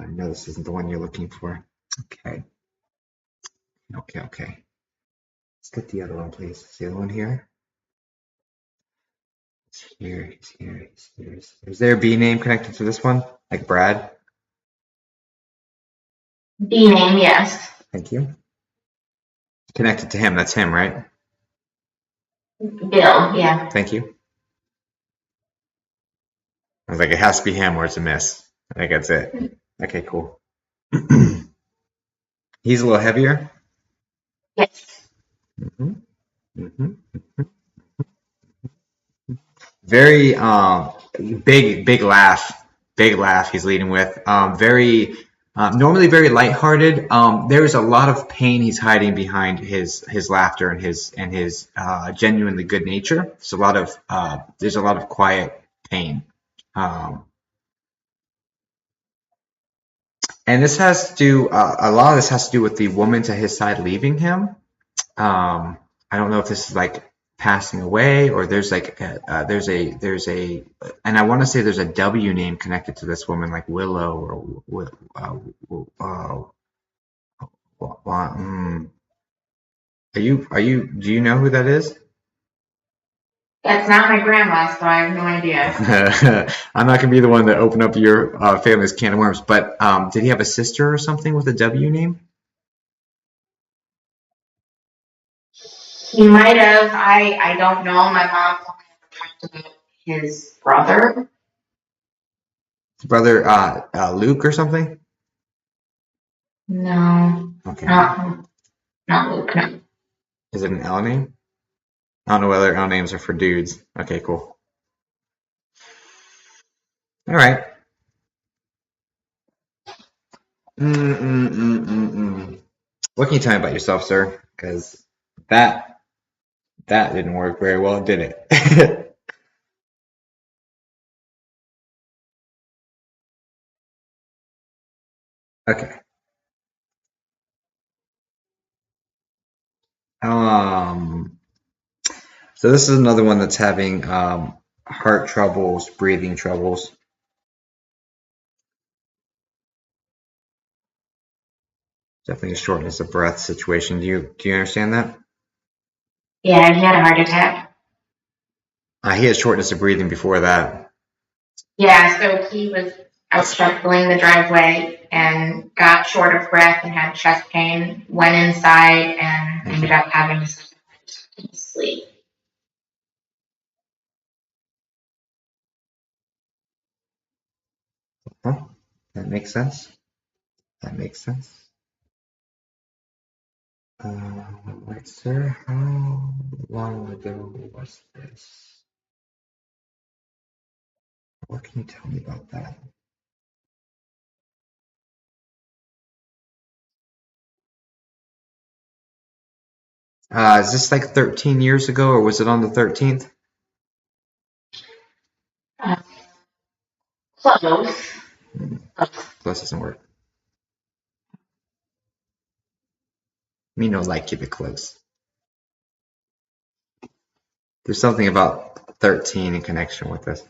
know this isn't the one you're looking for. Okay. Let's get the other one, please. Is the other one here? It's here. He's here. Is there a B name connected to this one? Like Brad? B name, yes. Thank you. Connected to him. That's him, right? Bill, yeah. Thank you. I was like, it has to be him or it's a miss. I think that's it. Okay, cool. He's a little heavier. Yes. hmm hmm Very big laugh. Big laugh he's leading with. Very normally very lighthearted. There's a lot of pain he's hiding behind his laughter and his genuinely good nature. There's a lot of quiet pain. Um, and this has to do a lot of this has to do with the woman to his side leaving him. I don't know if this is like passing away or there's like there's a and I want to say there's a W name connected to this woman like Willow or do you know who that is? That's not my grandma, so I have no idea. I'm not gonna be the one to open up your family's can of worms, but did he have a sister or something with a W name? He might have. I don't know. My mom only ever talked about his brother. His brother Luke or something? No. Okay. Not Luke, no. Is it an L name? I don't know whether L names are for dudes. Okay, cool. All right. What can you tell me about yourself, sir? Because that didn't work very well, did it? Okay. So this is another one that's having heart troubles, breathing troubles. Definitely a shortness of breath situation. Do you understand that? Yeah, he had a heart attack. He had shortness of breathing before that. Yeah, so he was out shuffling the driveway and got short of breath and had chest pain, went inside and ended up having to sleep. Huh? That makes sense. That makes sense. Right, sir. How long ago was this? What can you tell me about that? Is this like 13 years ago, or was it on the 13th? Uh, Close. Plus doesn't work. Me no like keep it close. There's something about 13 in connection with this,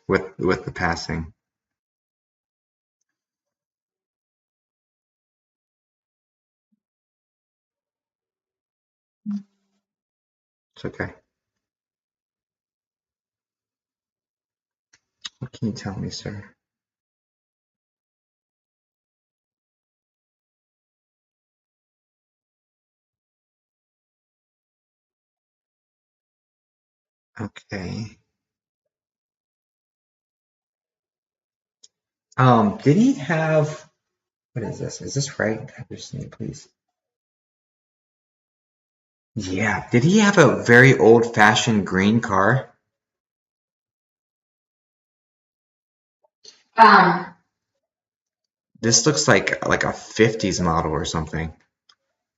with the passing. It's okay. What can you tell me, sir? Okay. Did he have, what is this? Is this right? Have your name, please. Yeah. Did he have a very old-fashioned green car? Um, This looks like a 50s model or something.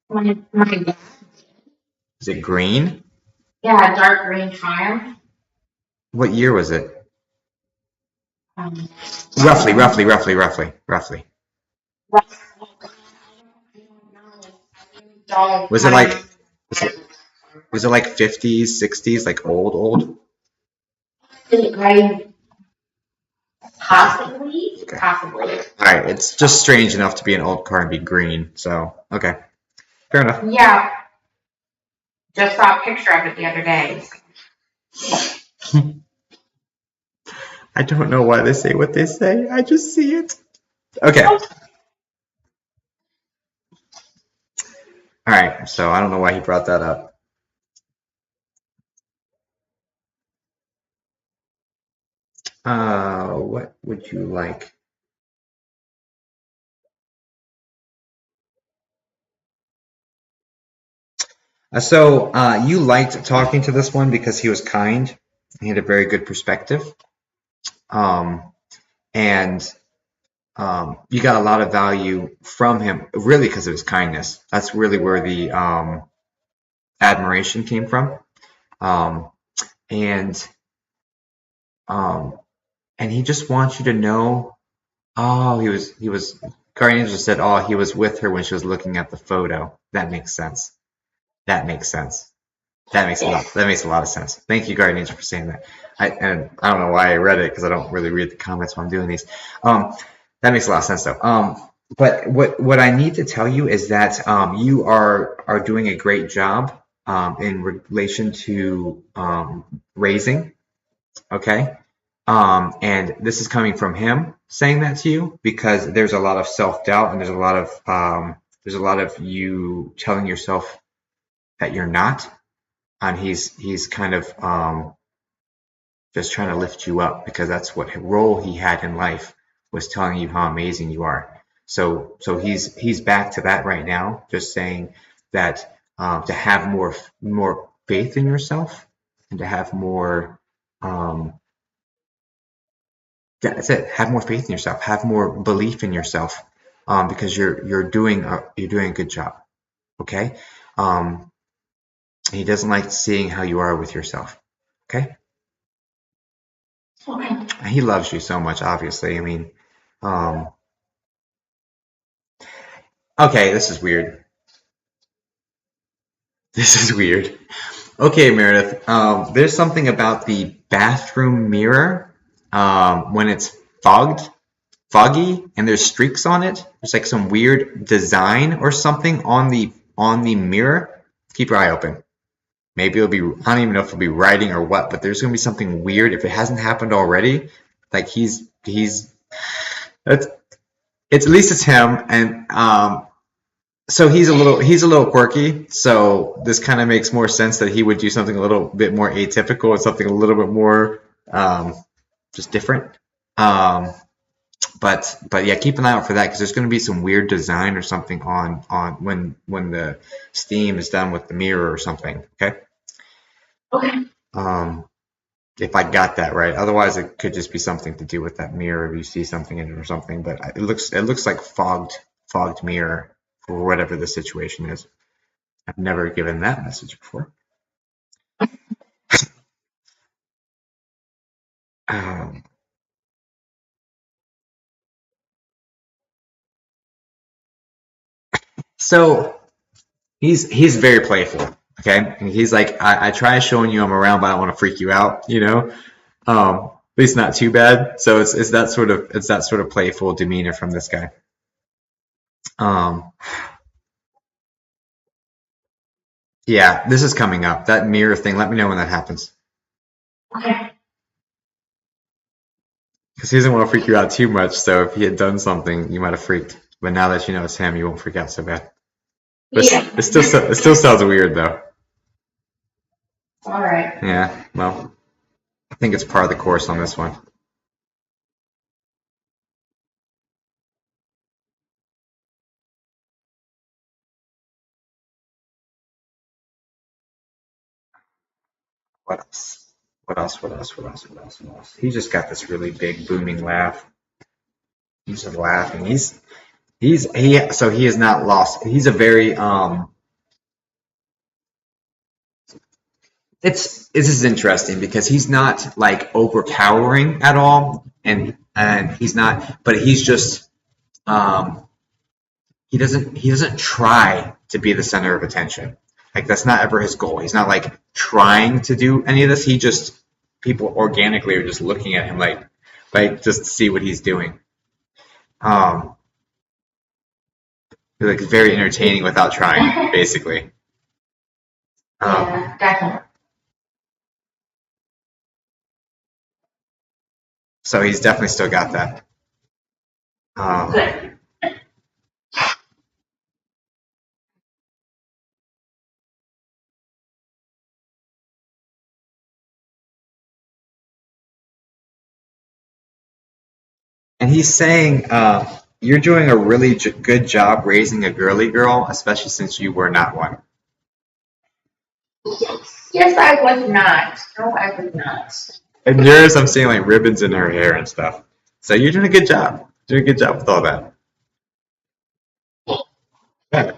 my Is it green? yeah, dark green Triumph. What year was it? Um, Roughly. don't Was it like was it like 50s, 60s, like old? I possibly. Okay. Possibly. All right. It's just strange enough to be an old car and be green. So okay, fair enough. Yeah, just saw a picture of it the other day. I don't know why they say what they say. I just see it. Okay. All right. So I don't know why he brought that up. What would you like? You liked talking to this one because he was kind. He had a very good perspective. Um, and you got a lot of value from him, really, because of his kindness. That's really where the admiration came from. Um, and um, and he just wants you to know. Oh, he was. Guardian Angel said, "Oh, he was with her when she was looking at the photo." That makes sense. That makes sense. That makes a lot of sense. Thank you, Guardian Angel, for saying that. I don't know why I read it because I don't really read the comments while I'm doing these. That makes a lot of sense though. But what I need to tell you is that you are doing a great job in relation to raising. Okay. And this is coming from him saying that to you because there's a lot of self doubt and there's a lot of you telling yourself that you're not, and he's kind of just trying to lift you up because that's what role he had in life was telling you how amazing you are. So he's back to that right now, just saying that to have more faith in yourself and to have more that's it. Have more faith in yourself. Have more belief in yourself, because you're doing a good job. Okay. Um, he doesn't like seeing how you are with yourself. Okay. Okay. He loves you so much. Obviously, I mean, um, Okay, this is weird. This is weird. Okay, Meredith. There's something about the bathroom mirror when it's foggy, and there's streaks on it. There's like some weird design or something on the mirror. Keep your eye open. Maybe it'll be, I don't even know if it'll be writing or what, but there's gonna be something weird if it hasn't happened already. Like it's at least it's him, and so he's a little quirky. So this kind of makes more sense that he would do something a little bit more atypical and something a little bit more just different. Um, but yeah, keep an eye out for that because there's going to be some weird design or something on when the steam is done with the mirror or something. Okay. Okay. Um, if I got that right. Otherwise, it could just be something to do with that mirror if you see something in it or something. But it looks like fogged mirror for whatever the situation is. I've never given that message before. Um, so he's very playful. Okay, and he's like, I try showing you I'm around, but I don't want to freak you out. At least not too bad. So it's that sort of playful demeanor from this guy. Um, yeah, this is coming up. That mirror thing. Let me know when that happens. Okay. Because he doesn't want to freak you out too much. So if he had done something, you might have freaked. But now that you know it's him, you won't freak out so bad. But Yeah. it still sounds weird though. All right. Yeah. Well, I think it's part of the course on this one. What else? What else? What else? What else? What else? What else? He just got this really big booming laugh. He's just laughing. So he is not lost. He's a very this is interesting because he's not like overpowering at all, and he's not, but he's just um he doesn't try to be the center of attention. Like that's not ever his goal. He's not like trying to do any of this. He just people organically are just looking at him like just to see what he's doing. Um, like very entertaining without trying, basically. Um, Yeah, definitely. so he's definitely still got that. Um, Good. and he's saying, "You're doing a really good job raising a girly girl, especially since you were not one." Yes. Yes, I was not. No, I was not. And yours, I'm seeing like ribbons in her hair and stuff. So you're doing a good job. Doing a good job with all that. Yeah.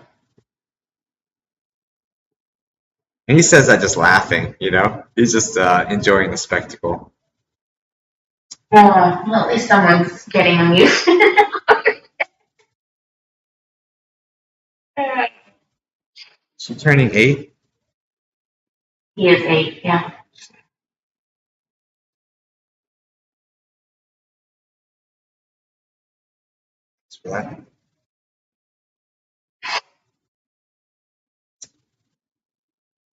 And he says that just laughing. He's just enjoying the spectacle. Well, at least someone's getting amused. She turning 8? He is 8. Yeah. For that.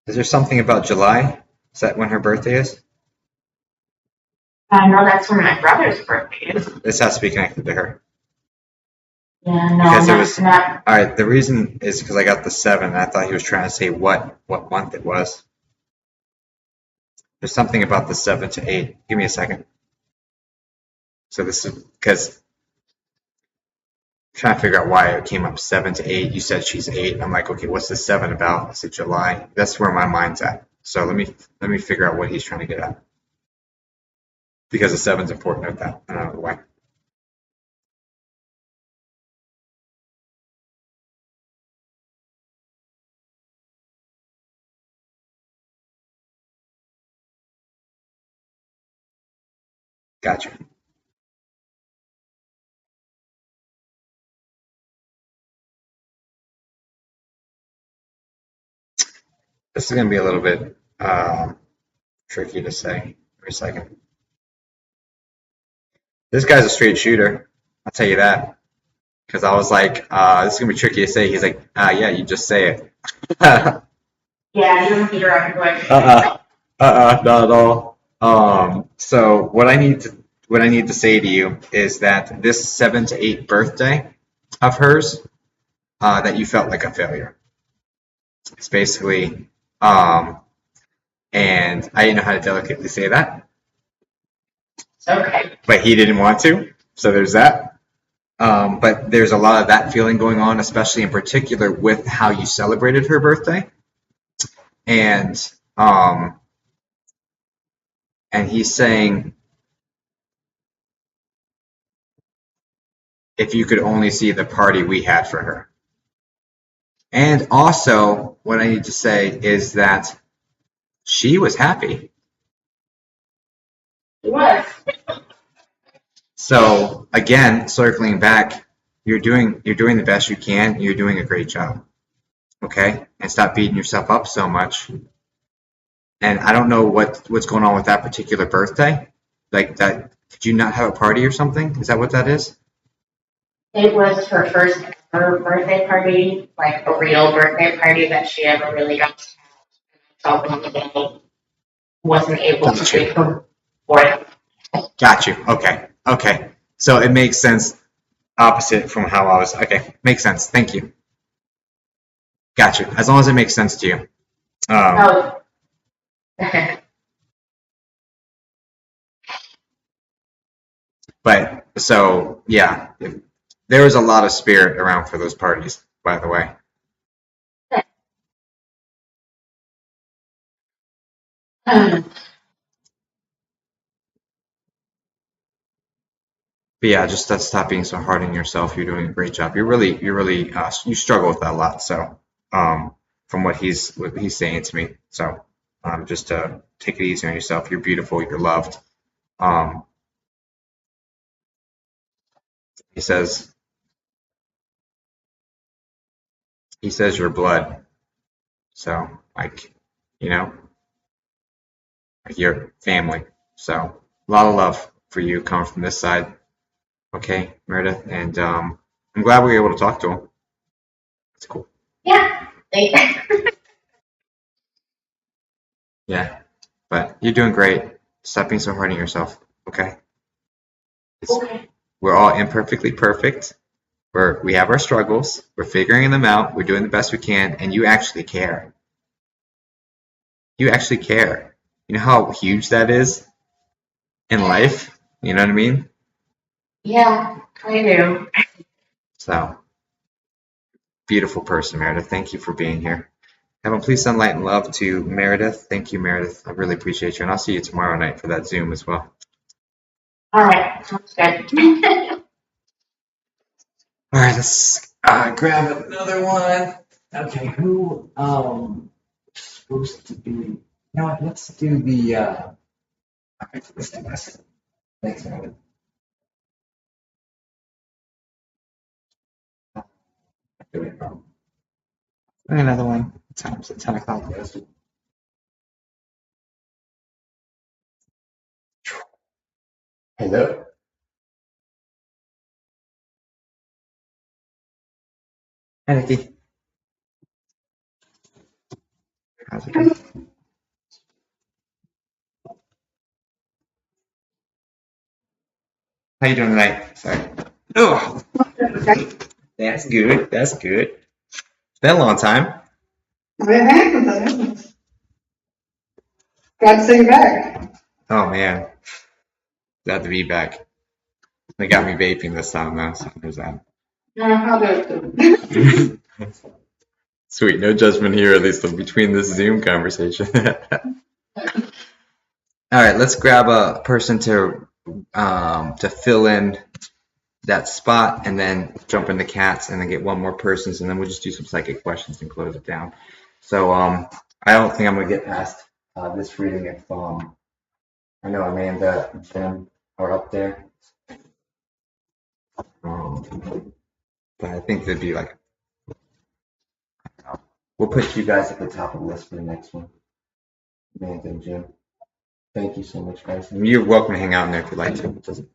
Is there something about July? Is that when her birthday is? I know that's when my brother's birthday is. This has to be connected to her. Yeah, no, Because it not, was not. all right. The reason is because I got the 7. And I thought he was trying to say what month it was. There's something about the 7 to 8. Give me a second. So this is because I'm trying to figure out why it came up 7 to 8. You said she's 8. I'm like, okay, what's the 7 about? I said July. That's where my mind's at. So let me figure out what he's trying to get at. Because the 7's important with that. I don't know why. Gotcha. This is going to be a little bit tricky to say. Give me a second. This guy's a straight shooter. I'll tell you that. Because I was like, this is going to be tricky to say. He's like, yeah, you just say it. Yeah, he doesn't be direct with. Not at all. So what I need to say to you is that this 7 to 8 birthday of hers, that you felt like a failure. It's basically, and I didn't know how to delicately say that, Okay. but he didn't want to, so there's that. But there's a lot of that feeling going on, especially in particular with how you celebrated her birthday, and he's saying, if you could only see the party we had for her. And also, what I need to say is that she was happy. He was. So again, circling back, you're doing the best you can. You're doing a great job. Okay, and stop beating yourself up so much. And I don't know what's going on with that particular birthday. Like that, did you not have a party or something? Is that what that is? It was her first ever birthday party, like a real birthday party that she ever really got to have. So one day wasn't able to Gotcha. take her board. Got you. Okay. So it makes sense. Opposite from how I was. Okay, makes sense. Thank you. Got you. As long as it makes sense to you. Oh. But so yeah, there was a lot of spirit around for those parties, by the way. But yeah, just stop being so hard on yourself. You're doing a great job. You're really you struggle with that a lot. So from what he's saying to me, so just take it easy on yourself. You're beautiful. You're loved. Um, he says your blood. So like you know like your family. So a lot of love for you coming from this side. Okay, Meredith, and I'm glad we were able to talk to him. It's cool. Yeah. Yeah, but you're doing great. Stop being so hard on yourself. Okay. Okay. We're all imperfectly perfect. We have our struggles. We're figuring them out. We're doing the best we can, and you actually care. You actually care. You know how huge that is in life? You know what I mean? Yeah, I do. So, beautiful person, Meredith. Thank you for being here. Heaven, please send light and love to Meredith. Thank you, Meredith. I really appreciate you, and I'll see you tomorrow night for that Zoom as well. All right, sounds good. All right, let's grab another one. Okay, who supposed to be? No, let's do the. Okay, let's do this. Thanks, man. Here we go. Another one. What time is it? 10 o'clock. Hello. Hi, Nikki. How's it going? How you doing tonight? Sorry. Oh, that's good. That's good. It's been a long time. Glad to see you back. Oh man, glad to be back. They got me vaping this time though, so there's that. How do Sweet, no judgment here, at least between this Zoom conversation. All right, let's grab a person to fill in that spot, and then jump into cats, and then get one more person, and then we'll just do some psychic questions and close it down. So I don't think I'm gonna get past this reading if I know Amanda and Jim are up there, but I think they'd be like. We'll put you guys at the top of the list for the next one. Amanda and Jim. Thank you so much, guys. And you're welcome to hang out in there if you'd like to. It doesn't.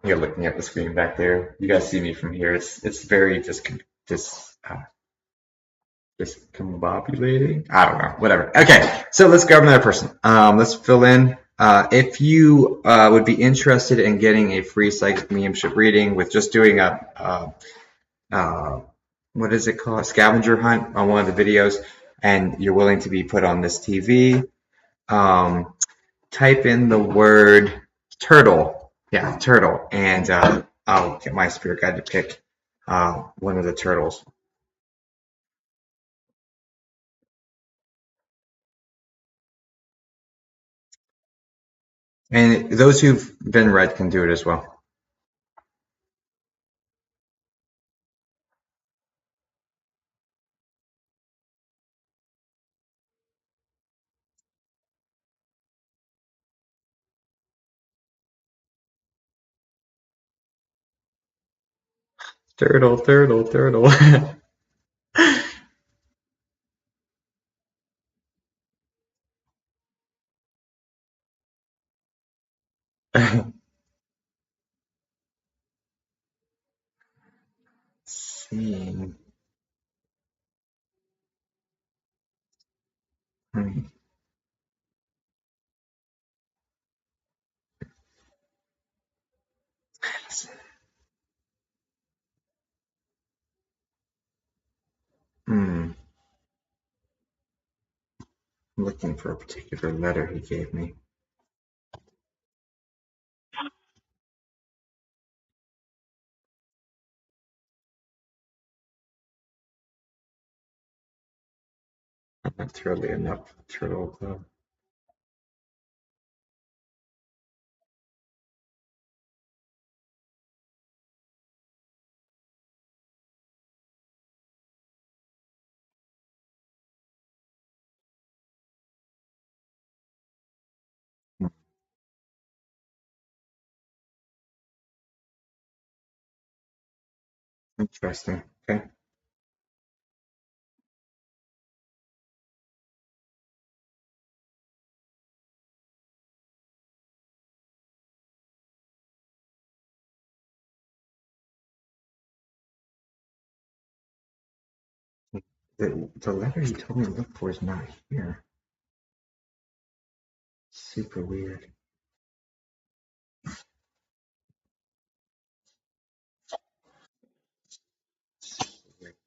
You're looking at the screen back there. You guys see me from here. It's very discombobulating. I don't know. Whatever. Okay, so let's grab another person. Let's fill in. If you would be interested in getting a free psychic mediumship reading with just doing a what is it called? A scavenger hunt on one of the videos, and you're willing to be put on this TV, type in the word turtle. Yeah, turtle. And I'll get my spirit guide to pick one of the turtles. And those who've been read can do it as well. Turtle, turtle, turtle. Seeing. I'm looking for a particular letter he gave me. I'm not totally enough turtle though. Interesting. Okay. The letter he told me to look for is not here. Super weird.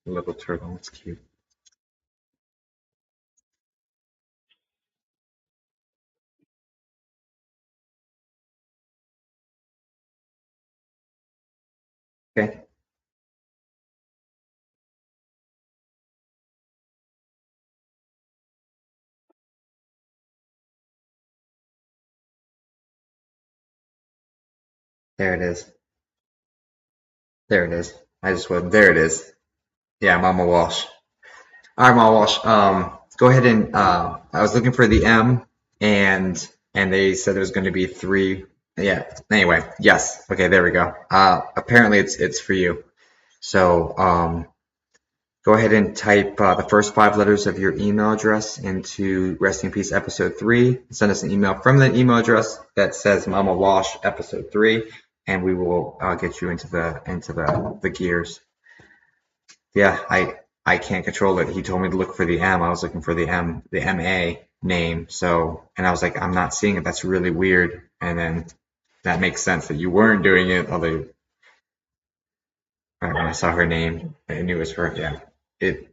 Little turtle, it's cute. Okay. There it is. There it is. I just went. There it is. Yeah, Mama Walsh. All right, Mama Walsh. Go ahead and I was looking for the M, and they said it was going to be 3. Yeah. Anyway, yes. Okay, there we go. Apparently it's for you. So go ahead and type the first 5 letters of your email address into Rest in Peace Episode 3. Send us an email from that email address that says Mama Walsh Episode 3, and we will get you into the gears. Yeah, I can't control it. He told me to look for the M. I was looking for the MA name. So, and I was like, I'm not seeing it. That's really weird. And then that makes sense that you weren't doing it. Although when I saw her name, I knew it was her. Yeah, it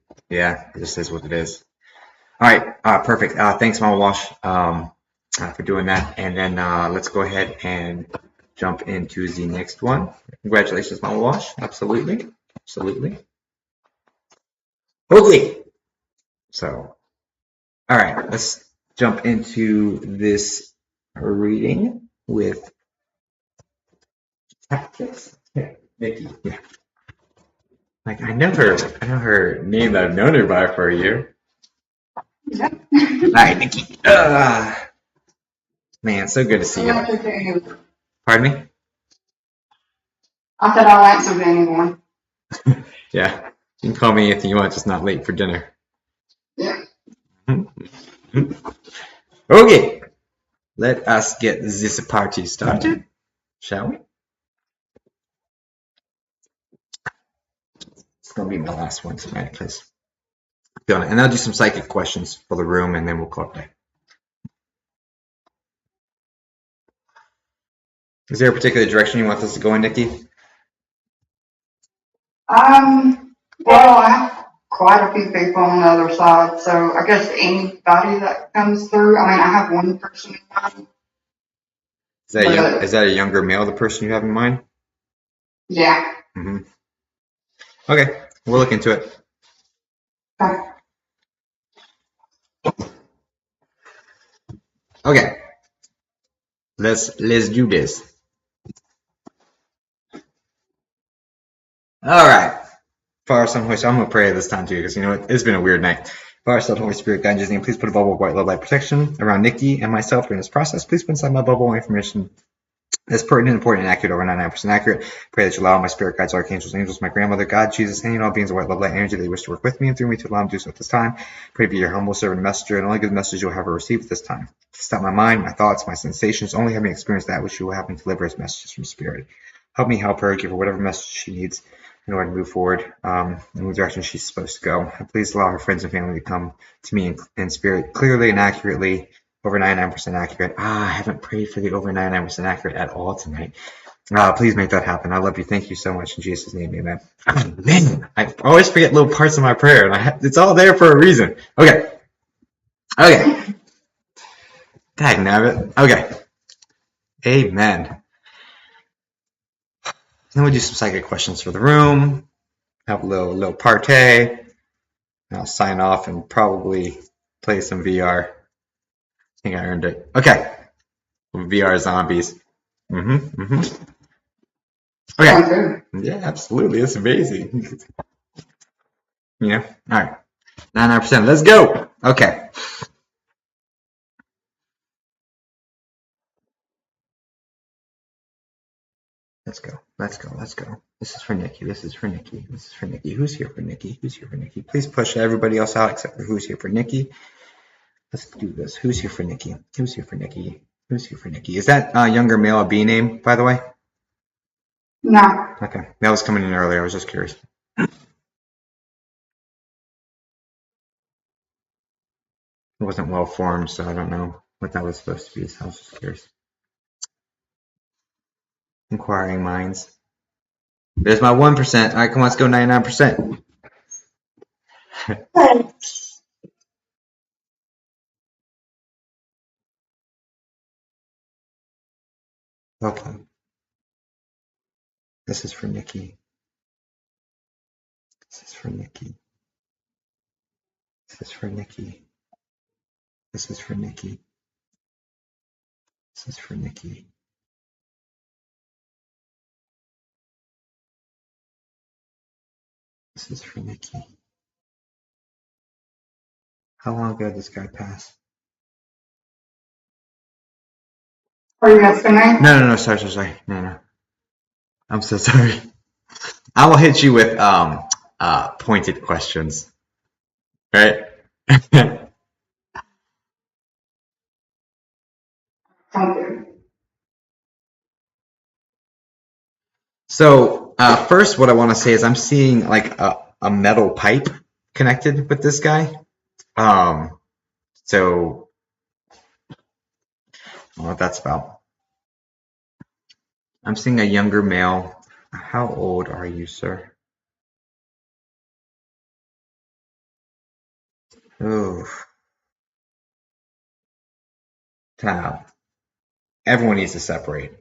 just is what it is. All right, perfect. Thanks, Mama Walsh, for doing that. And then let's go ahead and jump into the next one. Congratulations, Mama Walsh. Absolutely. Holy. So, all right, let's jump into this reading with tactics. Yeah, Nikki. Yeah. Like I know her name that I've known her by for a year. Yep. All right, Nikki. Man, so good to see you. Pardon me? I said I'll answer to anyone. Yeah. You can call me anything you want, just not late for dinner. Yeah. Okay. Let us get this party started, shall we? It's gonna be my last one tonight, because and I'll do some psychic questions for the room, and then we'll call it a day. Is there a particular direction you want this to go in, Nikki? Well, I have quite a few people on the other side, so I guess anybody that comes through. I mean, I have one person in mind. Is that a younger male, the person you have in mind? Yeah. Mm-hmm. Okay, we'll look into it. Okay, let's do this. All right. Father, Son, Holy Spirit. I'm gonna pray this time too, because you know what? It's been a weird night. Father, Son, Holy Spirit, God, in Jesus' name, please put a bubble of white love light protection around Nikki and myself during this process. Please put inside my bubble information that's pertinent, important, and accurate, over 99% accurate. Pray that you allow my spirit guides, archangels, angels, my grandmother, God, Jesus, and all beings of white love light energy that you wish to work with me and through me to allow them to do so at this time. Pray to be your humble servant and messenger, and only good message you will have her receive at this time. Stop my mind, my thoughts, my sensations, only have me experience that which you will have me deliver as messages from spirit. Help me help her, give her whatever message she needs in order to move forward in the direction she's supposed to go. And please allow her friends and family to come to me in spirit clearly and accurately, over 99% accurate. I haven't prayed for the over 99% accurate at all tonight. Please make that happen. I love you. Thank you so much. In Jesus' name, amen. Man, I always forget little parts of my prayer, and it's all there for a reason. Okay. Dag nabbit. Okay. Amen. Then we'll do some psychic questions for the room. Have a little partay. And I'll sign off and probably play some VR. I think I earned it. Okay. VR zombies. Okay. Yeah, absolutely. It's amazing. Yeah. All right. 99%. Let's go. Okay. Let's go. This is for Nikki. Who's here for Nikki? Please push everybody else out except for who's here for Nikki. Let's do this. Who's here for Nikki? Is that younger male a B name, by the way? No. Okay. That was coming in earlier. I was just curious. It wasn't well formed, so I don't know what that was supposed to be, so I was just curious. Inquiring minds. There's my 1%. All right, come on, let's go 99%. Okay. This is for Nikki. This is for Nikki. This is for Nikki. This is for Nikki. This is for Nikki. This is for Nikki. How long ago did this guy pass? Are you asking me? No. Sorry. No. I'm so sorry. I will hit you with pointed questions. Right? Okay. So first, what I want to say is I'm seeing like a metal pipe connected with this guy. So I don't know what that's about. I'm seeing a younger male. How old are you, sir? Oh, time out. Everyone needs to separate.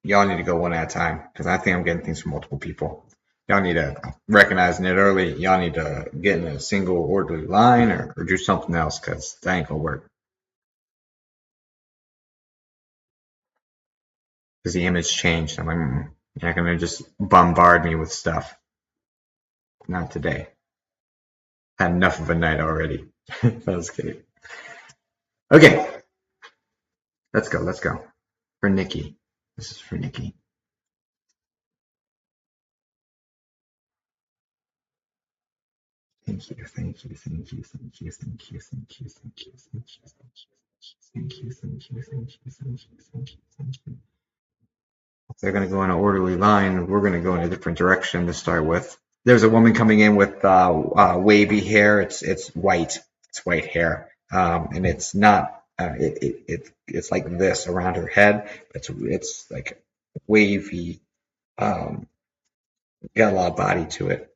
Y'all need to go one at a time, because I think I'm getting things from multiple people. Y'all need to recognize it early. Y'all need to get in a single orderly line or do something else, because that ain't gonna work. Because the image changed. I'm like, you're not gonna just bombard me with stuff. Not today. Had enough of a night already. I was kidding. Okay. Let's go. For Nikki. This is for Nikki. Thank you, thank you, thank you, thank you, thank you, thank you, thank you, thank you, thank you, thank you, thank you, thank you, thank you, thank you, thank you. If they're going to go in an orderly line, we're going to go in a different direction to start with. There's a woman coming in with wavy hair. It's white. It's white hair, and it's not. It's like this around her head. It's like wavy. Got a lot of body to it.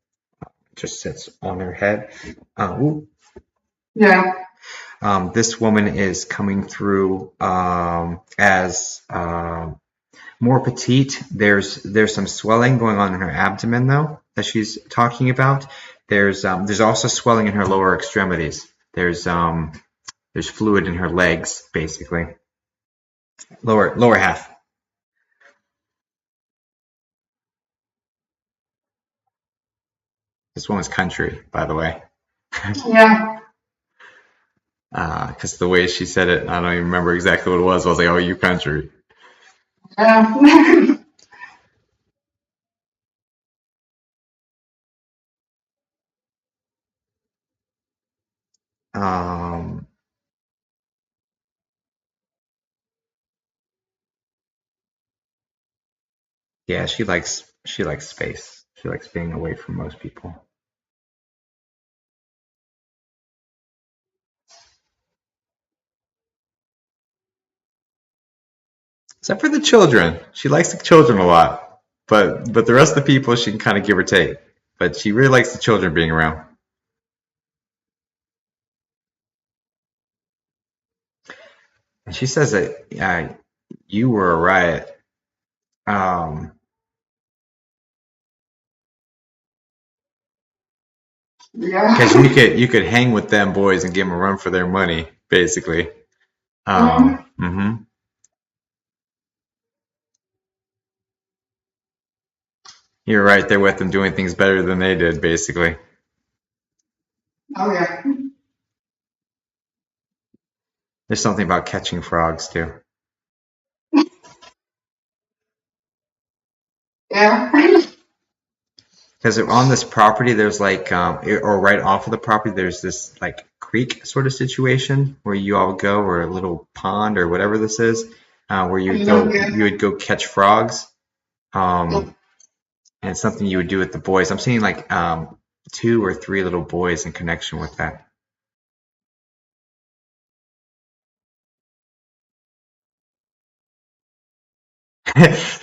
Just sits on her head. Yeah. This woman is coming through as more petite. There's some swelling going on in her abdomen though that she's talking about. There's also swelling in her lower extremities. There's fluid in her legs basically. Lower half. This woman's country, by the way. Yeah. Because the way she said it, I don't even remember exactly what it was. I was like, "Oh, you country." Yeah. Um, yeah, she likes space. She likes being away from most people. Except for the children. She likes the children a lot. But the rest of the people she can kind of give or take. But she really likes the children being around. And she says that you were a riot. Because Yeah. you could hang with them boys and give them a run for their money, basically. Mhm. You're right there with them doing things better than they did, basically. Oh yeah. There's something about catching frogs too. Yeah. Because on this property, there's like, or right off of the property, there's this like creek sort of situation where you all go, or a little pond, or whatever this is, where Yeah. you would go catch frogs. And it's something you would do with the boys. I'm seeing like 2 or 3 little boys in connection with that.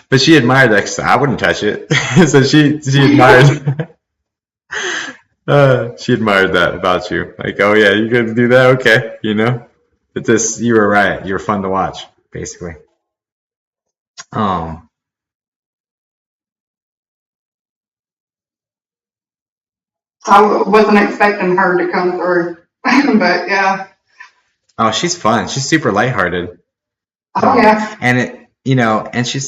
But she admired that 'cause I wouldn't touch it. So she admired that about you. Like, oh yeah, you could do that, okay, you know. But you were right. You were fun to watch, basically. Um, I wasn't expecting her to come through, but yeah. oh, she's fun. She's super lighthearted. Oh yeah. And and she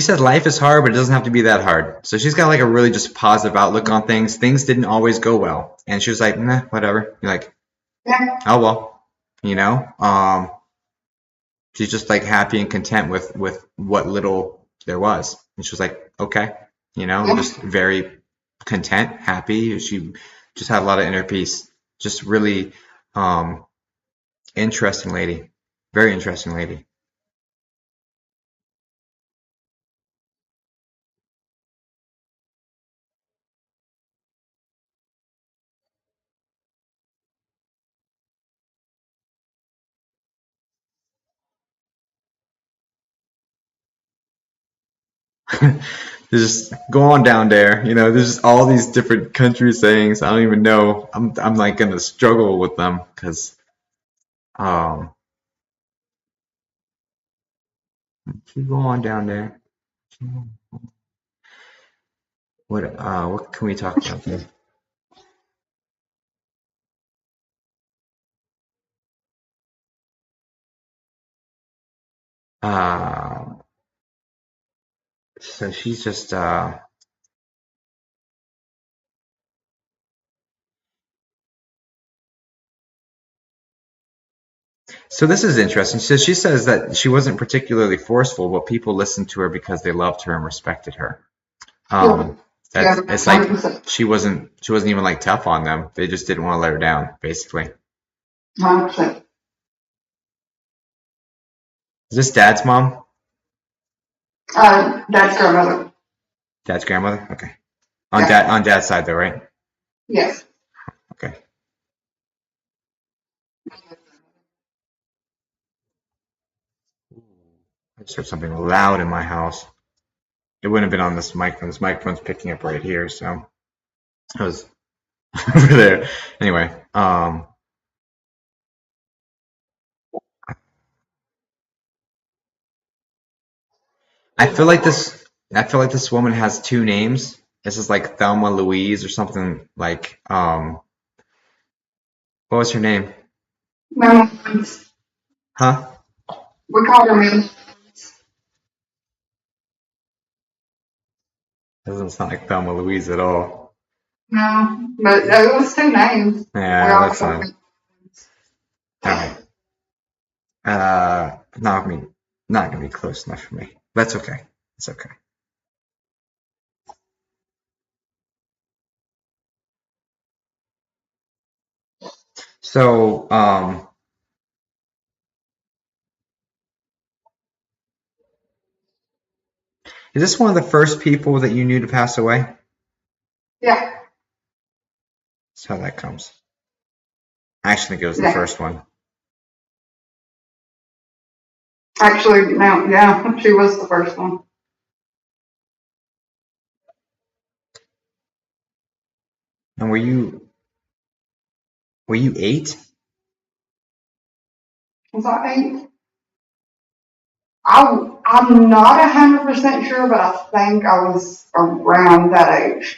said life is hard, but it doesn't have to be that hard. So she's got like a really just positive outlook on things. Things didn't always go well, and she was like, nah, whatever. You're like, Yeah. oh well, you know. She's just like happy and content with what little there was, and she was like, okay, Yeah. just very content, happy. She just had a lot of inner peace. Just really interesting lady, very interesting lady. There's just go on down there, there's just all these different country sayings. I don't even know. I'm like gonna struggle with them because um keep going on down there. What can we talk about here? Uh, so she's just so this is interesting. So she says that she wasn't particularly forceful, but people listened to her because they loved her and respected her. Yeah. That's Yeah, it's like 100%. she wasn't even like tough on them. They just didn't want to let her down, basically. 100%. Is this Dad's mom? Dad's grandmother. Dad's grandmother? Okay. Yeah. On Dad's side though, right? Yes. Okay. I just heard something loud in my house. It wouldn't have been on this microphone. This microphone's picking up right here, so I was over there. Anyway, I feel like this woman has two names. This is like Thelma Louise or something like what was her name? Mama, Huh? we called her Mama. Doesn't sound like Thelma Louise at all. No, but it was two names. We Yeah, all that's called not her. all right. Not gonna be close enough for me. That's okay. It's okay. So, is this one of the first people that you knew to pass away? Yeah. That's how that comes. I actually think it was the Yeah. first one. Actually, no, yeah, she was the first one. And were you 8? Was I 8? I'm not 100% sure, but I think I was around that age.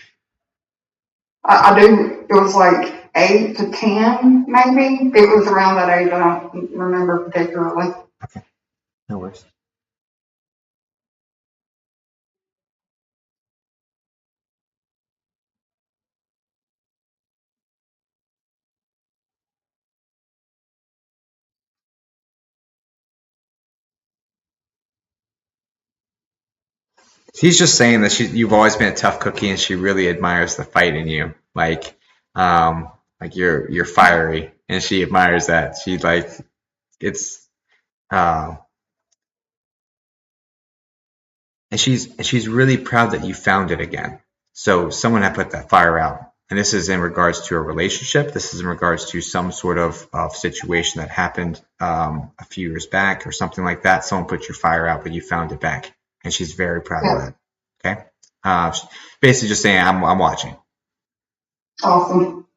I do, it was like 8 to 10, maybe. It was around that age. I don't remember particularly. Okay, no worries. He's just saying that you've always been a tough cookie, and she really admires the fight in you. Like you're fiery, and she admires that. She like it's uh, and she's really proud that you found it again. So someone had put that fire out, and this is in regards to a relationship. This is in regards to some sort of situation that happened a few years back or something like that. Someone put your fire out, but you found it back, and she's very proud of Yeah, that. Okay, basically just saying I'm watching. awesome.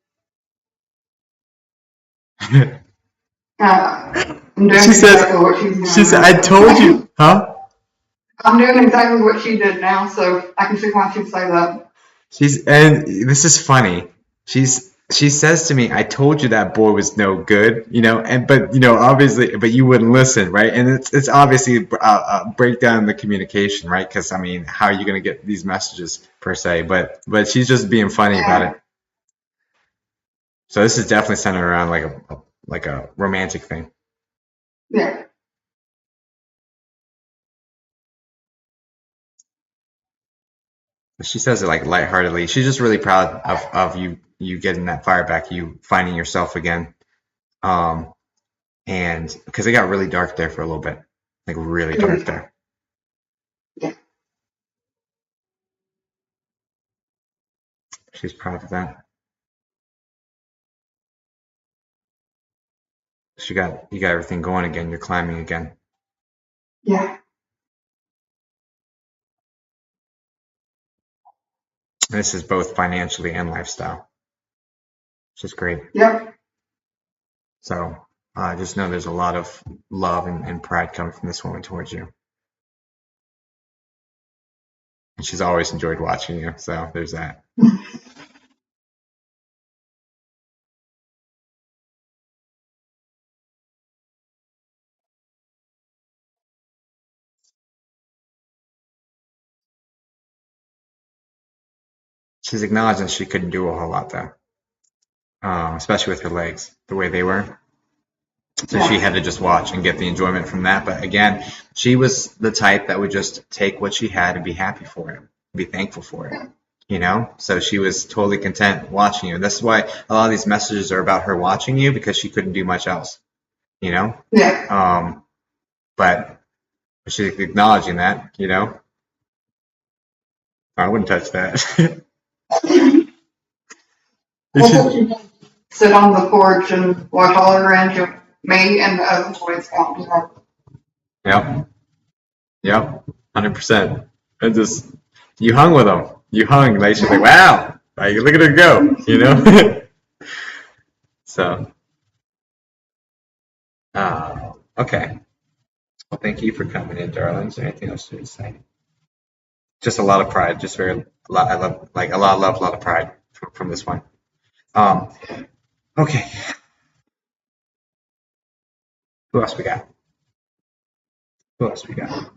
She I'm doing says, exactly what she's doing she said, now. I told you, huh? I'm doing exactly what she did now, so I can see why she'd say that. And this is funny. She says to me, I told you that boy was no good, but obviously, but you wouldn't listen, right? And it's obviously a breakdown in the communication, right? Because I mean, how are you going to get these messages per se? But she's just being funny about Yeah, it. So this is definitely centered around like a romantic thing. yeah, She says it like lightheartedly. She's just really proud of you getting that fire back, you finding yourself again. Um, and because it got really dark there for a little bit, like really dark there. yeah. She's proud of that. You got everything going again. You're climbing again. Yeah. And this is both financially and lifestyle, which is great. Yep. So just know there's a lot of love and pride coming from this woman towards you. And she's always enjoyed watching you. So there's that. She's acknowledging she couldn't do a whole lot though, especially with her legs the way they were. So she Yeah. had to just watch and get the enjoyment from that. But again, she was the type that would just take what she had and be happy for it, be thankful for it. you know? So she was totally content watching you. And that's why a lot of these messages are about her watching you because she couldn't do much else, you know? Yeah. But she's acknowledging that, you know? I wouldn't touch that. Sit on the porch and watch all the grandchildren, me and the other boys out. Yep. Yep. 100%. And just, you hung with them. You hung. Like, she's like, wow. Like, look at her go, you know? So, okay. Well, thank you for coming in, darling. Is there anything else to say? Just a lot of pride. Just very, a lot, I love, like, a lot of love, a lot of pride from this one. Um, okay. Who else we got? Who else we got?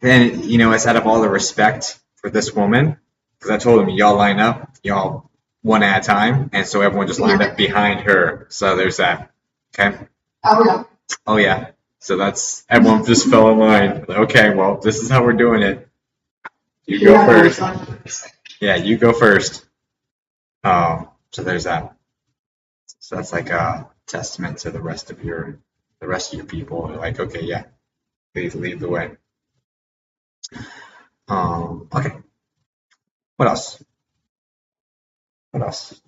And, you know, it's out of all the respect for this woman, because I told him, y'all line up, y'all one at a time. And so everyone just lined up behind her. So there's that. Okay. Oh, yeah. Oh, yeah. So that's, everyone just fell in line. Okay, well, this is how we're doing it. You go first. Yeah, you go first. So there's that. So that's like a testament to the rest of your people. They're like, okay, yeah, please lead the way. Okay. What else? What else?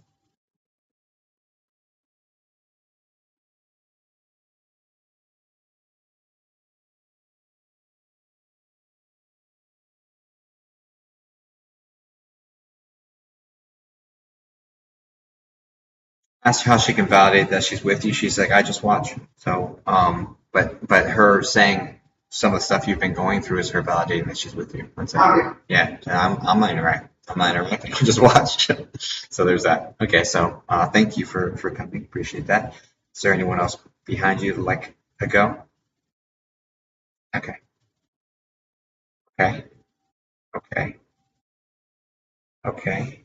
Ask her how she can validate that she's with you. She's like, I just watch. So, but her saying some of the stuff you've been going through is her validating that she's with you. That's it. Oh, Yeah, I'm not interacting. I'm not interacting. I just watch. So there's that. Okay, so thank you for coming. Appreciate that. Is there anyone else behind you that'd like to go? Okay. Okay. Okay. Okay.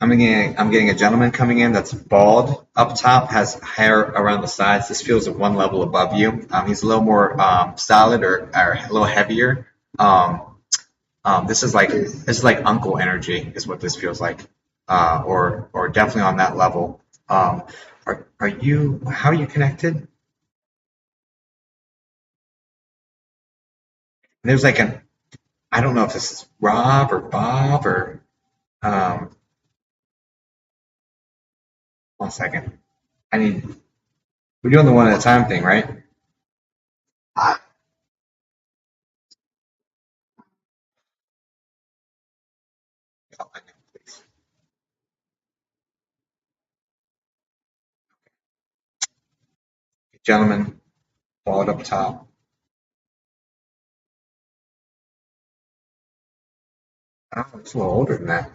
I'm getting a gentleman coming in that's bald up top, has hair around the sides. This feels at one level above you. He's a little more solid or a little heavier. This is like uncle energy is what this feels like, or definitely on that level. Are you? How are you connected? There's like an, I don't know if this is Rob or Bob or um, one second. I need. We're doing the one at a time thing, right? Gentleman, bald up top. Oh, it's a little older than that.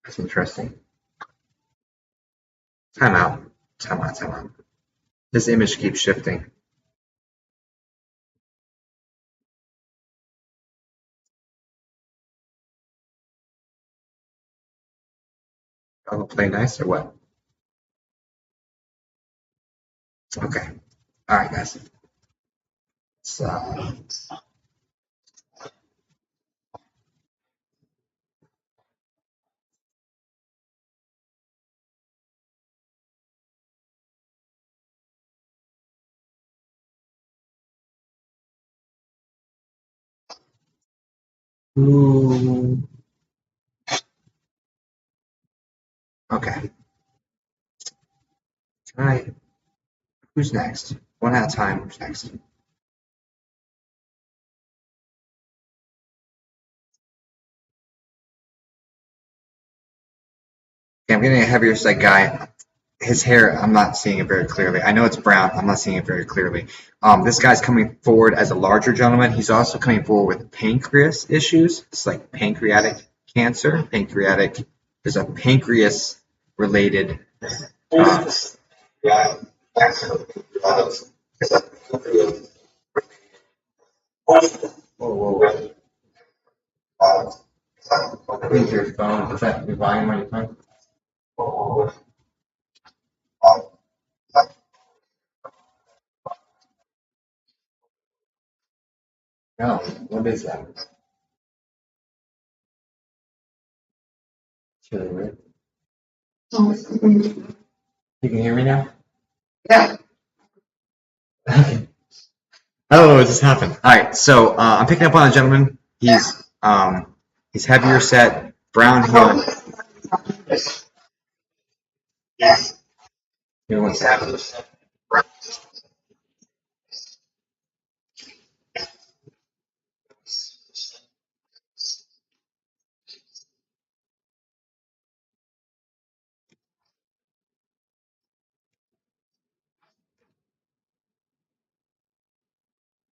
That's interesting. Time out. Time out. Time out. This image keeps shifting. I'll play nice or what? Okay. All right, guys. So, ooh. Okay. All right. Who's next? One at a time. Who's next? Okay, I'm getting a heavier side guy. His hair, I'm not seeing it very clearly. I know it's brown. I'm not seeing it very clearly. This guy's coming forward as a larger gentleman. He's also coming forward with pancreas issues. It's like pancreatic cancer. Pancreatic. There's a pancreas related. Yeah. Whoa, whoa, whoa. I think your phone. Is that your volume on your phone? No. What is that? You Oh, can hear me now? yeah. Okay. Oh, it just happened. All right, so I'm picking up on a gentleman. He's heavier set, brown hair. Yes. Give me one second.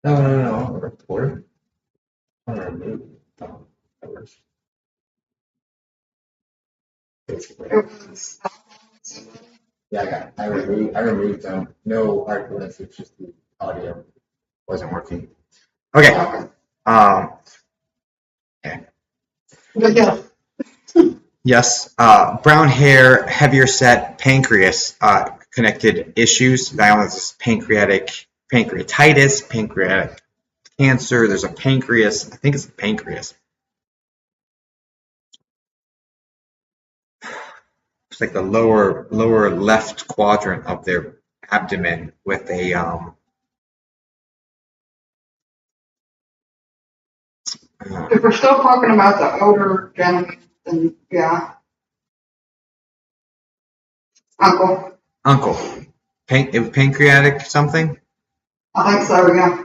No. Report. Remove. Oh, that works. Basically. It was, Yeah, I removed them. No arguments, it's just the audio wasn't working. Okay. Okay. but yeah, Yes. Brown hair, heavier set, pancreas connected issues. Dialysis, pancreatitis, pancreatic cancer. There's a pancreas. I think it's a pancreas. It's like the lower left quadrant of their abdomen with a if we're still talking about the older gentleman, then yeah, uncle. uncle. Pancreatic something? I think so, yeah.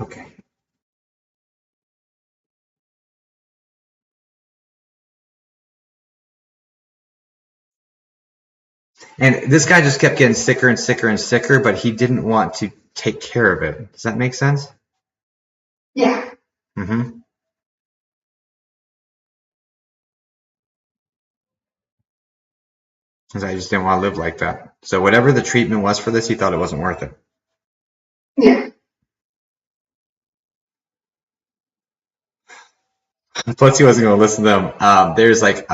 Okay. And this guy just kept getting sicker and sicker and sicker, but he didn't want to take care of it. Does that make sense? Yeah. Mm-hmm. Because I just didn't want to live like that. So whatever the treatment was for this, he thought it wasn't worth it. Yeah. Plus, he wasn't going to listen to them. There's like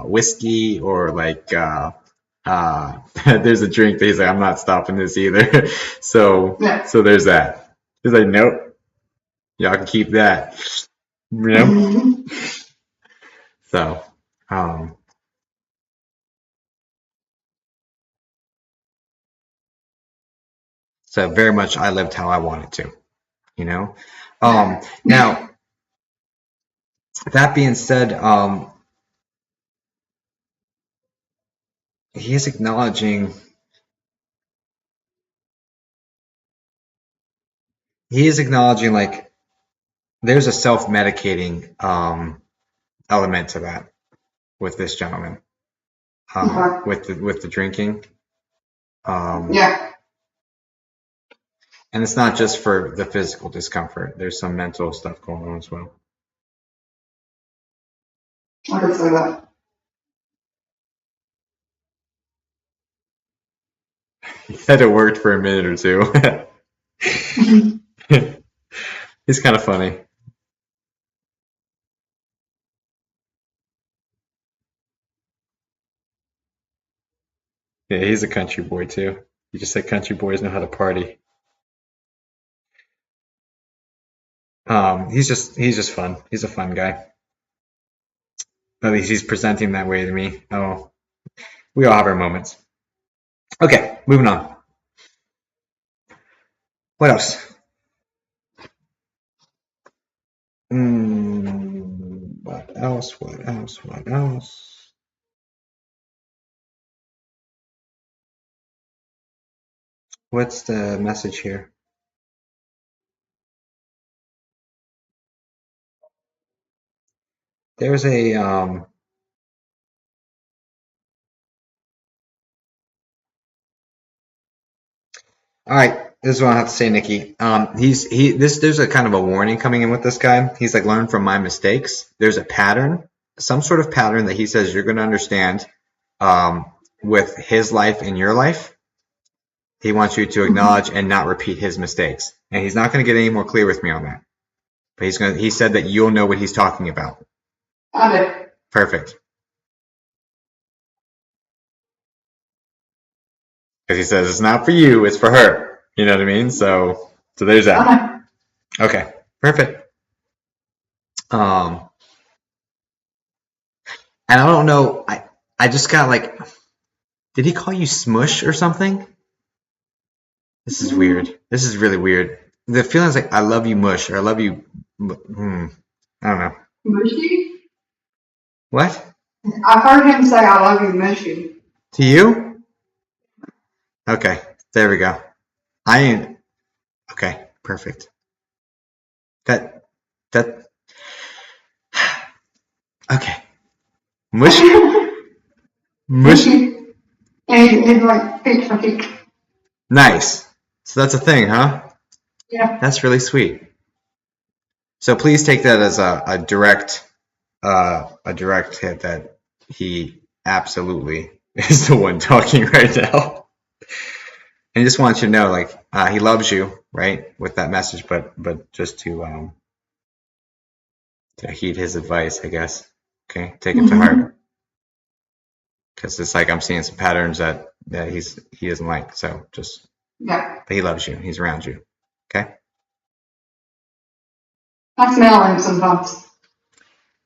whiskey or like there's a drink that he's like, I'm not stopping this either. so Yeah. so there's that. He's like, nope, y'all can keep that. You know. Mhm. So so very much I lived how I wanted to. You know. Now that being said, he is acknowledging. He is acknowledging like there's a self-medicating element to that with this gentleman Okay. with the drinking. Yeah. And it's not just for the physical discomfort. There's some mental stuff going on as well. I could say that. He said it worked for a minute or two. He's kind of funny. Yeah, he's a country boy too. You just said country boys know how to party. He's just fun. He's a fun guy. At least he's presenting that way to me. Oh, we all have our moments. Okay, moving on. What else? What else? What else? What else? What's the message here? There's a all right, this is what I have to say, Nikki. There's a kind of a warning coming in with this guy. He's like, learn from my mistakes. There's a pattern, some sort of pattern that he says you're going to understand with his life and your life. He wants you to acknowledge and not repeat his mistakes. And he's not going to get any more clear with me on that. But he said that you'll know what he's talking about. I did. Perfect. Because he says it's not for you, it's for her. You know what I mean? So there's that. Okay, perfect. And I don't know, I just got like, did he call you Smush or something? This is weird. This is really weird. The feeling is like, I love you, Mush, or I love you. I don't know. Mushy? What? I've heard him say I love you, mushy. To you? Okay, there we go. I ain't. Okay, perfect. That. Okay. Mush. Mush. Mushy. And he's like peach for peach. Nice. So that's a thing, huh? Yeah. That's really sweet. So please take that as a direct hit that he absolutely is the one talking right now. And I just want you to know, like, he loves you, right, with that message, but just to heed his advice, I guess. Okay, take it to heart, because it's like I'm seeing some patterns that he doesn't like. So just, Yeah. but he loves you. He's around you. Okay. I smell him sometimes.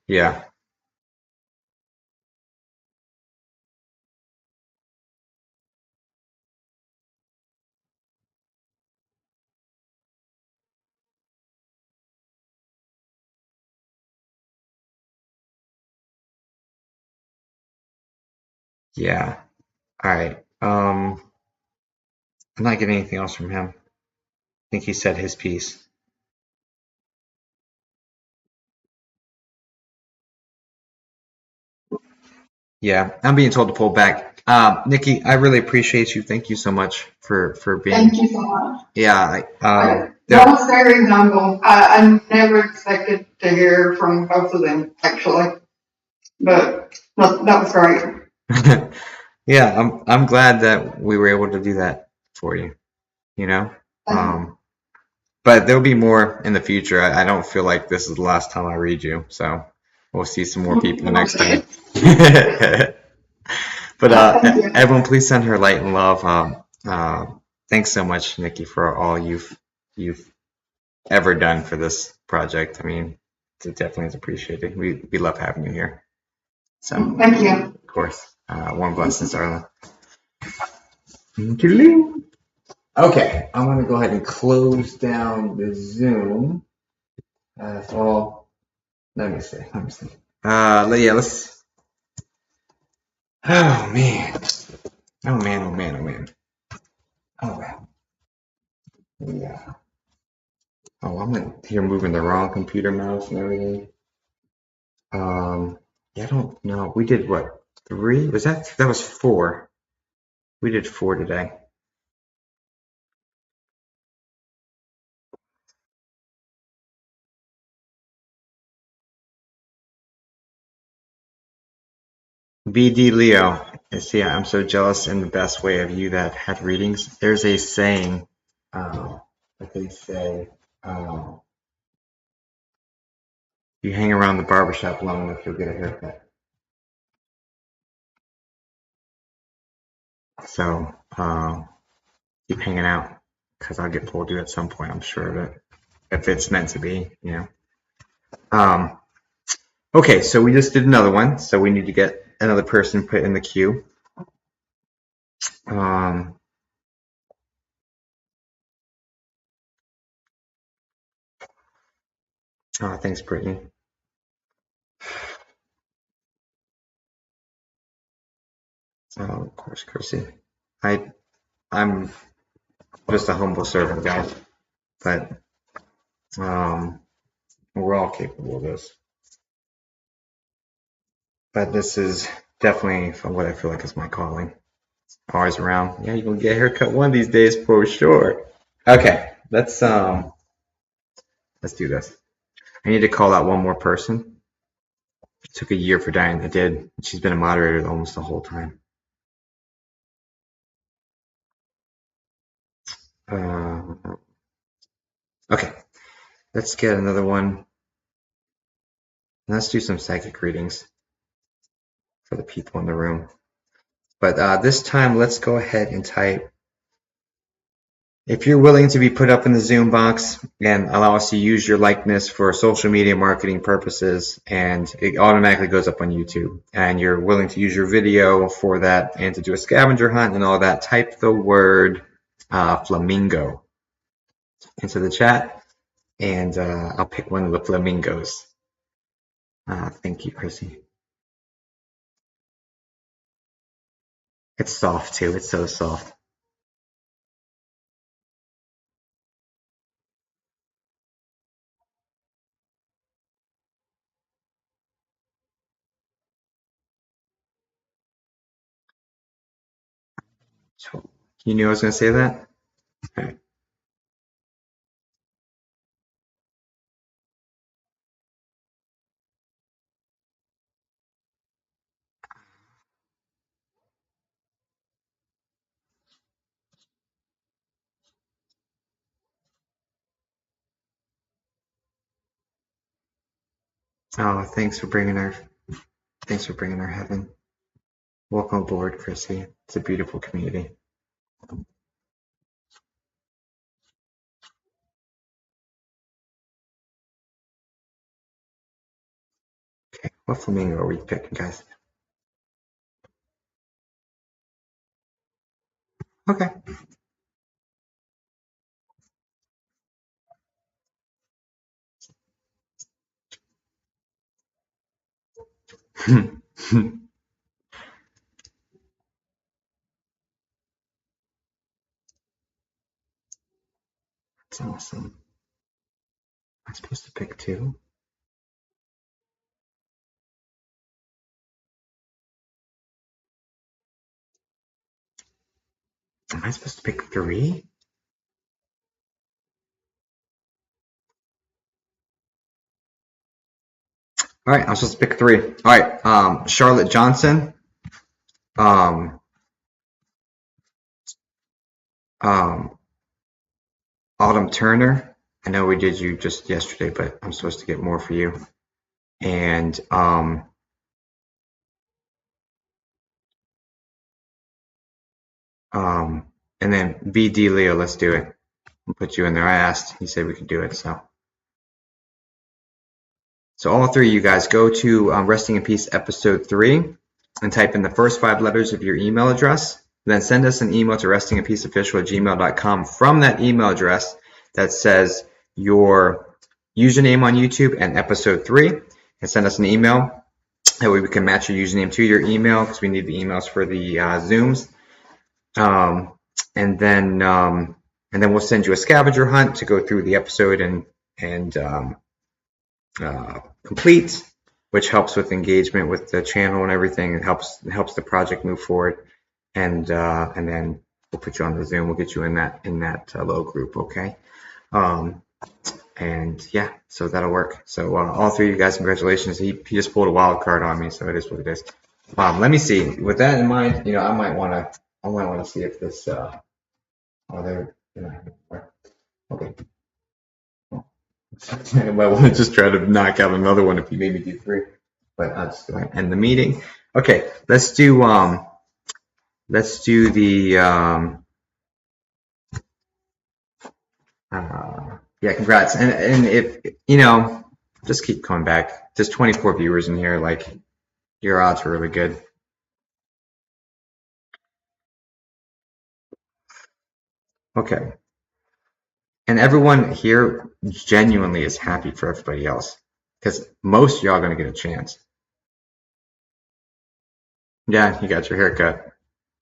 Yeah. Yeah. All right. I'm not getting anything else from him. I think he said his piece. Yeah, I'm being told to pull back. Nikki, I really appreciate you. Thank you so much for being. Thank you so much. Yeah. That was very humble. I never expected to hear from both of them, actually. But that was great. Yeah, I'm glad that we were able to do that for you. You know. But there'll be more in the future. I don't feel like this is the last time I read you, so we'll see some more people next time. But everyone, please send her light and love. Thanks so much, Nikki, for all you've ever done for this project. I mean, it definitely is appreciated. We love having you here. So Thank you. of course, warm blessings, Arlen. Okay, I'm gonna go ahead and close down the Zoom. Well, let me see. Yeah, let's. Oh man. Oh man. Oh man. Oh man. Oh wow. Yeah. Oh, I'm here moving the wrong computer mouse and everything. Yeah, I don't know. We did what? 3? That was 4. We did 4 today. BD Leo. See, I'm so jealous in the best way of you that had readings. There's a saying that they say, you hang around the barbershop long enough, you'll get a haircut. So keep hanging out, because I'll get pulled to at some point, I'm sure of it. If it's meant to be, you know. Okay, so we just did another one, so we need to get another person put in the queue. Oh, thanks, Brittany. Oh, of course, Chrissy. I'm just a humble servant, guys, but we're all capable of this. But this is definitely what I feel like is my calling. Always around. Yeah, you're gonna get a haircut one of these days for sure. Okay, let's do this. I need to call out one more person. It took a year for Diane. It did. She's been a moderator almost the whole time. Okay, let's get another one. Let's do some psychic readings for the people in the room. But this time, let's go ahead and type If you're willing to be put up in the Zoom box and allow us to use your likeness for social media marketing purposes, and it automatically goes up on YouTube, and you're willing to use your video for that and to do a scavenger hunt and all that, type the word flamingo into the chat, and I'll pick one of the flamingos. Thank you, Chrissy. It's soft too. It's so soft. You knew I was going to say that? Okay. Oh, thanks for bringing her heaven. Welcome aboard, Chrissy. It's a beautiful community. Okay, what flamingo are we picking, guys? Okay. That's awesome. Am I supposed to pick two? Am I supposed to pick three? All right, I'm supposed to pick three. All right, Charlotte Johnson, Autumn Turner. I know we did you just yesterday, but I'm supposed to get more for you. And then BD Leo, let's do it. I'll put you in there. I asked, he said we could do it, so. So all three of you guys go to Resting in Peace episode 3 and type in the first 5 letters of your email address. Then send us an email to restinginpeaceofficial@gmail.com from that email address that says your username on YouTube and episode 3, and send us an email. That way we can match your username to your email because we need the emails for the Zooms. And then we'll send you a scavenger hunt to go through the episode and complete, which helps with engagement with the channel and everything. It helps the project move forward, and then we'll put you on the Zoom. We'll get you in that little group, okay? And yeah, so that'll work. So all three of you guys, congratulations. He just pulled a wild card on me, so it is what it is. Let me see. With that in mind, I might want to see if this. Okay. I might want to just try to knock out another one if you maybe do 3, but I'll just go ahead and end the meeting. Okay, let's do the yeah, congrats. And if just keep coming back. There's 24 viewers in here. Like, your odds are really good. Okay. And everyone here genuinely is happy for everybody else, because most of y'all are going to get a chance. Yeah, you got your haircut.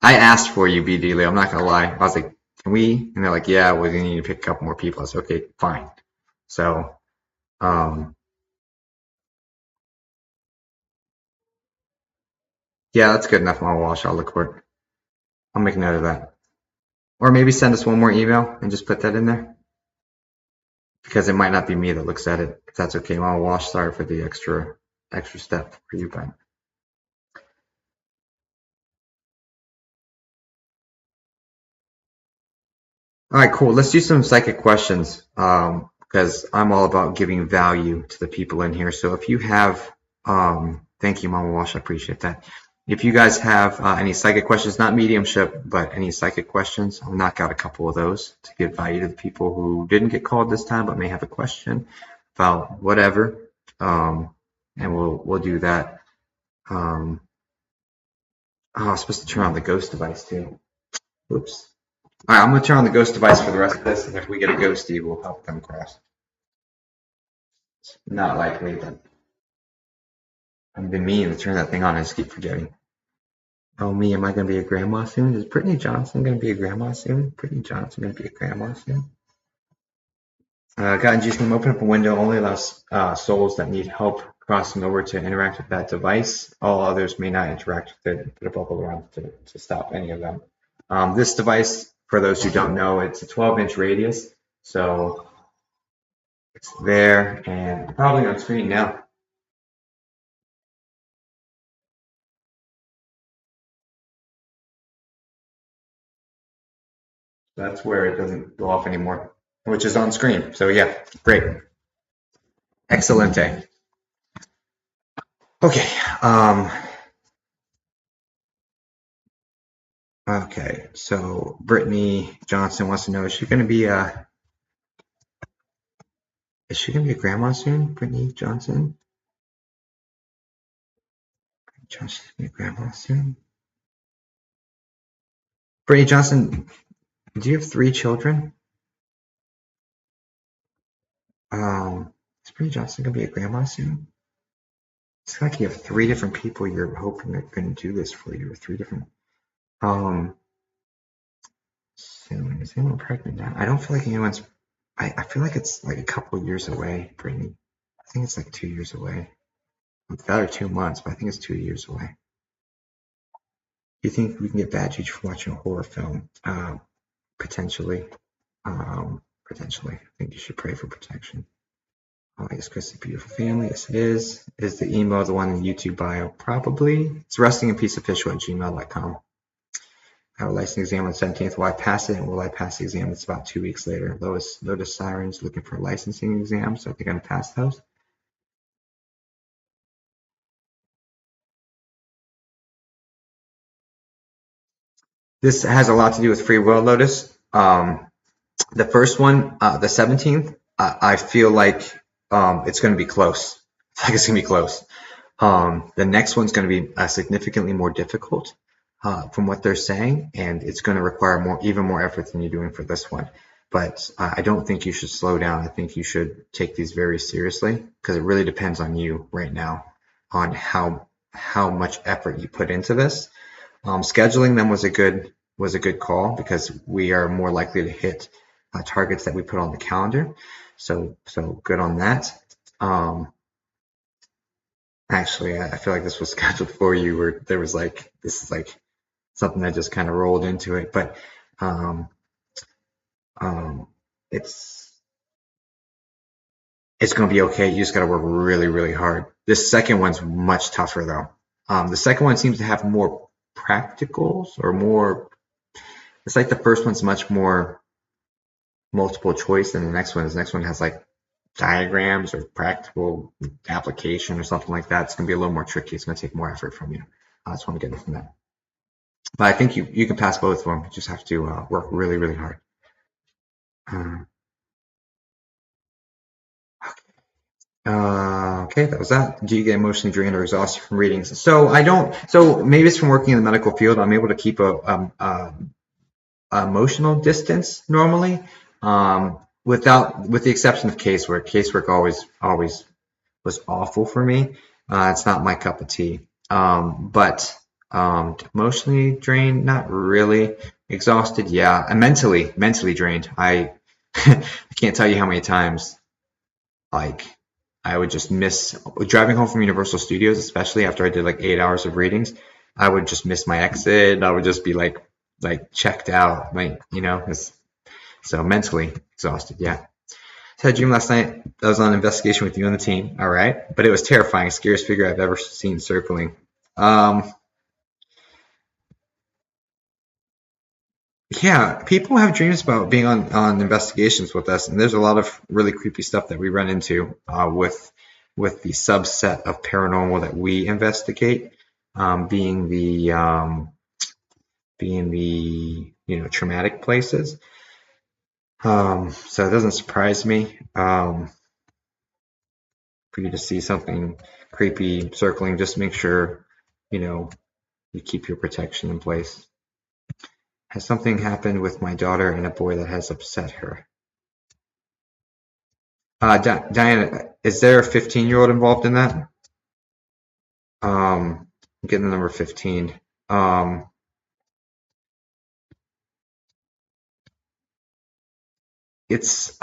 I asked for you, BD Leo. I'm not going to lie. I was like, can we? And they're like, yeah, we need to pick a couple more people. I said, okay, fine. So, yeah, that's good enough. I'll wash. I'll look for it. I'll make note of that. Or maybe send us one more email and just put that in there, because it might not be me that looks at it. If that's okay, I'll wash. Sorry for the extra step for you, but. All right, cool. Let's do some psychic questions, because I'm all about giving value to the people in here. So if you have, thank you, Mama Wash, I appreciate that. if you guys have any psychic questions, not mediumship, but any psychic questions, I'll knock out a couple of those to give value to the people who didn't get called this time but may have a question about whatever. And we'll do that. Oh, I was supposed to turn on the ghost device too. Oops. All right, I'm going to turn on the ghost device for the rest of this, and if we get a ghosty, we'll help them cross. It's not likely, but I've been meaning to turn that thing on. I just keep forgetting. Oh, me, am I going to be a grandma soon? Is Brittany Johnson going to be a grandma soon? Brittany Johnson going to be a grandma soon? God and Jesus can open up a window, only allows souls that need help crossing over to interact with that device. All others may not interact with it. Put a bubble around to stop any of them. This device, for those who don't know, it's a 12-inch radius. So it's there and probably on screen now. That's where it doesn't go off anymore, which is on screen. So yeah, great. Excelente. Okay. Okay. So Brittany Johnson wants to know: is she going to be a grandma soon? Brittany Johnson. Johnson be a grandma soon. Brittany Johnson, do you have 3 children? Is Brittany Johnson going to be a grandma soon? It's like you have 3 different people you're hoping are going to do this for you, or 3 different. Soon. Is anyone pregnant now? I don't feel like anyone's. I feel like it's like a couple years away, Brittany. I think it's like 2 years away. It's that or 2 months, but I think it's 2 years away. Do you think we can get bad juju for watching a horror film? Potentially. Potentially. I think you should pray for protection. Oh, is Chris a beautiful family? Yes, it is. Is the email the one in the YouTube bio? Probably. It's restinginpeaceofficial@gmail.com. I have a license exam on the 17th. Will I pass it? And will I pass the exam? It's about 2 weeks later. Lotus Sirens looking for licensing exams. So I think I'm going to pass those. This has a lot to do with free will, Lotus. The first one, the 17th, I feel like it's going to be close. I feel like it's going to be close. The next one's going to be significantly more difficult from what they're saying, and it's going to require even more effort than you're doing for this one. But I don't think you should slow down. I think you should take these very seriously, because it really depends on you right now on how much effort you put into this. Scheduling them was a good call, because we are more likely to hit targets that we put on the calendar. So good on that. Actually, I feel like this was scheduled for you, where there was like, this is like something that just kind of rolled into it. But it's going to be okay. You just got to work really, really hard. This second one's much tougher though. The second one seems to have more practicals, or more. It's like the first one's much more multiple choice than the next one. The next one has like diagrams or practical application or something like that. It's going to be a little more tricky. It's going to take more effort from you. That's what I'm getting from that. But I think you can pass both of them. You just have to work really, really hard. Okay, that was that. Do you get emotionally drained or exhausted from readings? So I don't. So maybe it's from working in the medical field. I'm able to keep a emotional distance normally, with the exception of casework. Casework always was awful for me. It's not my cup of tea. But emotionally drained, not really. Exhausted, yeah. And mentally drained. I can't tell you how many times, like, I would just miss driving home from Universal Studios, especially after I did like 8 hours of readings. I would just miss my exit. I would just be like checked out, like, so mentally exhausted. Yeah. So I had a dream last night. I was on an investigation with you and the team. All right. But it was terrifying. Scariest figure I've ever seen circling. Yeah, people have dreams about being on investigations with us, and there's a lot of really creepy stuff that we run into with the subset of paranormal that we investigate. being the traumatic places. So it doesn't surprise me for you to see something creepy circling. Just make sure you keep your protection in place. Has something happened with my daughter and a boy that has upset her? Diana, is there a 15-year-old involved in that? I'm getting the number 15. It's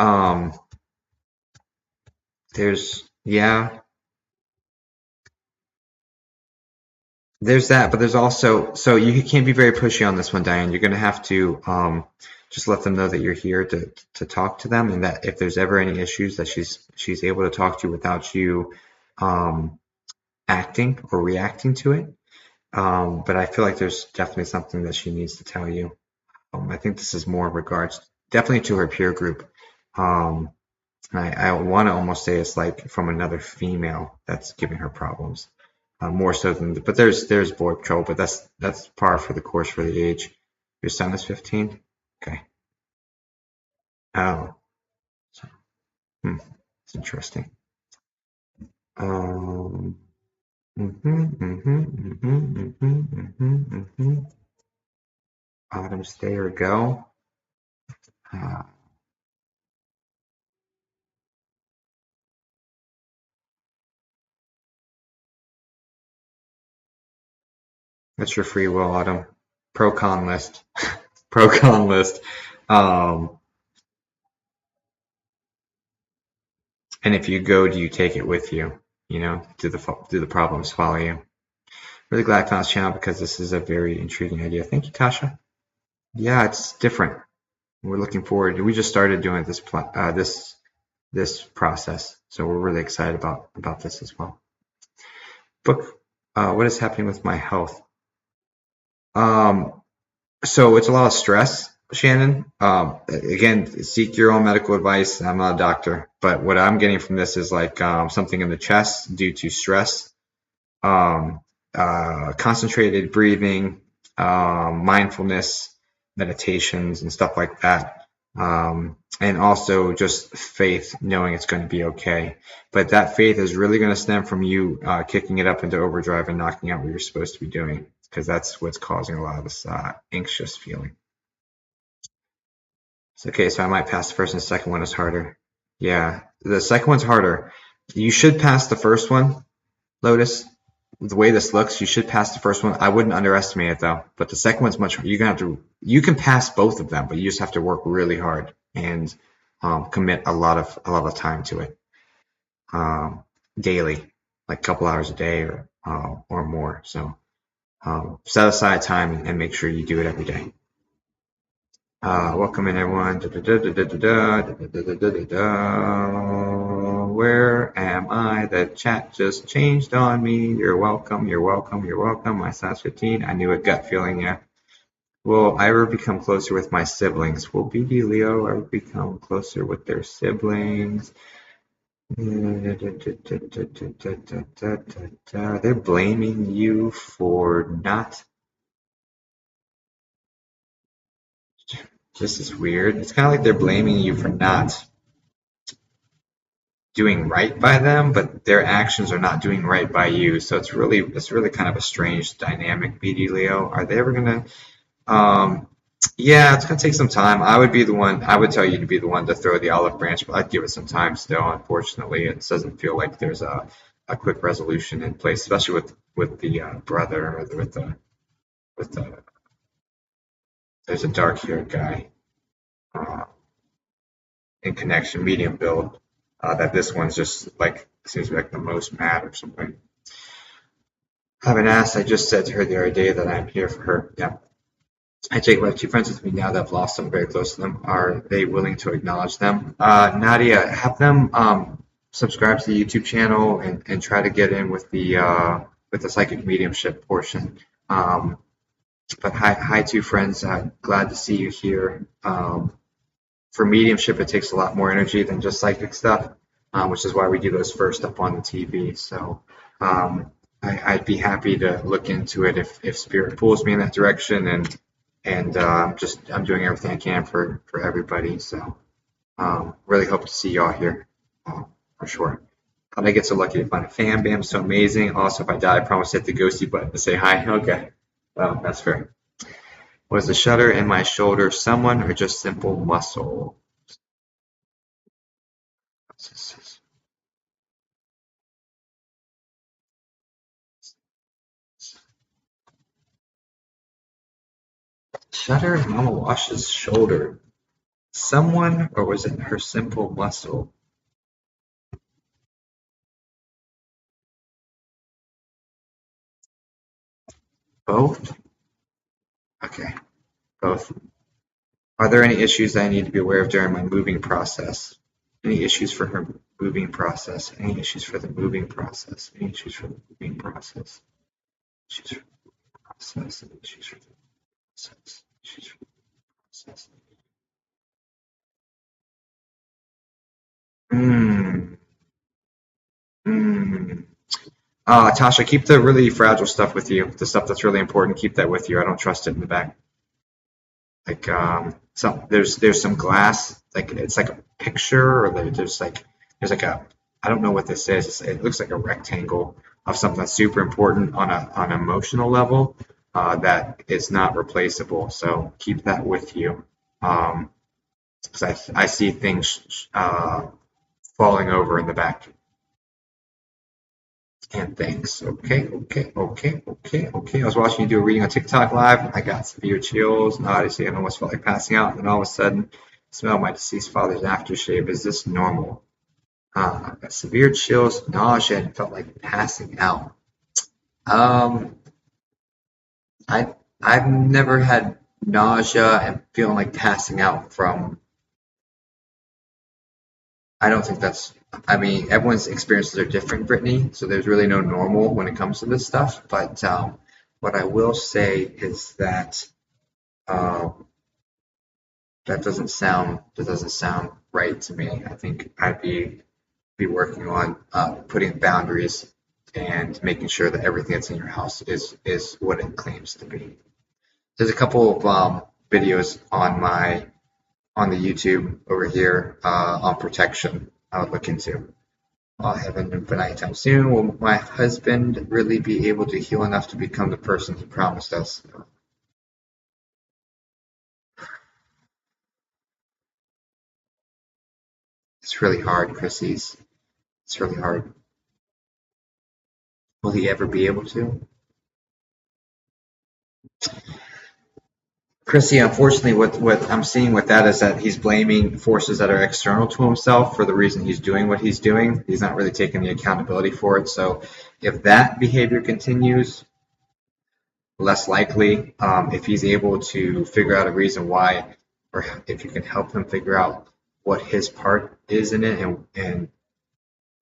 there's that, but there's also, so you can't be very pushy on this one, Diane. You're gonna have to just let them know that you're here to talk to them, and that if there's ever any issues that she's able to talk to you without you acting or reacting to it. But I feel like there's definitely something that she needs to tell you. I think this is more in regards definitely to her peer group. I want to almost say it's like from another female that's giving her problems, more so than. But there's boy trouble, but that's par for the course for the age. Your son is 15. Okay. Oh, so, it's interesting. Autumn, stay or go. That's your free will, Autumn. Pro con list. Pro con list. And if you go, do you take it with you? Do the problems follow you? Really glad I found this channel because this is a very intriguing idea. Thank you, Tasha. Yeah, it's different. We're looking forward. We just started doing this process, so we're really excited about this as well. Book. What is happening with my health? So it's a lot of stress, Shannon. Again, seek your own medical advice. I'm not a doctor, but what I'm getting from this is like something in the chest due to stress, concentrated breathing, mindfulness, meditations, and stuff like that. And also just faith, knowing it's going to be okay. But that faith is really going to stem from you kicking it up into overdrive and knocking out what you're supposed to be doing, because that's what's causing a lot of this anxious feeling. It's okay, so I might pass the first, and the second one is harder. Yeah, the second one's harder. You should pass the first one, Lotus. The way this looks, you should pass the first one. I wouldn't underestimate it though. But the second one's much. You're gonna have to. You can pass both of them, but you just have to work really hard and commit a lot of time to it daily, like a couple hours a day or more. So set aside time and make sure you do it every day. Welcome in, everyone. Where am I? The chat just changed on me. You're welcome. You're welcome. You're welcome. My son's 15. I knew a gut feeling. Yeah. Will I ever become closer with my siblings? Will BD Leo ever become closer with their siblings? They're blaming you for not. This is weird. It's kind of like they're blaming you for not doing right by them, but their actions are not doing right by you. So it's really kind of a strange dynamic. BD Leo, are they ever gonna? Yeah, it's gonna take some time. I would tell you to be the one to throw the olive branch, but I'd give it some time still. Unfortunately, it doesn't feel like there's a quick resolution in place, especially with the brother or with the there's a dark haired guy in connection, medium build. That this one's just like seems like the most mad or something. I haven't asked. I just said to her the other day that I'm here for her. Yeah. I take my 2 friends with me now that I've lost them, very close to them. Are they willing to acknowledge them? Nadia, have them subscribe to the YouTube channel and try to get in with the psychic mediumship portion. But hi, 2 friends. Glad to see you here. For mediumship, it takes a lot more energy than just psychic stuff, which is why we do those first up on the TV. So I'd be happy to look into it if spirit pulls me in that direction, and I'm doing everything I can for everybody. So really hope to see y'all here for sure. How'd I get so lucky to find a fan bam? So amazing. Also, if I die, I promise to hit the ghosty button to say hi. Okay, well that's fair. Was the shudder in my shoulder someone or just simple muscle? Shudder in Mama Wash's shoulder. Someone or was it her simple muscle? Both? Okay, both. Are there any issues that I need to be aware of during my moving process? Any issues for her moving process? Any issues for the moving process? Any issues for the moving process? Issues for the process? Any issues for the process? Issues for the process? Hmm. Hmm. Tasha, keep the really fragile stuff with you. The stuff that's really important, keep that with you. I don't trust it in the back. Like there's some glass, like it's like a picture, or there's like a, I don't know what this is. It looks like a rectangle of something that's super important on an emotional level that is not replaceable. So keep that with you. Because I see things falling over in the back. And thanks. Okay. I was watching you do a reading on TikTok live. I got severe chills, nausea, and almost felt like passing out. And then all of a sudden, smell my deceased father's aftershave. Is this normal? I got severe chills, nausea, and felt like passing out. Um, I've never had nausea and feeling like passing out from. I don't think that's. I mean, everyone's experiences are different, Brittany. So there's really no normal when it comes to this stuff. But what I will say is that um, that doesn't sound right to me. I think I'd be working on putting boundaries and making sure that everything that's in your house is what it claims to be. There's a couple of videos on the YouTube over here on protection I would look into. I'll have an infant anytime soon. Will my husband really be able to heal enough to become the person he promised us? It's really hard, Chrissy's. It's really hard. Will he ever be able to? Chrissy, unfortunately, what I'm seeing with that is that he's blaming forces that are external to himself for the reason he's doing what he's doing. He's not really taking the accountability for it. So if that behavior continues, less likely. If he's able to figure out a reason why, or if you can help him figure out what his part is in it, and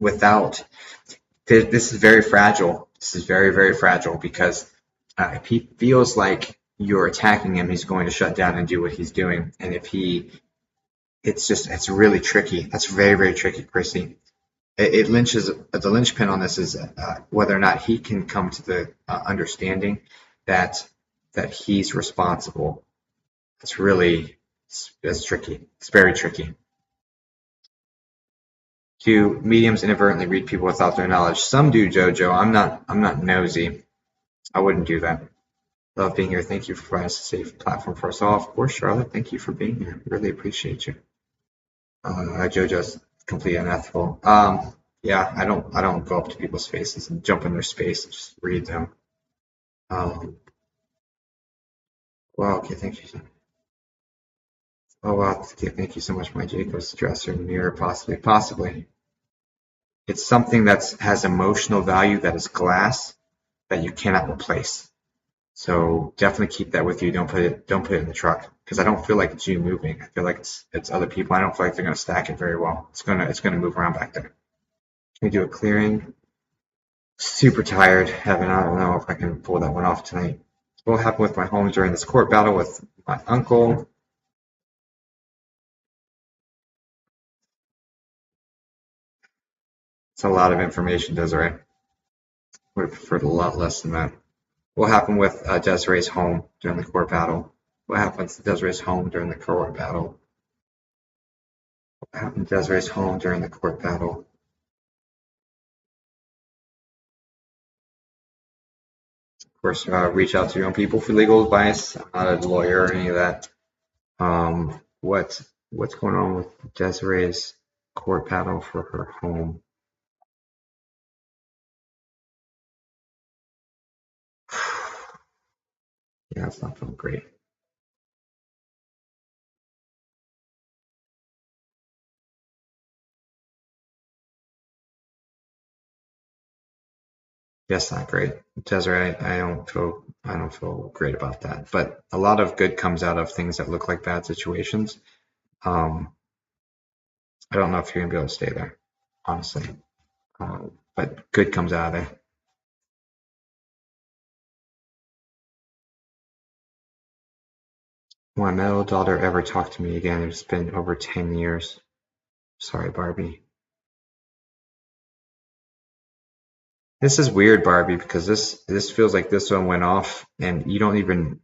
without, this is very fragile. This is very, very fragile because if he feels like you're attacking him, he's going to shut down and do what he's doing. And if it's really tricky. That's very, very tricky, Chrissy. It lynches, the linchpin on this is whether or not he can come to the understanding that he's responsible. It's really, it's tricky. It's very tricky. Do mediums inadvertently read people without their knowledge? Some do, Jojo. I'm not nosy. I wouldn't do that. Love being here. Thank you for providing us a safe platform for us all. Of course, Charlotte. Thank you for being here. Really appreciate you. Jojo's completely unethical. Yeah, I don't go up to people's faces and jump in their space and just read them. Well, okay, thank you. Oh wow, okay, thank you so much, my Jacob's dresser mirror, possibly. It's something that has emotional value that is glass that you cannot replace. So definitely keep that with you. Don't put it in the truck because I don't feel like it's you moving. I feel like it's other people. I don't feel like they're gonna stack it very well. It's gonna move around back there. Can we do a clearing? Super tired, Evan. I don't know if I can pull that one off tonight. What happened with my home during this court battle with my uncle? It's a lot of information, Desiree. Would have preferred a lot less than that. What happened with Desiree's home during the court battle? What happened to Desiree's home during the court battle? What happened to Desiree's home during the court battle? Of course, reach out to your own people for legal advice. I'm not a lawyer or any of that. What's going on with Desiree's court battle for her home? Yeah, it's not feeling great. Yes, not great. Desiree, I don't feel great about that. But a lot of good comes out of things that look like bad situations. I don't know if you're gonna be able to stay there, honestly. But good comes out of there. Will my middle daughter ever talk to me again? It's been over 10 years. Sorry, Barbie. This is weird, Barbie, because this feels like this one went off and you don't even,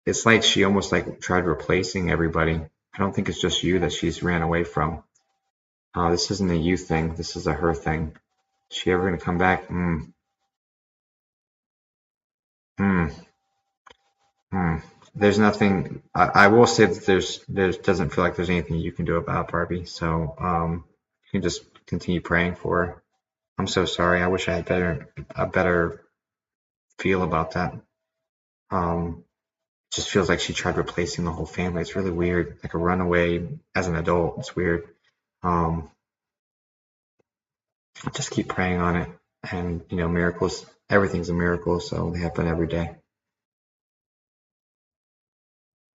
it's like she almost like tried replacing everybody. I don't think it's just you that she's ran away from. This isn't a you thing. This is a her thing. Is she ever gonna come back? There's nothing. I will say that there doesn't feel like there's anything you can do about Barbie. So you can just continue praying for her. I'm so sorry. I wish I had a better feel about that. It just feels like she tried replacing the whole family. It's really weird. Like a runaway as an adult. It's weird. Just keep praying on it. And miracles. Everything's a miracle, so they happen every day.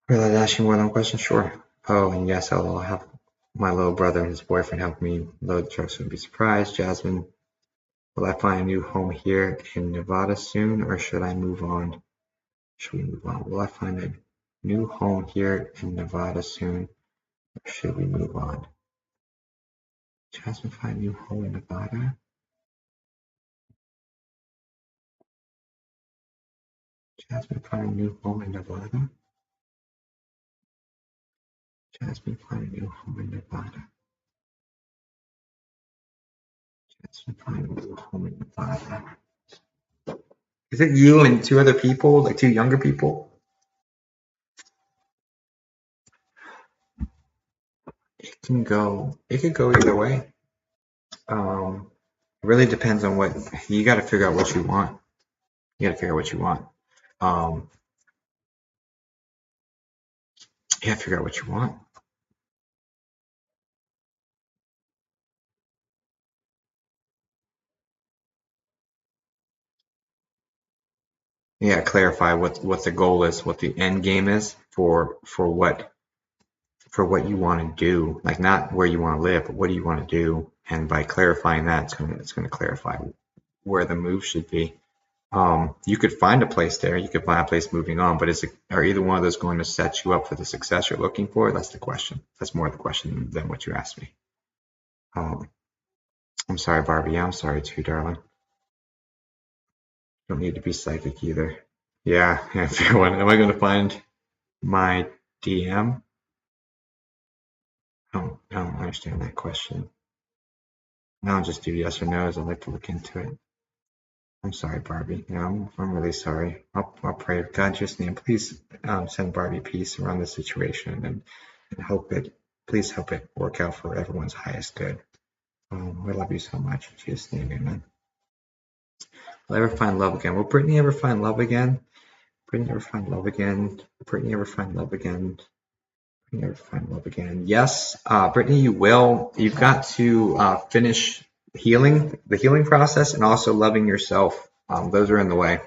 Really asking more than one question? Sure. Oh, and yes, I'll have my little brother and his boyfriend help me load the trucks. Wouldn't be surprised. Jasmine, will I find a new home here in Nevada soon, or should I move on? Should we move on? Will I find a new home here in Nevada soon, or should we move on? Jasmine, find a new home in Nevada? Jasmine, find a new home in Nevada? Jasmine, find a new home in Nevada? Jasmine, find a new home in Nevada? Is it you and two other people, like two younger people? It could go either way. It really depends on what you got to figure out what you want. You got to figure out what you want. You got to figure out what you want. You got to clarify what the goal is, what the end game is for what you want to do. Like not where you want to live, but what do you want to do? And by clarifying that, it's going to clarify where the move should be. You could find a place there. You could find a place moving on, but are either one of those going to set you up for the success you're looking for? That's the question. That's more the question than what you asked me. I'm sorry, Barbie. Yeah, I'm sorry too, darling. Don't need to be psychic either. Yeah, fair one. Am I going to find my DM? I don't understand that question. Now I'll just do yes or no's. I'd like to look into it. I'm sorry, Barbie. I'm really sorry. I'll pray. God, just name, please send Barbie peace around the situation and help it. Please help it work out for everyone's highest good. We love you so much. In Jesus' name, amen. Will I ever find love again? Will Brittany ever find love again? Brittany ever find love again? Brittany ever find love again? Brittany ever find love again? Yes, Brittany, you will. You've got to finish the healing process, and also loving yourself. Those are in the way. I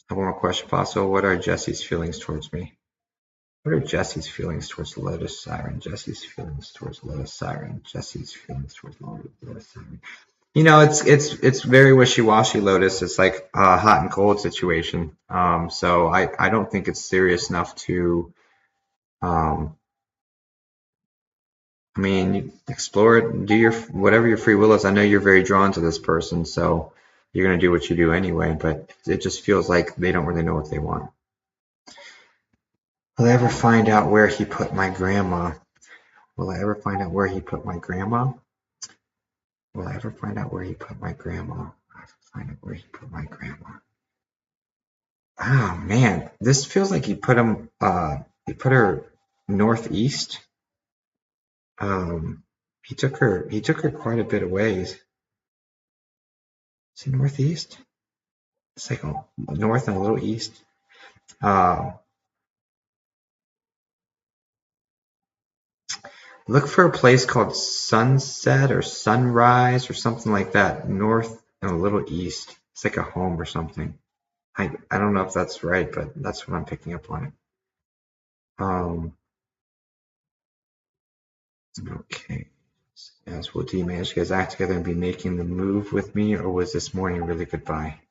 have one more question, Paso. What are Jesse's feelings towards me? What are Jesse's feelings towards Lotus Siren? Jesse's feelings towards Lotus Siren. Jesse's feelings towards Lotus Siren. It's very wishy-washy, Lotus. It's like a hot and cold situation. So I don't think it's serious enough to. I'm I mean, you explore it, do your whatever your free will is. I know you're very drawn to this person, so you're gonna do what you do anyway. But it just feels like they don't really know what they want. Will I ever find out where he put my grandma? Will I ever find out where he put my grandma? Will I ever find out where he put my grandma? Will I ever find out where he put my grandma? Oh man, this feels like he put her northeast. He took her quite a bit of ways. Is it northeast? It's like a north and a little east. Look for a place called Sunset or Sunrise or something like that, north and a little east. It's like a home or something. I don't know if that's right, but that's what I'm picking up on it. Okay. As well, do you manage to guys act together and be making the move with me, or was this morning really goodbye?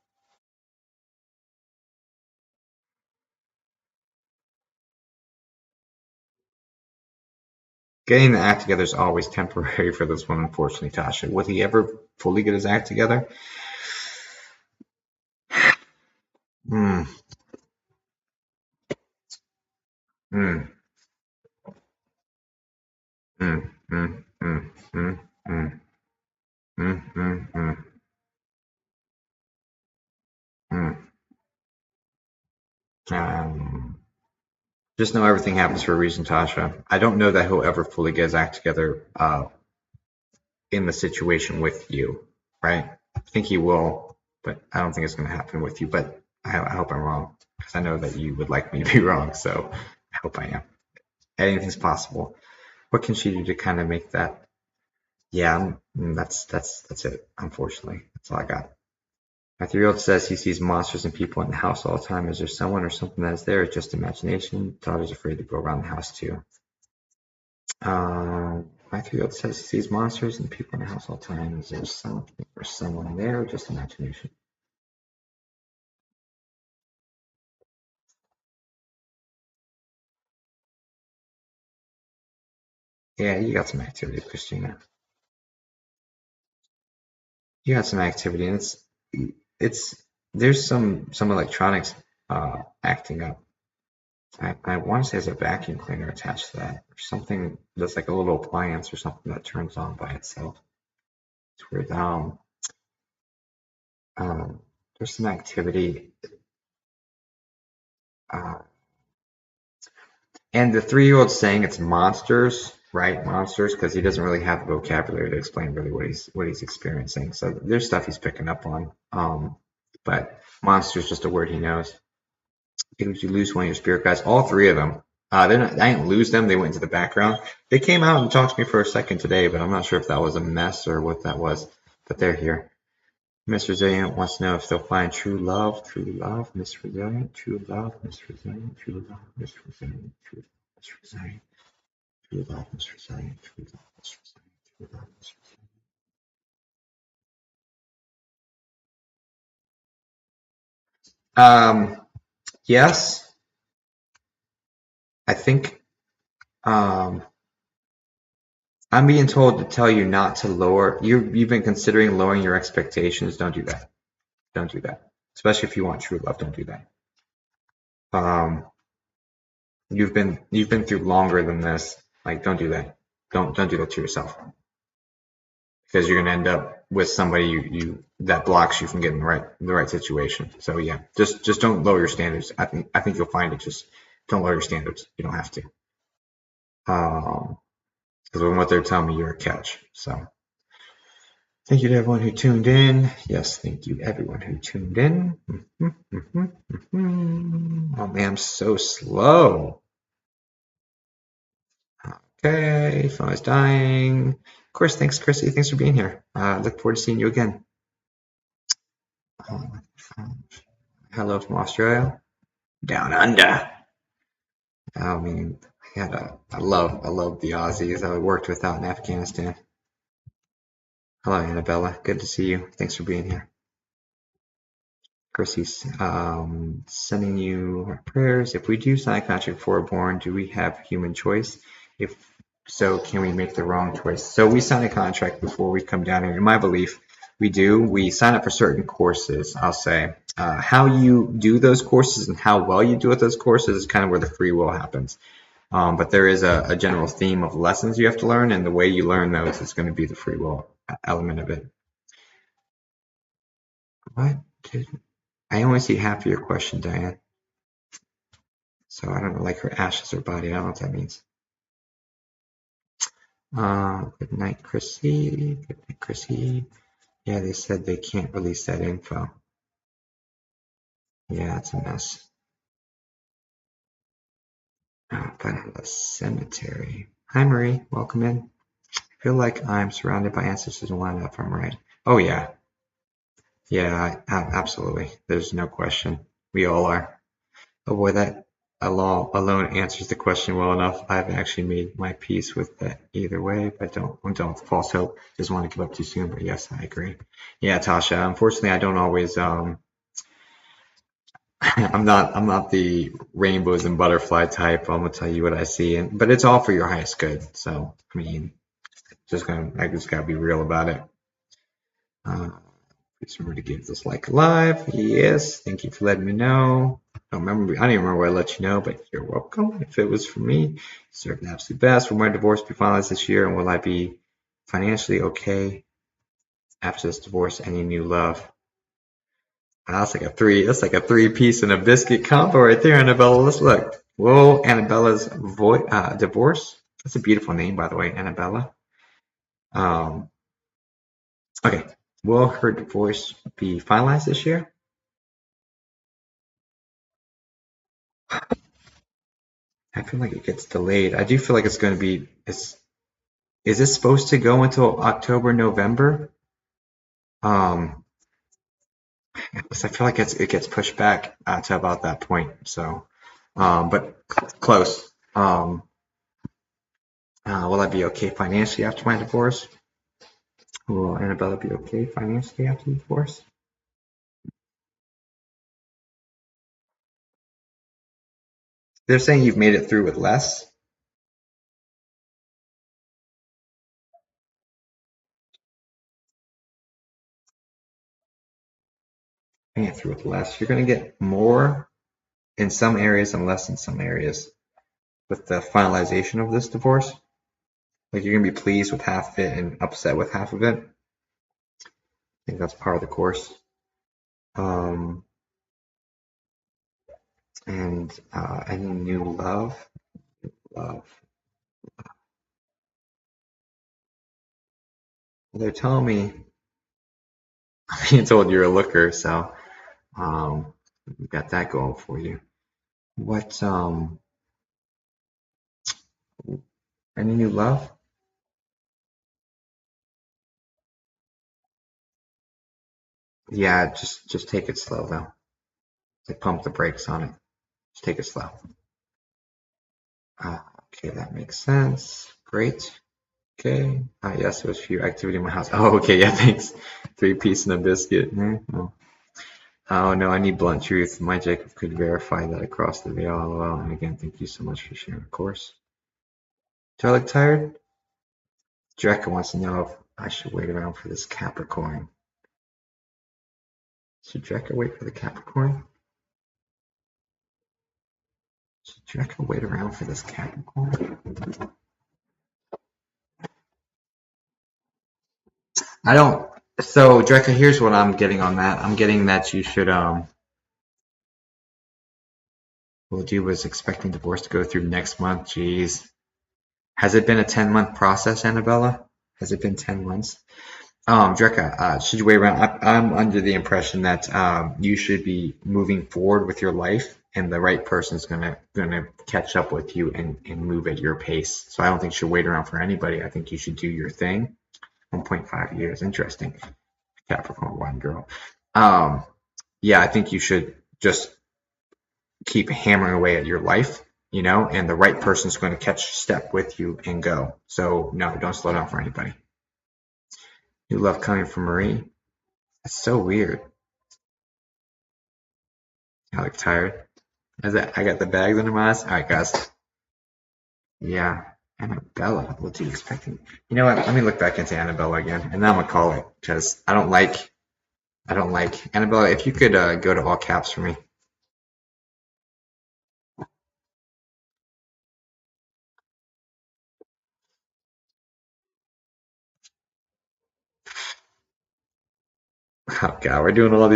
Getting the act together is always temporary for this one, unfortunately, Tasha. Would he ever fully get his act together? Hmm. Hmm. Hmm. Hmm. Hmm. Hmm. Hmm. Hmm. Hmm. Hmm. Hmm. Just know everything happens for a reason, Tasha. I don't know that he'll ever fully get his act together in the situation with you, right? I think he will, but I don't think it's going to happen with you. But I hope I'm wrong, because I know that you would like me to be wrong. So I hope I am. Anything's possible. What can she do to kind of make that? Yeah, that's it. Unfortunately, that's all I got. My 3-year-old says he sees monsters and people in the house all the time. Is there someone or something that is there? It's just imagination. Daughter's afraid to go around the house too. My 3-year-old says he sees monsters and people in the house all the time. Is there something or someone there or just imagination? Yeah, you got some activity, Christina. You got some activity, and it's there's some electronics acting up. I want to say there's a vacuum cleaner attached to that, or something that's like a little appliance or something that turns on by itself. It's weird. There's some activity, uh, and the 3-year-old saying it's monsters, right? Monsters, because he doesn't really have the vocabulary to explain really what he's experiencing. So there's stuff he's picking up on. But monster is just a word he knows. If you lose one of your spirit guides, all 3 of them. I didn't lose them. They went into the background. They came out and talked to me for a second today, but I'm not sure if that was a mess or what that was. But they're here. Miss Resilient wants to know if they'll find true love, Miss Resilient, true love, Miss Resilient, true love, Miss Resilient, true love, Miss Resilient, true love, Miss Resilient, true love, Miss Resilient, true love, Miss Resilient. Yes, I think I'm being told to tell you not to lower. You've been considering lowering your expectations. Don't do that. Don't do that. Especially if you want true love. Don't do that. You've been through longer than this. Like, don't do that. Don't do that to yourself, because you're gonna end up with somebody you that blocks you from getting the right situation. So yeah, just don't lower your standards. I think you'll find it. Just don't lower your standards. You don't have to. Because from what they're telling me, you're a catch. So thank you to everyone who tuned in. Yes, thank you everyone who tuned in. Oh man, I'm so slow. Okay, phone is dying. Of course, thanks, Chrissy. Thanks for being here. Look forward to seeing you again. Hello from Australia. Down under. I mean, I love the Aussies. I worked with out in Afghanistan. Hello, Annabella. Good to see you. Thanks for being here. Chrissy's sending you prayers. If we do sign a contract for a born, do we have human choice? If So can we make the wrong choice? So we sign a contract before we come down here. In my belief, we do. We sign up for certain courses, I'll say. How you do those courses and how well you do at those courses is kind of where the free will happens. But there is a general theme of lessons you have to learn, and the way you learn those is going to be the free will element of it. What? I only see half of your question, Diane. So I don't know, like her ashes or body. I don't know what that means. Good night, Chrissy. Good night, Chrissy. Yeah, they said they can't release that info. Yeah, it's a mess. But a cemetery. Hi, Marie. Welcome in. I feel like I'm surrounded by ancestors and one if I'm right. Oh, yeah. Yeah, absolutely. There's no question. We all are. Oh, boy, that alone answers the question well enough. I've actually made my peace with that either way, but don't false hope. Just want to give up too soon, but yes, I agree. Yeah, Tasha, unfortunately, I don't always, I'm not the rainbows and butterfly type. I'm gonna tell you what I see, but it's all for your highest good. So I mean, I just gotta be real about it. Please remember to give this like live. Yes, thank you for letting me know. I don't even remember where I let you know, but you're welcome. If it was for me, serve the absolute best. Will my divorce be finalized this year, and will I be financially okay after this divorce? Any new love? That's like a three. That's like a three-piece and a biscuit combo right there, Annabella. Let's look. Whoa, Annabella's divorce. That's a beautiful name, by the way, Annabella. Okay. Will her divorce be finalized this year? I feel like it gets delayed. I do feel like it's going to be. Is this supposed to go until October, November? I feel like it gets pushed back to about that point. So, but close. Will I be okay financially after my divorce? Will Annabella be okay financially after the divorce? They're saying you've made it through with less. Made it through with less. You're going to get more in some areas and less in some areas with the finalization of this divorce. Like you're going to be pleased with half of it and upset with half of it. I think that's part of the course. And any new love? Love. Well, they're telling me, I'm being told you're a looker, so you've got that going for you. What, any new love? Yeah, just take it slow though. Like pump the brakes on it. Just take it slow. Okay, that makes sense. Great. Okay. Yes, it was for your activity in my house. Oh, okay. Yeah, thanks. Three-piece and a biscuit. Oh. Oh no, I need blunt truth. My Jacob could verify that across the veil. LOL. And again, thank you so much for sharing the course. Do I look tired? Drekka wants to know if I should wait around for this Capricorn. Should Drekka wait for the Capricorn? Should Drekka wait around for this Capricorn? I don't. So, Drekka, here's what I'm getting on that. I'm getting that you should, well, G was expecting divorce to go through next month. Jeez. Has it been a 10-month process, Annabella? Has it been 10 months? Drekka, should you wait around? I'm under the impression that you should be moving forward with your life, and the right person's gonna catch up with you and move at your pace. So I don't think you should wait around for anybody. I think you should do your thing. 1.5 years, interesting. Capricorn one girl. Yeah, I think you should just keep hammering away at your life, and the right person's going to catch step with you and go. So no, don't slow down for anybody. You love coming from Marie. It's so weird. I look tired. I got the bags under my eyes. All right, guys. Yeah. Annabella, what are you expecting? You know what? Let me look back into Annabella again, and then I'm gonna call it because I don't like Annabella. If you could go to all caps for me. Oh God, we're doing all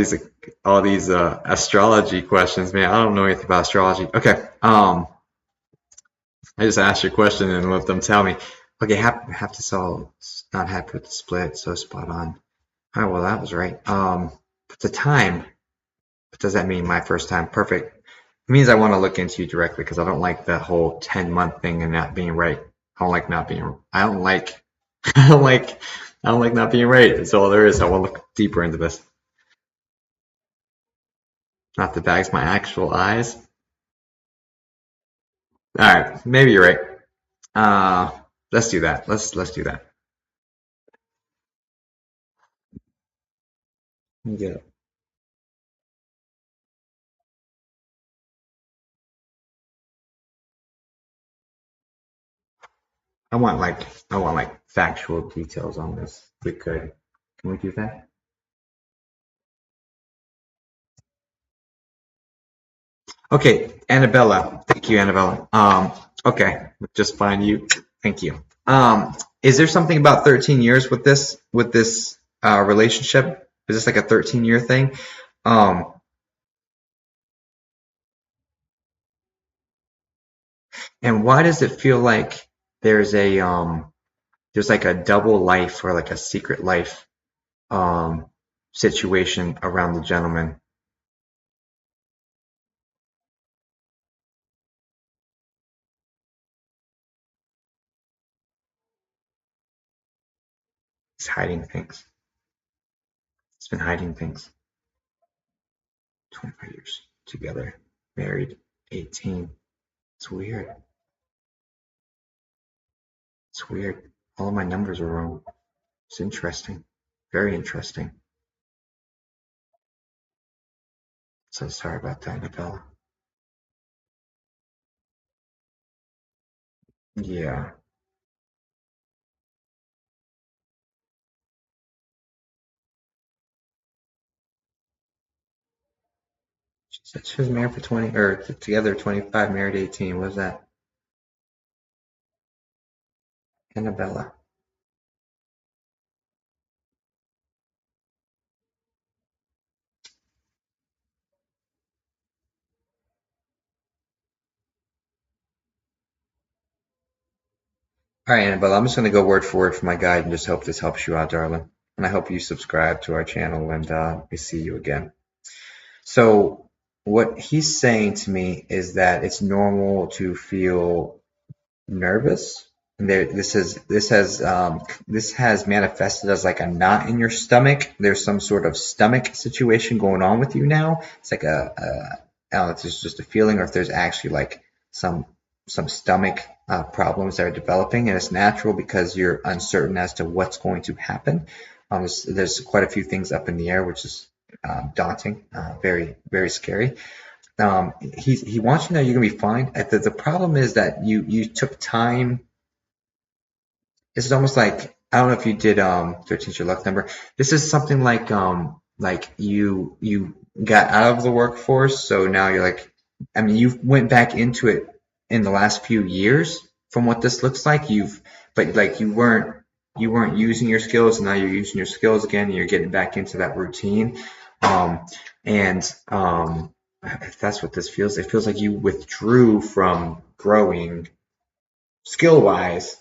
these astrology questions, man. I don't know anything about astrology. Okay, I just asked you a question and let them tell me. Okay, have to solve. Not happy with the split, so spot on. Oh well, that was right. But the time. What does that mean? My first time, perfect. It means I want to look into you directly because I don't like the whole 10-month thing and not being right. I don't like not being. I don't like. I don't like. I don't like not being right. That's all there is. I want to look deeper into this. Not the bags, my actual eyes. All right, maybe you're right. Let's do that. Let's do that. Yeah. I want like factual details on this. If we could, can we do that? Okay, Annabella. Thank you, Annabella. Okay, just find you. Thank you. Is there something about 13 years with this relationship? Is this like a 13-year thing? Um, and why does it feel like there's a there's like a double life or like a secret life um situation around the gentleman? He's hiding things. He's been hiding things. 25 years together, married, 18. It's weird. It's weird. All of my numbers are wrong. It's interesting. Very interesting. So sorry about that, Annabella. Yeah. She said she was married for 20, or together 25, married 18. What was that? Annabella. All right, Annabella, I'm just going to go word for word for my guide and just hope this helps you out, darling. And I hope you subscribe to our channel and we see you again. So, what he's saying to me is that it's normal to feel nervous. And this has manifested as like a knot in your stomach. There's some sort of stomach situation going on with you now. It's like I don't know if it's just a feeling or if there's actually like some stomach problems that are developing, and it's natural because you're uncertain as to what's going to happen. There's quite a few things up in the air, which is daunting, very very scary. He wants you to know you're gonna be fine. The problem is that you took time. This is almost like I don't know if you did 13's your luck number. This is something like you got out of the workforce, so now you're like, I mean, you went back into it in the last few years from what this looks like. But like you weren't using your skills, and now you're using your skills again, and you're getting back into that routine. And if that's what this feels, it feels like you withdrew from growing skill wise,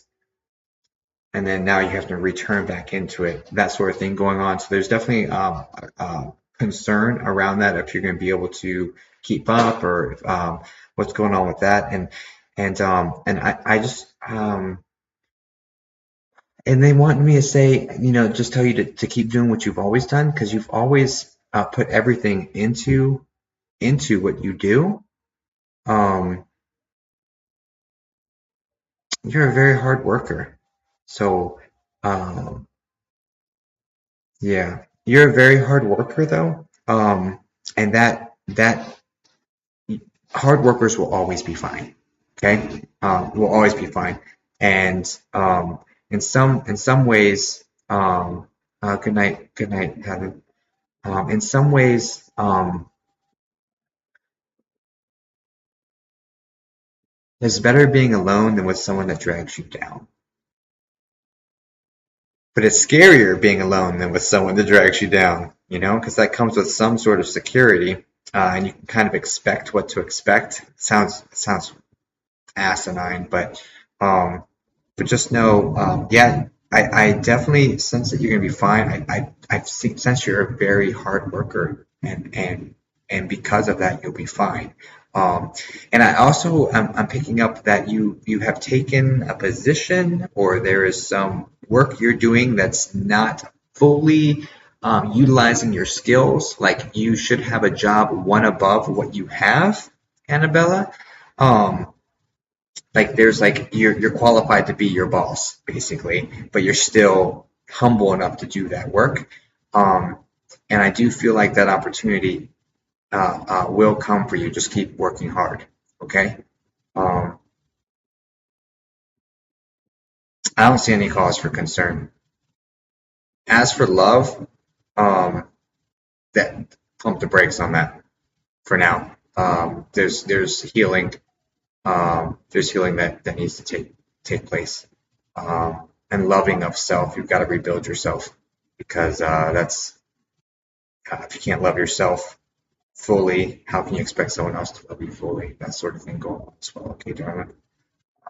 and then now you have to return back into it, that sort of thing going on. So there's definitely concern around that, if you're going to be able to keep up, or what's going on with that. And I just and they want me to say, just tell you to keep doing what you've always done, because you've always put everything into what you do. Um, you're a very hard worker. So, um, yeah, you're a very hard worker though. And that hard workers will always be fine. Okay, will always be fine. And in some ways, good night, Heaven. In some ways, it's better being alone than with someone that drags you down. But it's scarier being alone than with someone that drags you down, you know, because that comes with some sort of security, and you can kind of expect what to expect. Sounds asinine, but just know, yeah, I definitely sense that you're gonna be fine. I've sense you're a very hard worker, and because of that, you'll be fine. Um, and I also I'm picking up that you have taken a position, or there is some work you're doing that's not fully utilizing your skills. Like you should have a job one above what you have, Annabella. Um, like there's like you're qualified to be your boss basically, but you're still humble enough to do that work. Um, and I do feel like that opportunity will come for you. Just keep working hard, okay? Um, I don't see any cause for concern. As for love, um, that pump the brakes on that for now. There's healing. There's healing that needs to take place. And loving of self. You've got to rebuild yourself because that's if you can't love yourself fully, how can you expect someone else to love you fully? That sort of thing going on as well. Okay, darling.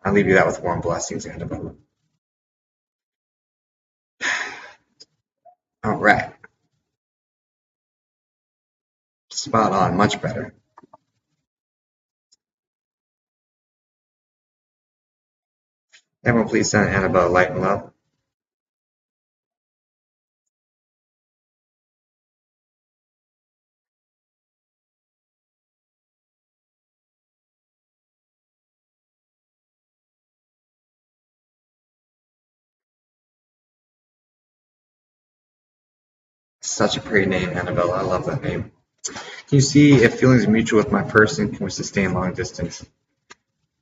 I'll leave you that with warm blessings, Annabella. All right. Spot on. Much better. Everyone, please send Annabelle light and love. Such a pretty name, Annabelle. I love that name. Can you see if feelings are mutual with my person? Can we sustain long distance?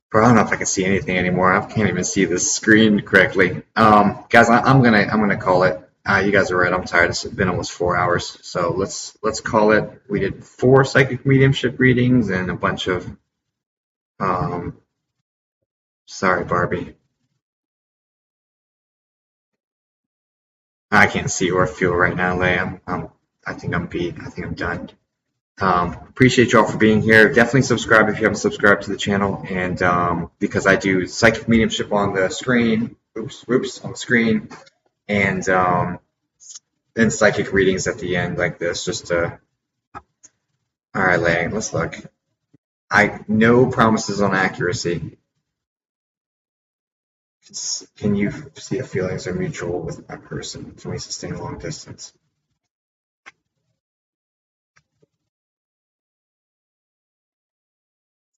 Bro, I don't know if I can see anything anymore. I can't even see the screen correctly. Guys, I'm gonna call it. You guys are right. I'm tired. It's been almost 4 hours, so let's call it. We did 4 psychic mediumship readings and a bunch of. Sorry, Barbie. I can't see or feel right now, Leigh. I think I'm beat. I think I'm done. Appreciate y'all for being here. Definitely subscribe if you haven't subscribed to the channel. And because I do psychic mediumship on the screen, on the screen, and then psychic readings at the end like this. Just to, all right, Leigh, let's look. No promises on accuracy. Can you see if feelings are mutual with that person? Can we sustain a long distance?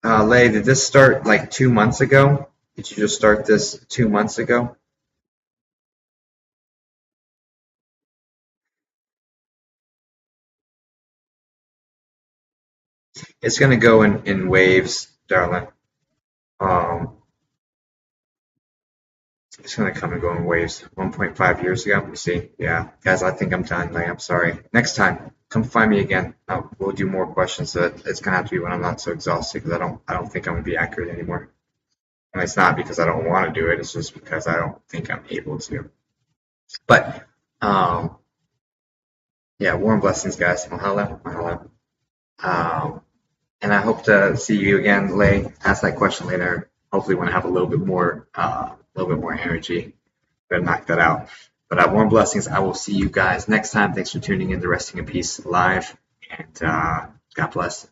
Leigh, did this start like 2 months ago? Did you just start this 2 months ago? It's going to go in waves, darling. Um, it's going to come and go in waves. 1.5 years ago. Let me see. Yeah, guys, I think I'm done. Leigh, I'm sorry. Next time, come find me again. We'll do more questions. So it's going to have to be when I'm not so exhausted because I don't think I'm going to be accurate anymore. And it's not because I don't want to do it. It's just because I don't think I'm able to. But yeah, warm blessings, guys. Mahalo, mahalo. And I hope to see you again, Leigh. Ask that question later. Hopefully, when I have a little bit more energy, to knock that out. But warm blessings. I will see you guys next time. Thanks for tuning in to Resting in Peace Live, and God bless.